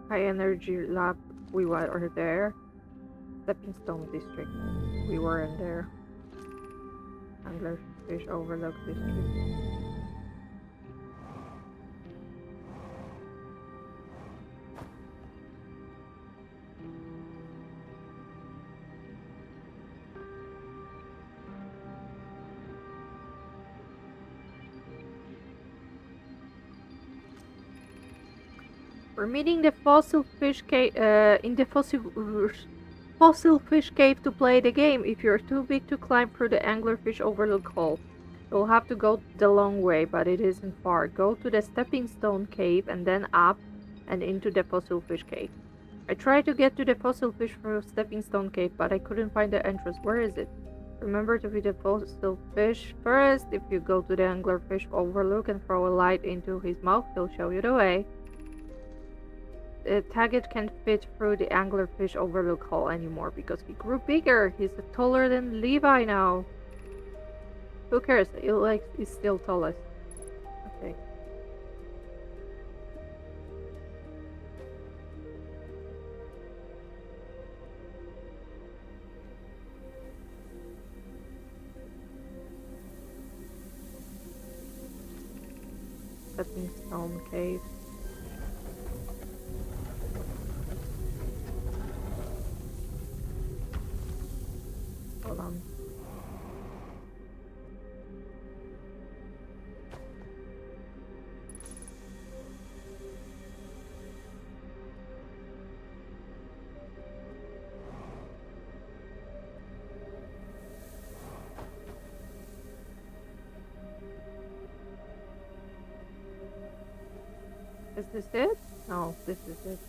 High energy lab, we were there. Stepping Stone District, we weren't there. Anglerfish Overlook District. We're meeting the fossil fish cave in the fossil fish cave to play the game. If you're too big to climb through the anglerfish overlook hole, you'll have to go the long way, but it isn't far. Go to the stepping stone cave and then up and into the fossil fish cave. I tried to get to the fossil fish through stepping stone cave, but I couldn't find the entrance. Where is it? Remember to feed the fossil fish first. If you go to the anglerfish overlook and throw a light into his mouth, he'll show you the way. Taggart can't fit through the anglerfish overlook hole anymore because he grew bigger. He's taller than Levi now. Who cares? Alex is still tallest. Okay. Stepping stone cave. Hold on. Is this it? No, this is it.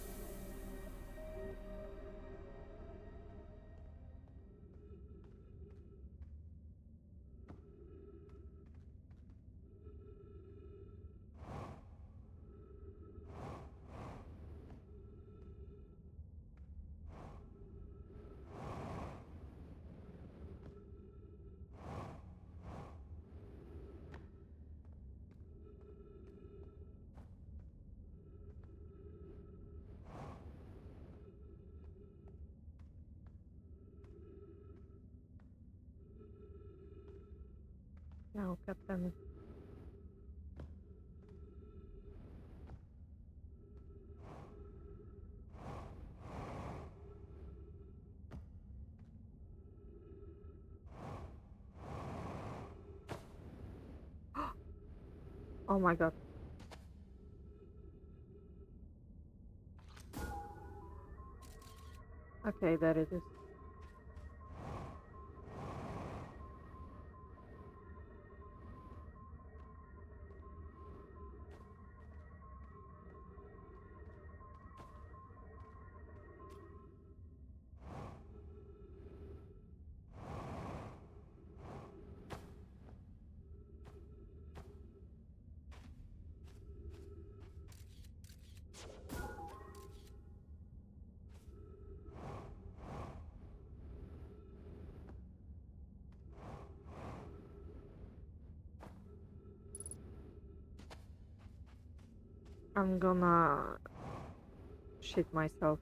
No, Captain. Oh my god. Okay, there it is. I'm gonna shit myself.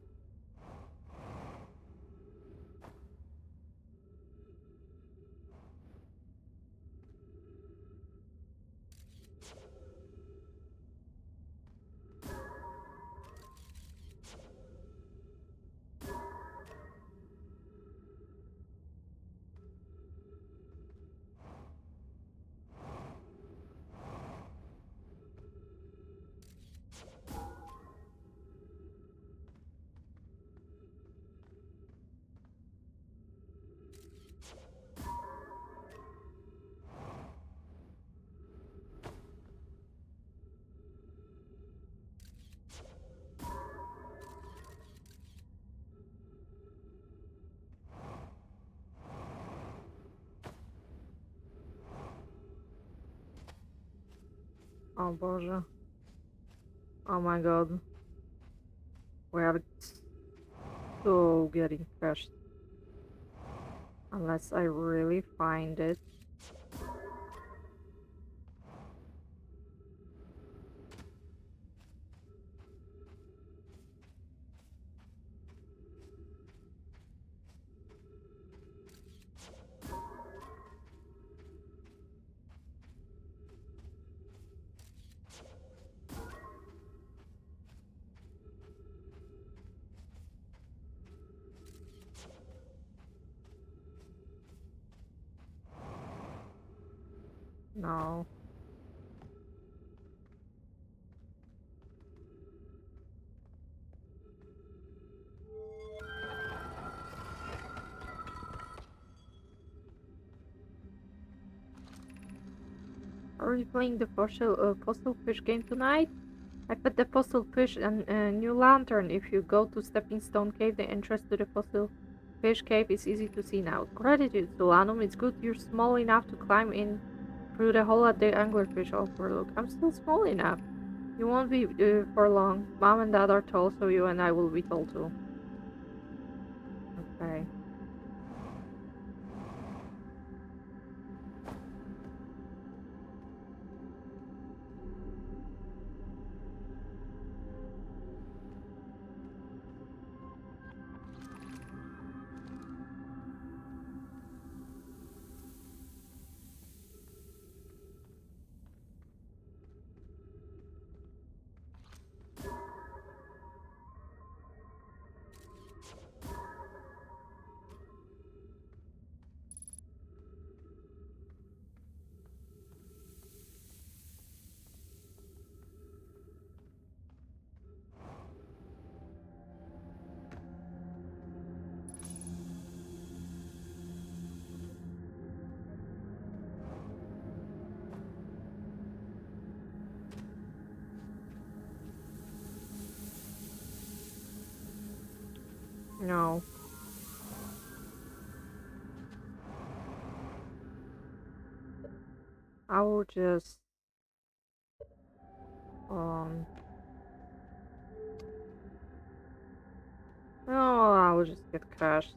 O Boże. Oh my god. We have it so getting crushed. Unless I really find it. No. Are we playing the fossil fish game tonight? I put the fossil fish in a new lantern. If you go to Stepping Stone Cave, the entrance to the fossil fish cave is easy to see now. Gratitude, Solanum. It's good you're small enough to climb in through the hole at the anglerfish overlook. I'm still small enough. You won't be for long. Mom and Dad are tall, so you and I will be tall too. Okay. No. I will just um no, I will just get crashed.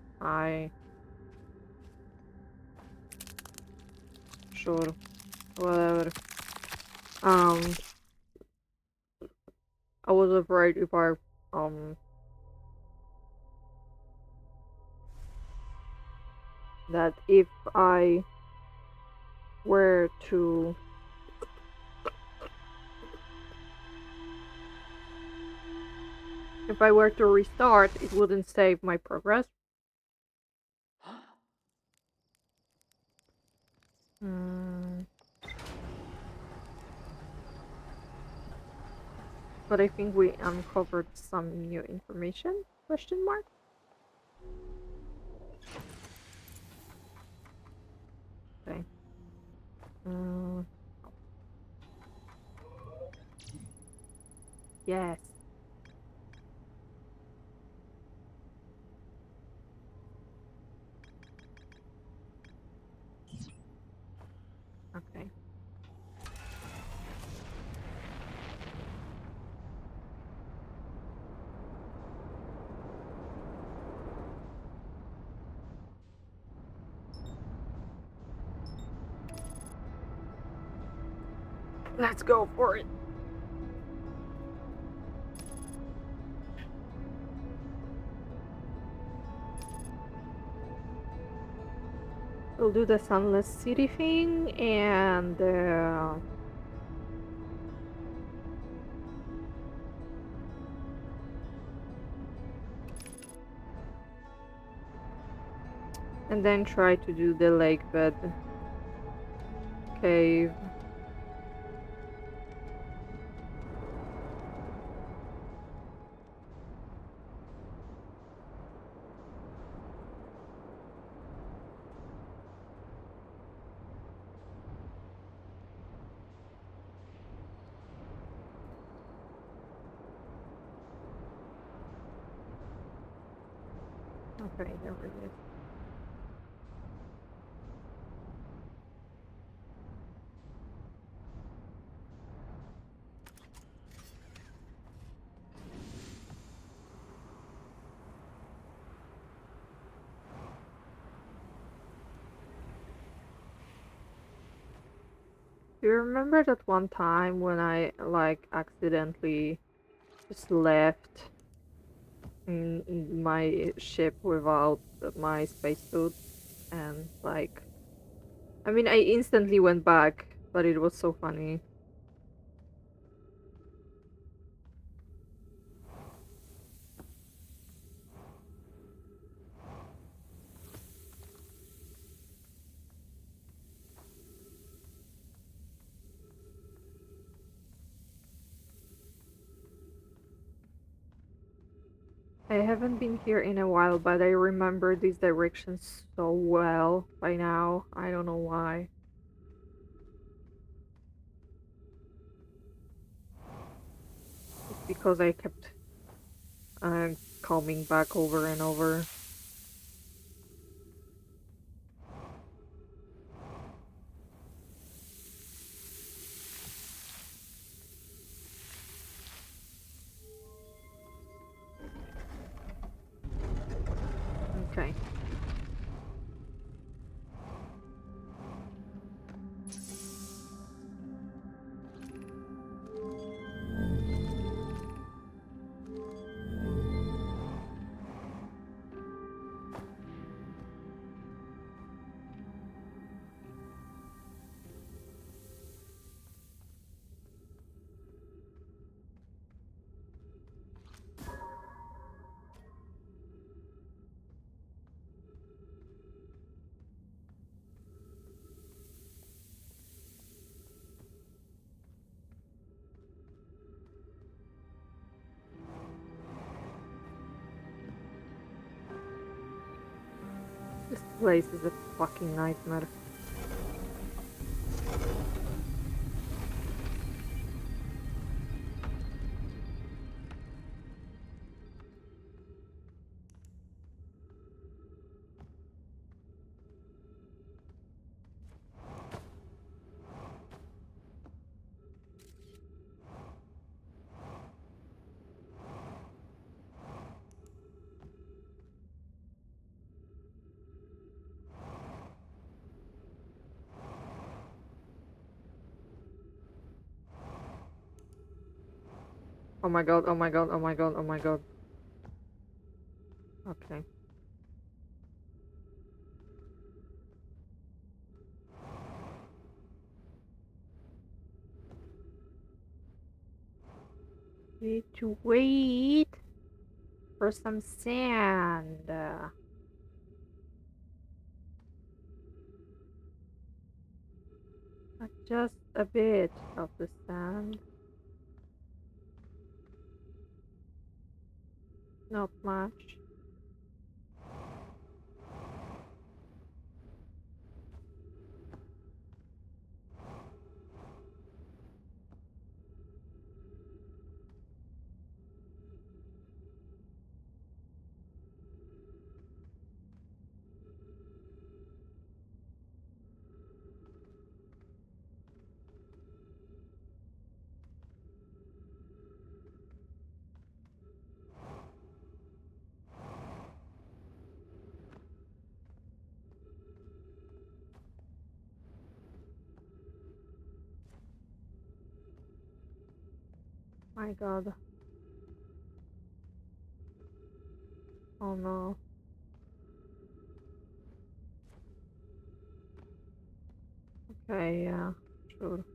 Sure. Whatever. Um I was afraid if I um that if I were to restart, it wouldn't save my progress. Hmm. But I think we uncovered some new information? Question mark? Okay. Mm, yes. Okay. Let's go for it. We'll do the Sunless City thing and then try to do the lake bed cave. Okay, there it is. Do you remember that one time when I like accidentally just left in my ship without my spacesuit and like I mean I instantly went back, but it was so funny. I haven't been here in a while, but I remember these directions so well by now. I don't know why. It's because I kept uh, coming back over and over. Okay. This place is a fucking nightmare. Oh my god, oh my god, oh my god, oh my god. Okay. Need to wait for some sand. Just a bit of the sand. Not much. My god. Oh no. Okay, yeah, sure.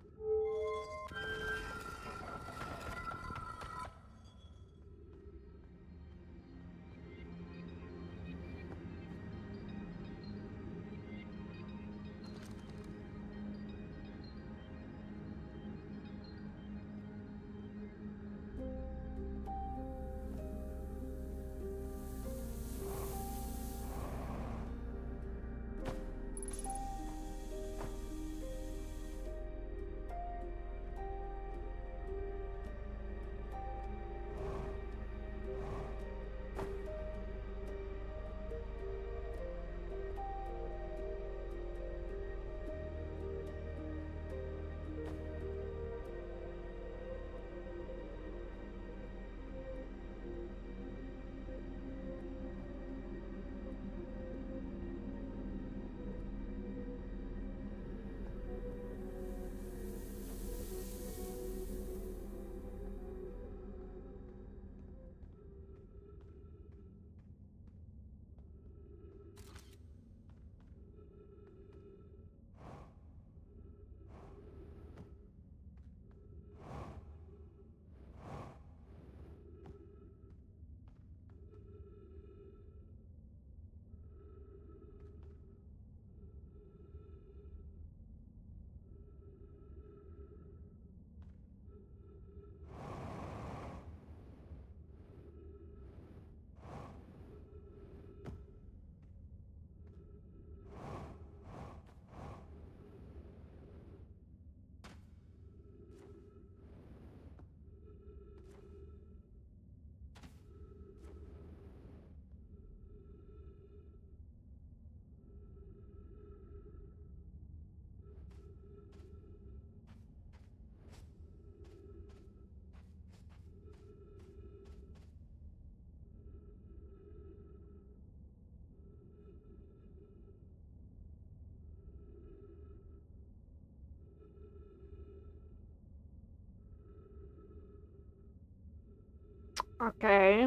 Okay,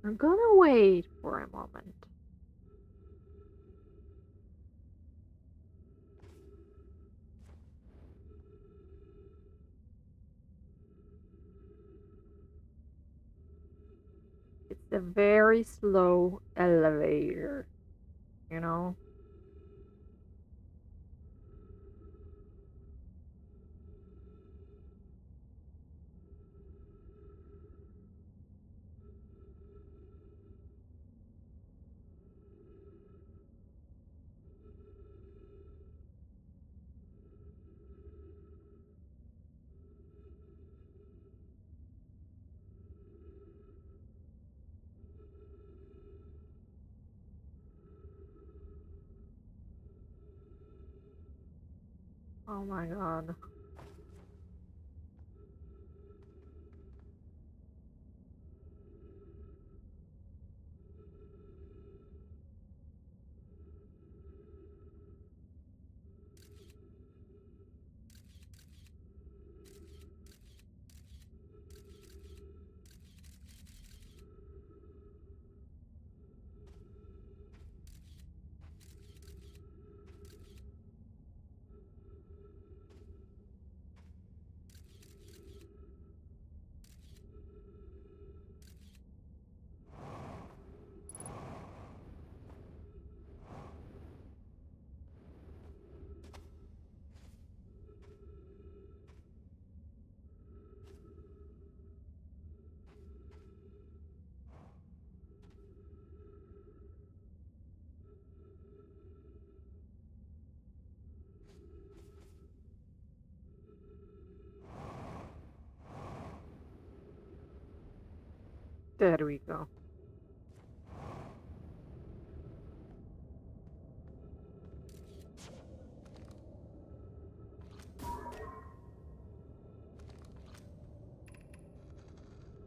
I'm gonna wait for a moment. It's a very slow elevator, you know? Oh my god. There we go.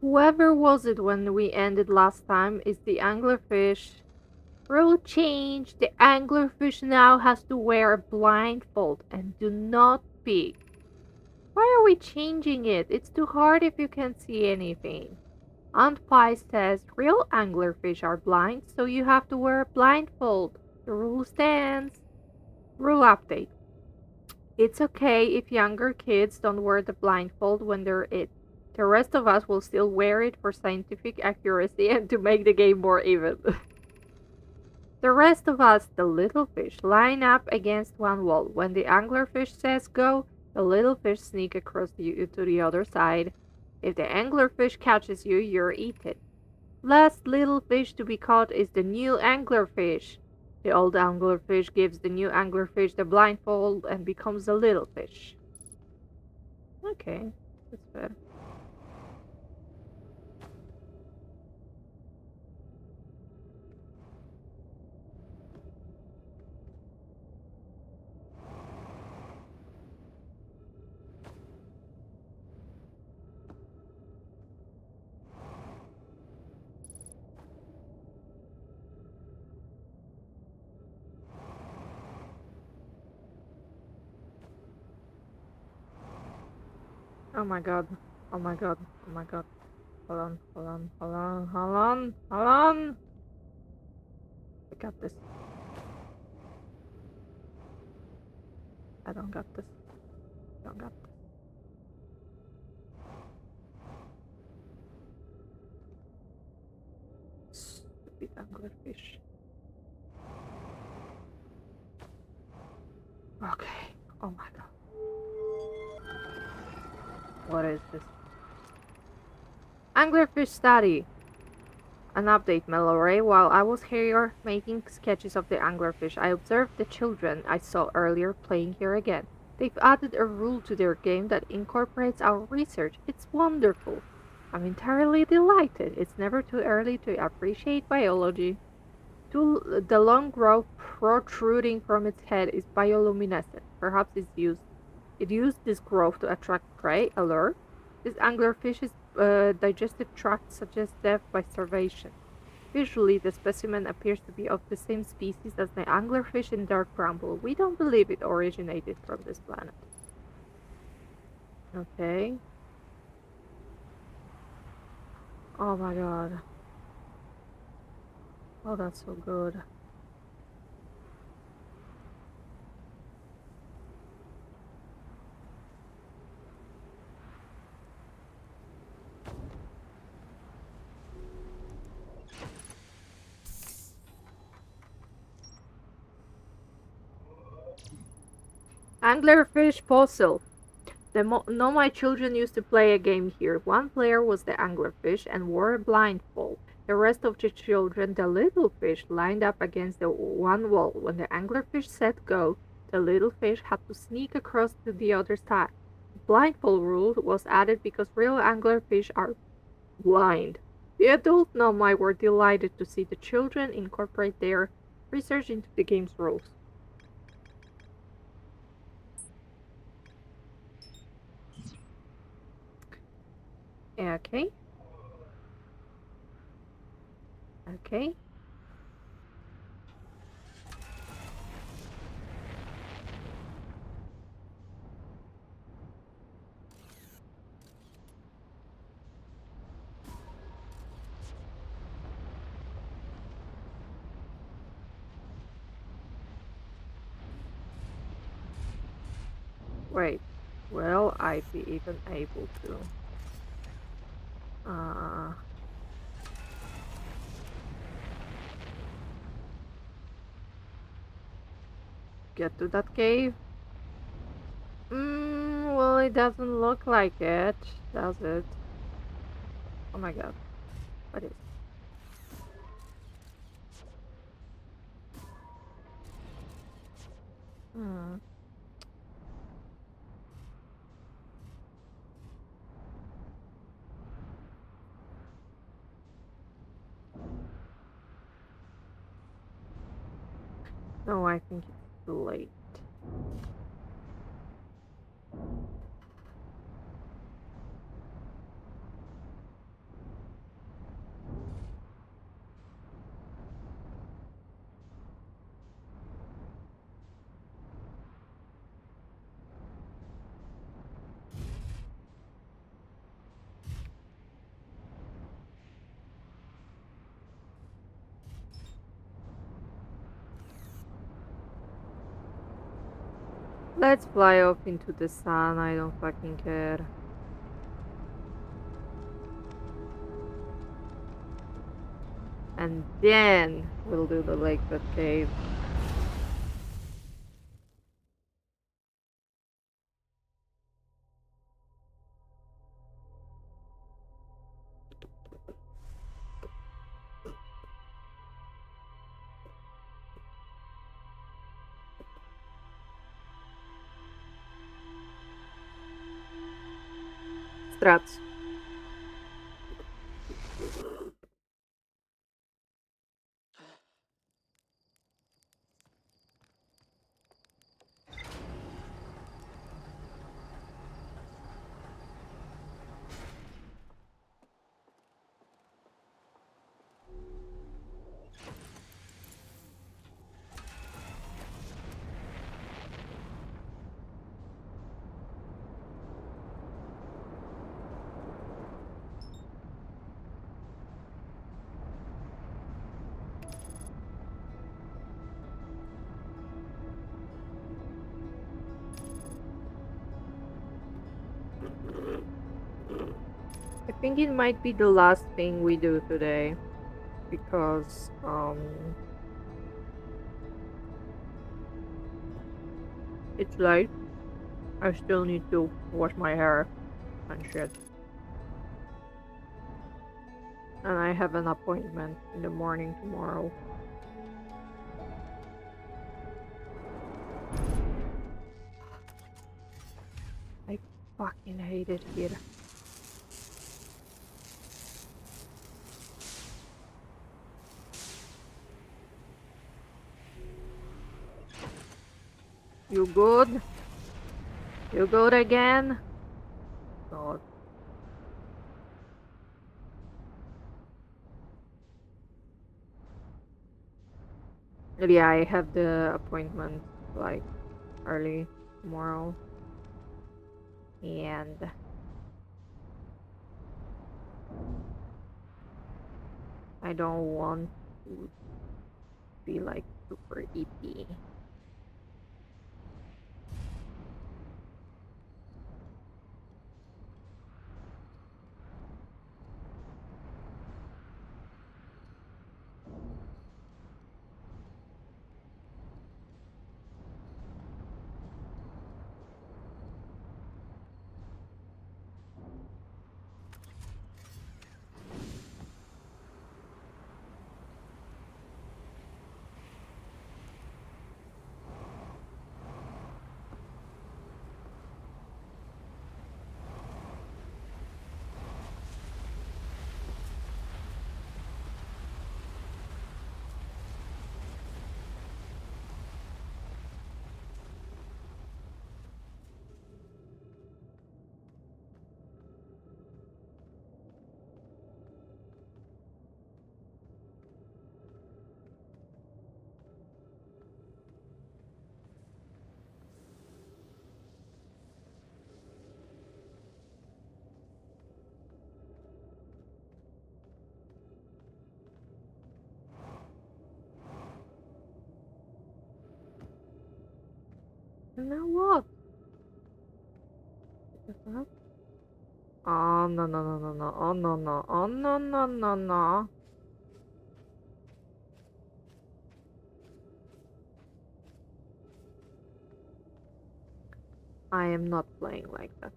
Whoever was it when we ended last time is the anglerfish. Rule change. The anglerfish now has to wear a blindfold and do not peek. Why are we changing it? It's too hard if you can't see anything. Aunt Pie says real anglerfish are blind, so you have to wear a blindfold. The rule stands. Rule update. It's okay if younger kids don't wear the blindfold when they're it. The rest of us will still wear it for scientific accuracy and to make the game more even. The rest of us, the little fish, line up against one wall. When the anglerfish says go, the little fish sneak across to the other side. If the anglerfish catches you, you're eaten. Last little fish to be caught is the new anglerfish. The old anglerfish gives the new anglerfish the blindfold and becomes a little fish. Okay, that's fair. Oh my god. Oh my god. Oh my god. Hold on, hold on, hold on, hold on, hold on. I got this. I don't got this. Don't got this. Stupid anglerfish. Okay. Oh my god. What is this? Anglerfish study. An update, Mallory. While I was here making sketches of the anglerfish, I observed the children I saw earlier playing here again. They've added a rule to their game that incorporates our research. It's wonderful. I'm entirely delighted. It's never too early to appreciate biology. The long growth protruding from its head is bioluminescent. Perhaps it used this growth to attract prey, alert. This anglerfish's digestive tract suggests death by starvation. Visually, the specimen appears to be of the same species as the anglerfish in Dark Bramble. We don't believe it originated from this planet. Okay. Oh my god. Oh, that's so good. Anglerfish fossil. No, my children used to play a game here. One player was the anglerfish and wore a blindfold. The rest of the children, the little fish, lined up against the one wall. When the anglerfish said go, the little fish had to sneak across to the other side. The blindfold rule was added because real anglerfish are blind. The adult Nomai were delighted to see the children incorporate their research into the game's rules. Okay, okay. Wait, will I be even able to? Uh, get to that cave? Well, it doesn't look like it, does it? Oh my god, what is? Hmm. No, I think it's too late. Let's fly off into the sun, I don't fucking care. And then we'll do the Lakebed Cave. Strats. I think it might be the last thing we do today because it's late. I still need to wash my hair and shit. And I have an appointment in the morning tomorrow. I fucking hate it here. You good? You good again? God. Yeah, I have the appointment like early tomorrow. And I don't want to be like super EP. Now what? Oh no no no no no! Oh no no! Oh no no no no! I am not playing like that.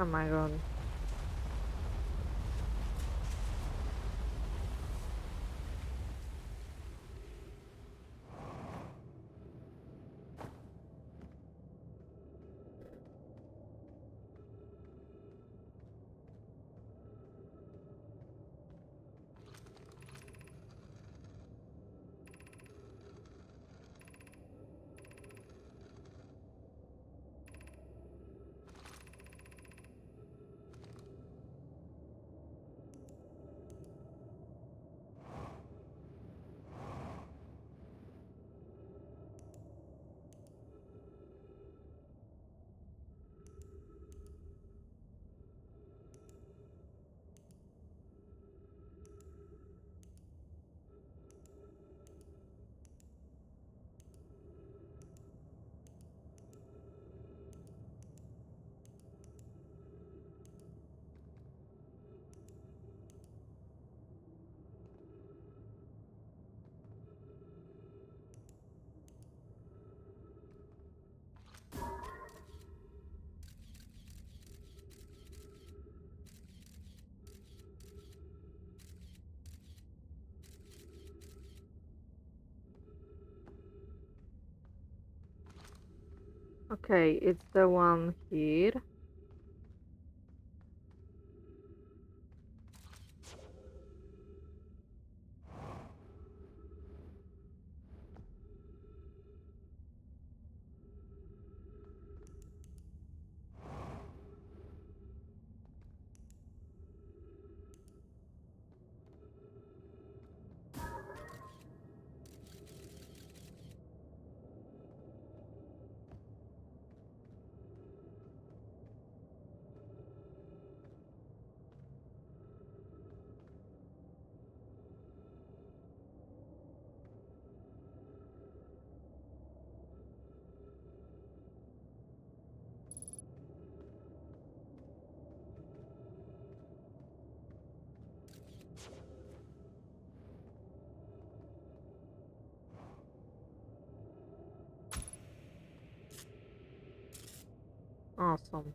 Oh my god! Okay, it's the one here. Awesome.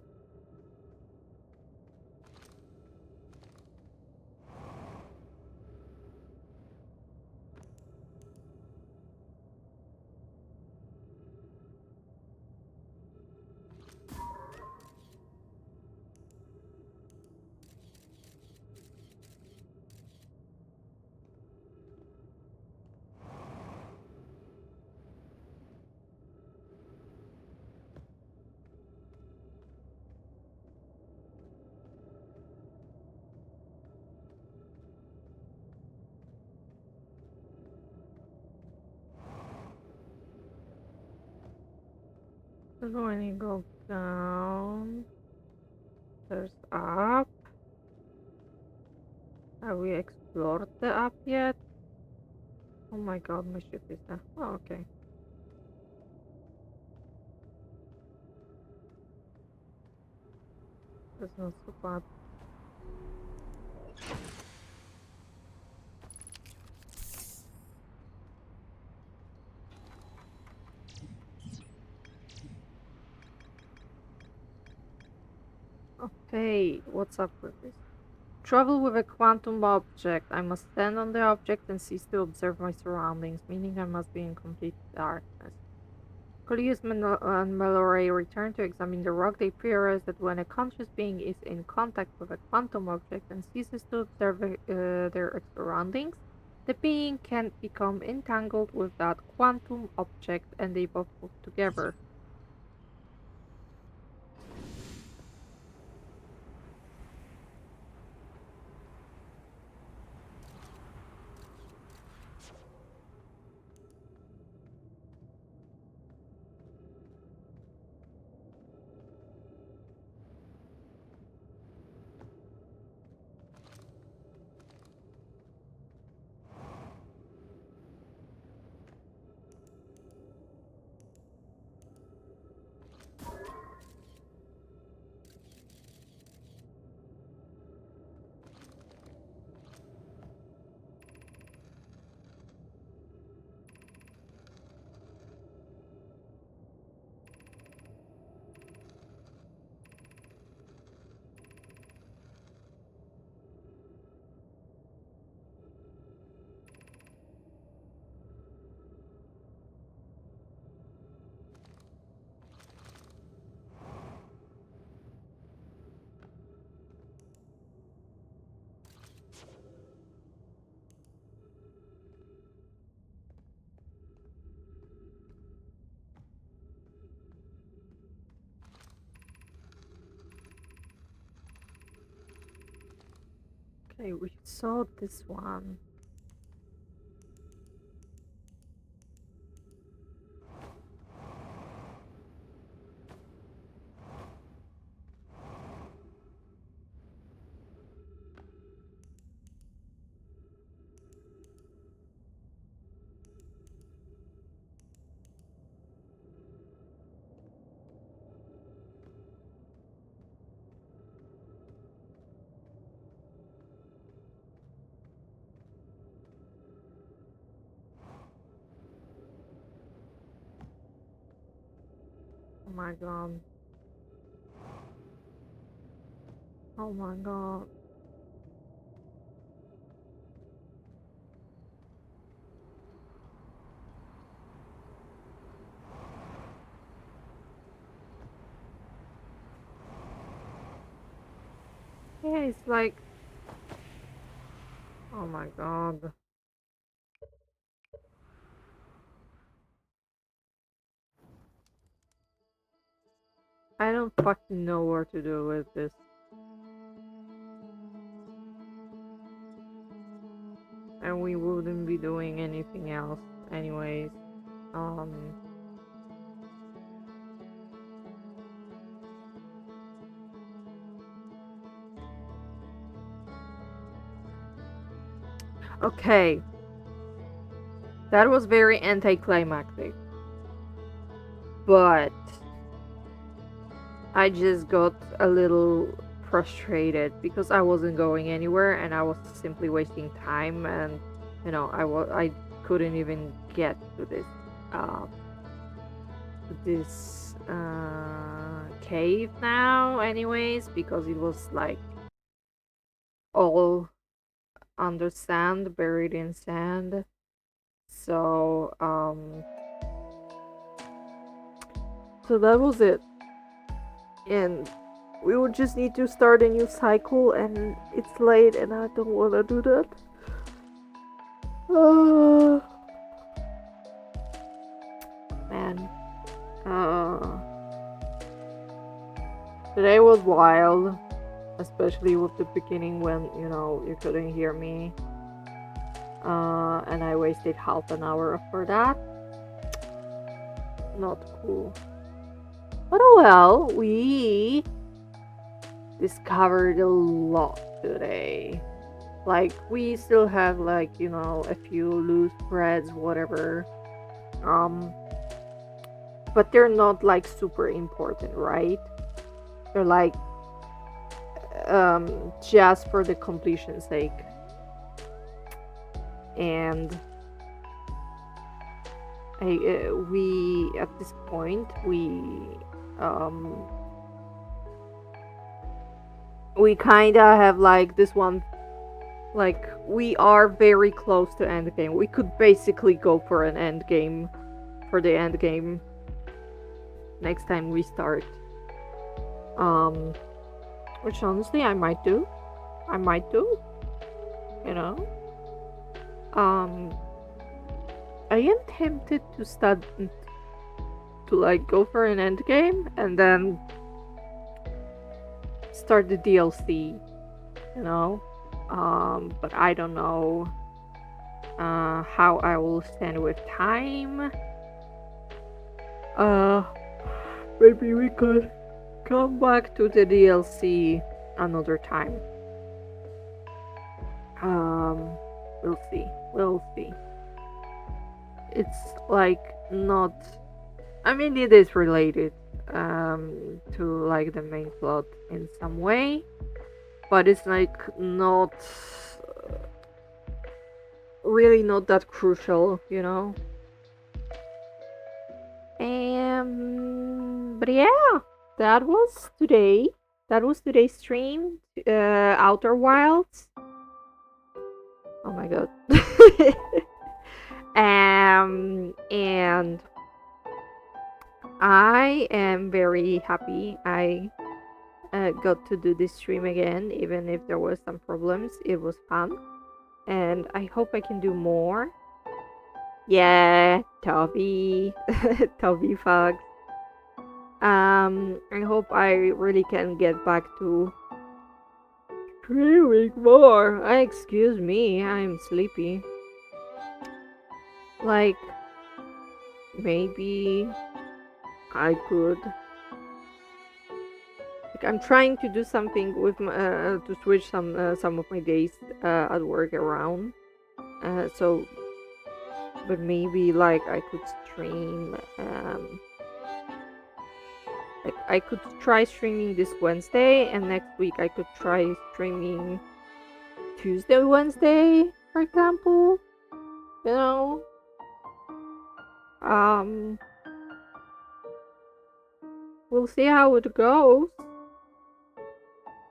So when you go down, there's up. Have we explored the up yet? Oh my god, my ship is there. Oh, okay. That's not so bad. Okay, what's up with this? Travel with a quantum object. I must stand on the object and cease to observe my surroundings, meaning I must be in complete darkness. Coleus and Mallory return to examine the rock. They theorize that when a conscious being is in contact with a quantum object and ceases to observe their surroundings, the being can become entangled with that quantum object and they both move together. Okay, we saw this one. Oh my god. Oh my god. Yeah, it's like. Oh my god. I don't fucking know what to do with this. And we wouldn't be doing anything else anyways. Um okay. That was very anticlimactic. But I just got a little frustrated because I wasn't going anywhere and I was simply wasting time and I couldn't even get to this cave now anyways, because it was like all under sand, buried in sand. So so that was it. And we would just need to start a new cycle, and it's late and I don't want to do that. Man. Today was wild, especially with the beginning when, you couldn't hear me. And I wasted half an hour for that. Not cool. But oh well, we discovered a lot today. Like, we still have, like, a few loose threads, whatever. But they're not, like, super important, right? They're, like, just for the completion's sake. And we, at this point, we kind of have, like, this one, like, we are very close to endgame. We could basically go for an endgame, for the endgame next time we start. Which honestly I might do. I am tempted to start to, like, go for an endgame and then start the DLC, but I don't know how I will stand with time. Maybe we could come back to the DLC another time. We'll see. It's, like, not, I mean, it is related to, like, the main plot in some way, but it's, like, not really not that crucial, But yeah, that was today's stream. Outer Wilds. Oh my god. And I am very happy I got to do this stream again, even if there were some problems. It was fun, and I hope I can do more. Yeah, Toby. Toby Fox. I hope I really can get back to streaming more. Excuse me, I'm sleepy. Like, maybe I could. Like, I'm trying to do something with my, to switch some of my days at work around. So, but maybe, like, I could stream. Like, I could try streaming this Wednesday, and next week I could try streaming Tuesday, Wednesday, for example. We'll see how it goes.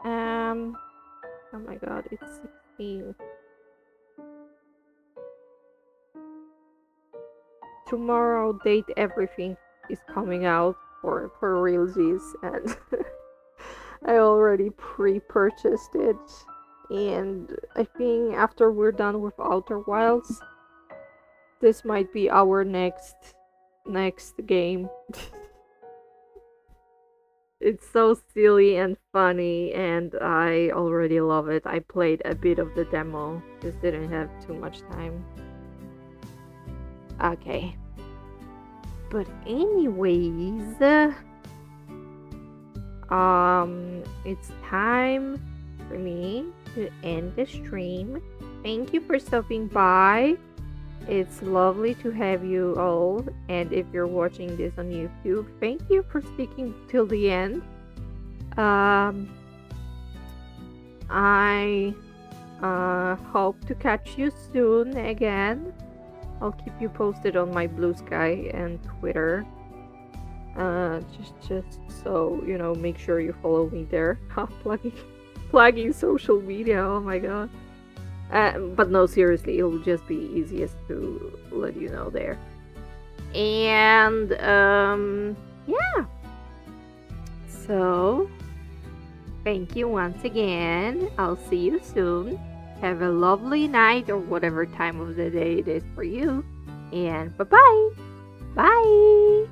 Oh my god, it's 16. Tomorrow, Date Everything is coming out for realsies, and I already pre-purchased it. And I think after we're done with Outer Wilds, this might be our next game. It's so silly and funny, and I already love it. I played a bit of the demo, just didn't have too much time. Okay. But anyways, it's time for me to end the stream. Thank you for stopping by. It's lovely to have you all, and if you're watching this on YouTube, thank you for sticking till the end. I hope to catch you soon again. I'll keep you posted on my Blue Sky and Twitter just so you know, make sure you follow me there. Plugging social media. Oh my god. But no, seriously, it'll just be easiest to let you know there. And yeah. So thank you once again. I'll see you soon. Have a lovely night or whatever time of the day it is for you. And bye-bye. Bye.